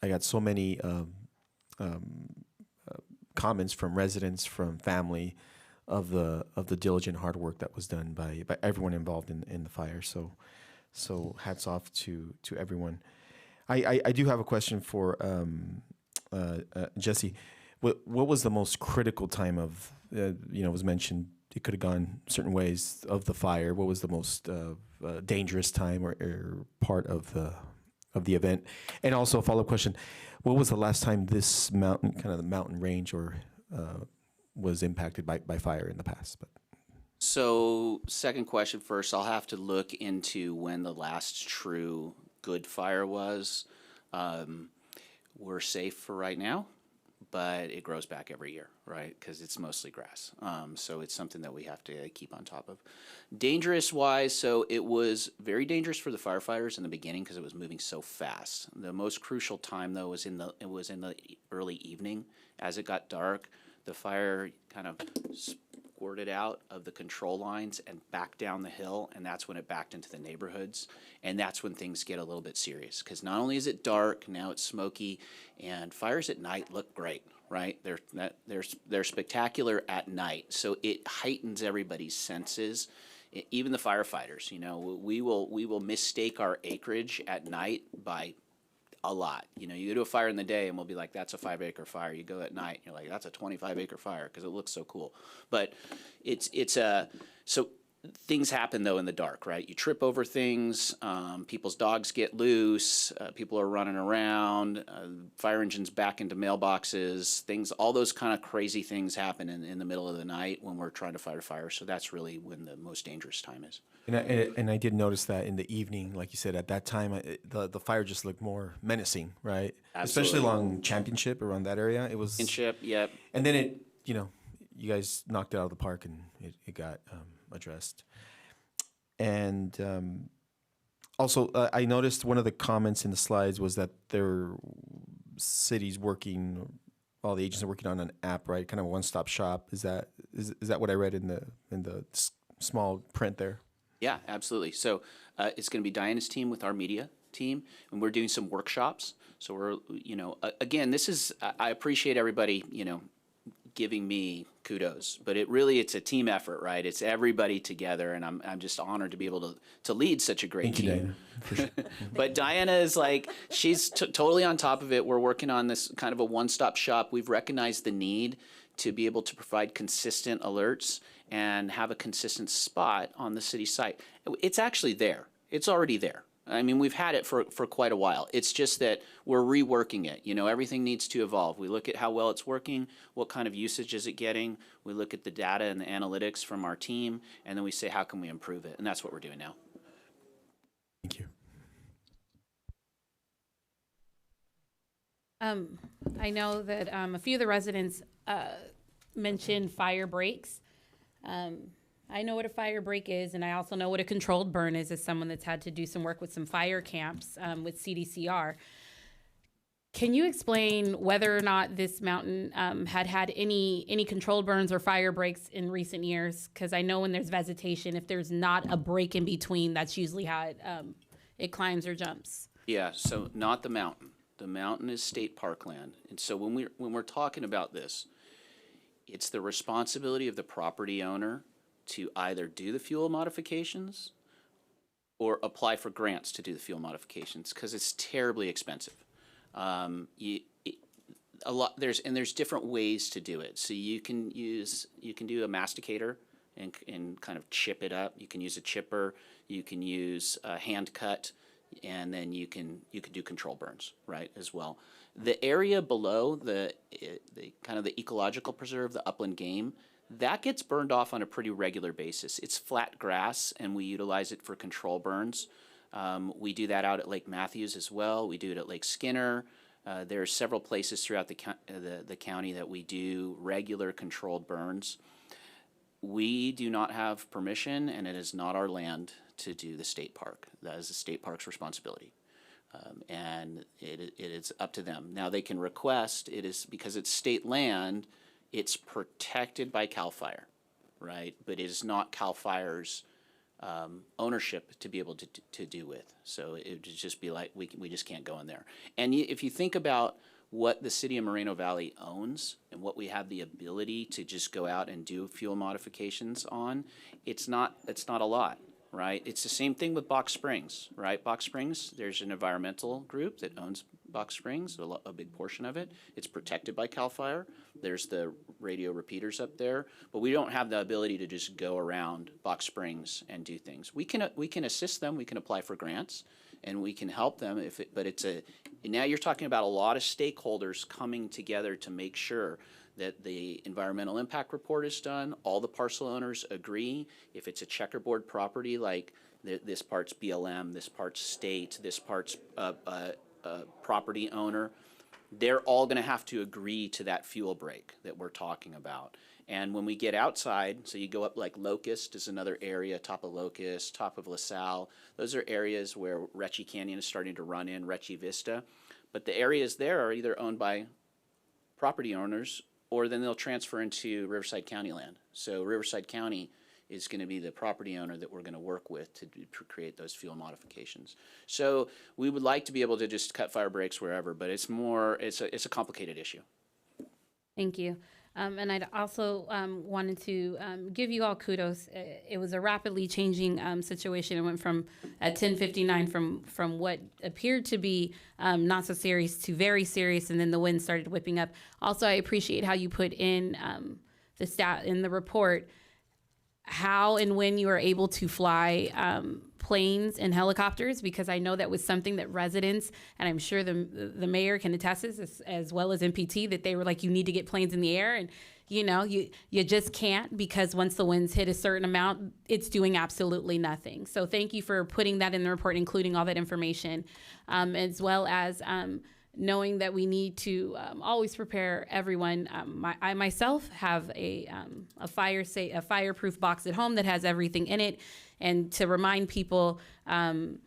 K: I got so many comments from residents, from family, of the diligent hard work that was done by everyone involved in the fire. So hats off to everyone. I do have a question for Jesse. What was the most critical time of it was mentioned it could have gone certain ways of the fire. What was the most dangerous time or part of the event? And also a follow-up question: what was the last time this mountain, kind of the mountain range, or was impacted by fire in the past? But
M: So, second question first, I'll have to look into when the last true good fire was. We're safe for right now, but it grows back every year, right? Because it's mostly grass. So it's something that we have to keep on top of. Dangerous-wise, so it was very dangerous for the firefighters in the beginning because it was moving so fast. The most crucial time, though, was in the early evening. As it got dark, the fire kind of squirted out of the control lines and back down the hill, and that's when it backed into the neighborhoods. And that's when things get a little bit serious, because not only is it dark, now it's smoky, and fires at night look great, right? They're spectacular at night, so it heightens everybody's senses. Even the firefighters, we will mistake our acreage at night by a lot. You go to a fire in the day and we'll be like, that's a 5-acre fire. You go at night and you're like, that's a 25-acre fire because it looks so cool. But so things happen though in the dark, right? You trip over things, people's dogs get loose, people are running around, fire engines back into mailboxes, all those kind of crazy things happen in the middle of the night when we're trying to fight a fire. So that's really when the most dangerous time is.
K: And I did notice that in the evening, like you said, at that time, the fire just looked more menacing, right?
M: Absolutely.
K: Especially along Championship, around that area. It was
M: Championship, yep.
K: And then you guys knocked it out of the park and it got addressed. And also, I noticed one of the comments in the slides was that there are cities working, all the agents are working on an app, right? Kind of a one-stop shop. Is that what I read in the small print there?
M: Yeah, absolutely. So it's going to be Diana's team with our media team, and we're doing some workshops. So we're, again, I appreciate everybody, giving me kudos, but it's a team effort, right? It's everybody together, and I'm just honored to be able to lead such a great team.
K: Diana. For sure.
M: But Diana is she's totally on top of it. We're working on this kind of a one-stop shop. We've recognized the need to be able to provide consistent alerts and have a consistent spot on the city site. It's actually there. It's already there. I mean, we've had it for quite a while. It's just that we're reworking it. You know, everything needs to evolve. We look at how well it's working, what kind of usage is it getting. We look at the data and the analytics from our team, and then we say, how can we improve it? And that's what we're doing now.
K: Thank you.
H: I know that a few of the residents mentioned fire breaks. I know what a fire break is, and I also know what a controlled burn is as someone that's had to do some work with some fire camps with CDCR. Can you explain whether or not this mountain had any controlled burns or fire breaks in recent years? Because I know when there's vegetation, if there's not a break in between, that's usually how it climbs or jumps.
M: Yeah, so not the mountain. The mountain is state parkland. And so when we're talking about this, it's the responsibility of the property owner to either do the fuel modifications or apply for grants to do the fuel modifications, because it's terribly expensive. There's different ways to do it. So you can do a masticator and kind of chip it up. You can use a chipper. You can use a hand cut. And then you can do control burns, right, as well. The area below the kind of the ecological preserve, the upland game, that gets burned off on a pretty regular basis. It's flat grass, and we utilize it for control burns. We do that out at Lake Matthews as well. We do it at Lake Skinner. There are several places throughout the county that we do regular controlled burns. We do not have permission, and it is not our land to do the state park. That is the state park's responsibility. And it is up to them. Now they can request, it is because it's state land, it's protected by CAL FIRE, right? But it is not CAL FIRE's ownership to be able to do with. So it would just be like, we just can't go in there. And if you think about what the city of Moreno Valley owns and what we have the ability to just go out and do fuel modifications on, it's not a lot, right? It's the same thing with Box Springs, right? Box Springs, there's an environmental group that owns Box Springs, a big portion of it. It's protected by CAL FIRE. There's the radio repeaters up there, but we don't have the ability to just go around Box Springs and do things. We can assist them. We can apply for grants, and we can help them now you're talking about a lot of stakeholders coming together to make sure that the environmental impact report is done, all the parcel owners agree. If it's a checkerboard property, like this part's BLM, this part's state, this part's property owner, they're all gonna have to agree to that fuel break that we're talking about. And when we get outside, so you go up like Locust is another area, top of Locust, top of LaSalle. Those are areas where Retchie Canyon is starting to run in, Retchie Vista. But the areas there are either owned by property owners or then they'll transfer into Riverside County land. So Riverside County is going to be the property owner that we're going to work with to create those fuel modifications. So we would like to be able to just cut fire breaks wherever, but it's a complicated issue.
H: Thank you. And I'd also wanted to give you all kudos. It was a rapidly changing situation. It went from at 10:59 from what appeared to be not so serious to very serious, and then the wind started whipping up. Also, I appreciate how you put in the stat in the report how and when you are able to fly planes and helicopters, because I know that was something that residents, and I'm sure the mayor can attest this as well as MPT, that they were like, you need to get planes in the air, and you just can't, because once the winds hit a certain amount, it's doing absolutely nothing. So thank you for putting that in the report, including all that information, as well as knowing that we need to always prepare everyone. I myself have a fireproof box at home that has everything in it, and to remind people, in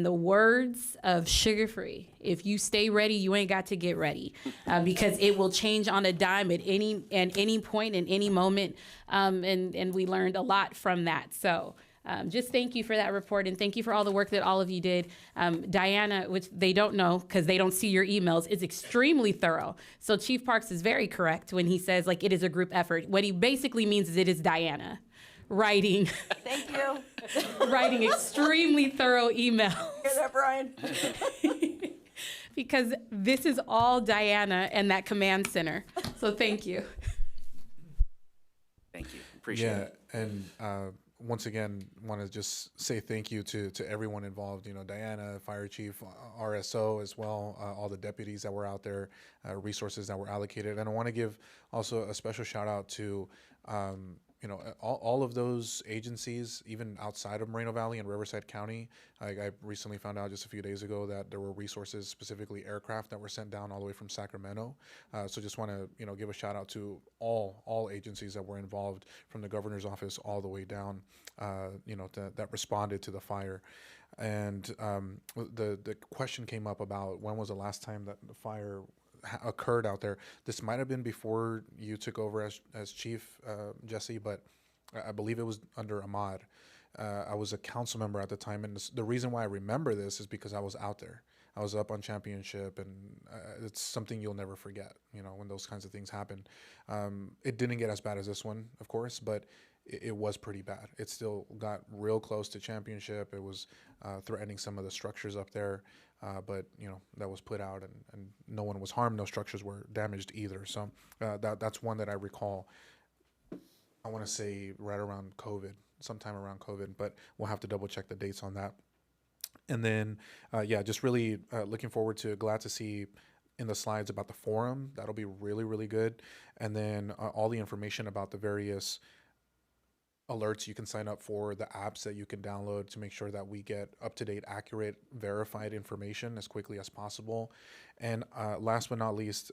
H: the words of Sugar Free, if you stay ready, you ain't got to get ready, because it will change on a dime at any point in any moment, and we learned a lot from that. So. Just thank you for that report, and thank you for all the work that all of you did. Diana, which they don't know because they don't see your emails, is extremely thorough. So Chief Parks is very correct when he says it is a group effort. What he basically means is it is Diana writing.
L: Thank you.
H: Writing extremely thorough emails.
L: Hear that, Brian?
H: Because this is all Diana and that command center. So thank you.
M: Thank you. Appreciate it.
A: Yeah, and once again, want to just say thank you to everyone involved. You know, Diana, Fire Chief, RSO as well, all the deputies that were out there, resources that were allocated. And I want to give also a special shout out to, you know, all of those agencies, even outside of Moreno Valley and Riverside County. I recently found out just a few days ago that there were resources, specifically aircraft, that were sent down all the way from Sacramento. So just want to, you know, give a shout out to all agencies that were involved, from the governor's office all the way down, you know, that responded to the fire. And the question came up about when was the last time that the fire occurred out there. This might have been before you took over as chief, Jesse, but I believe it was under Ahmad. I was a council member at the time, and the reason why I remember this is because I was out there. I was up on Championship, and it's something you'll never forget, you know, when those kinds of things happen. It didn't get as bad as this one, of course, but it was pretty bad. It still got real close to Championship. It was threatening some of the structures up there, but, you know, that was put out, and no one was harmed. No structures were damaged either. So that's one that I recall, I want to say right around COVID, sometime around COVID, but we'll have to double check the dates on that. And then, yeah, just really looking forward to, glad to see in the slides about the forum. That'll be really, really good. And then all the information about the various alerts you can sign up for, the apps that you can download to make sure that we get up-to-date, accurate, verified information as quickly as possible. And last but not least,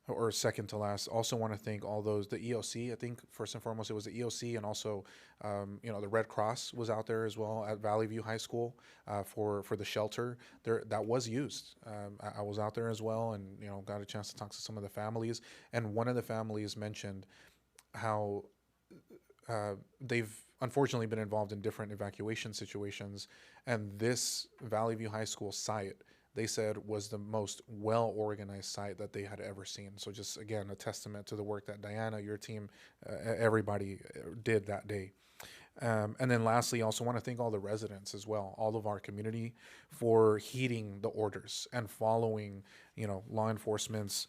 A: or second to last, also want to thank all those, the EOC. I think first and foremost it was the EOC, and also you know, the Red Cross was out there as well at Valley View High School for the shelter there that was used. I was out there as well, and, you know, got a chance to talk to some of the families, and one of the families mentioned how they've unfortunately been involved in different evacuation situations, and this Valley View High School site, they said, was the most well-organized site that they had ever seen. So just, again, a testament to the work that Diana, your team, everybody did that day. And then lastly, also want to thank all the residents as well, all of our community, for heeding the orders and following, you know, law enforcement's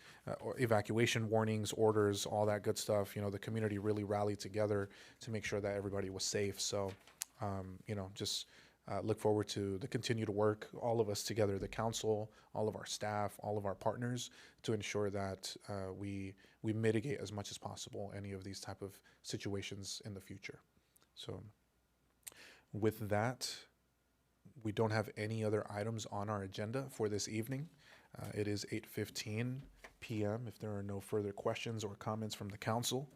A: evacuation warnings, orders, all that good stuff. You know, the community really rallied together to make sure that everybody was safe. So, you know, just look forward to the continued work, all of us together, the council, all of our staff, all of our partners, to ensure that we mitigate as much as possible any of these type of situations in the future. So with that, we don't have any other items on our agenda for this evening. It is 8:15 p.m. If there are no further questions or comments from the council,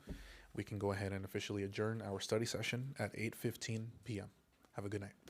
A: we can go ahead and officially adjourn our study session at 8:15 p.m. Have a good night.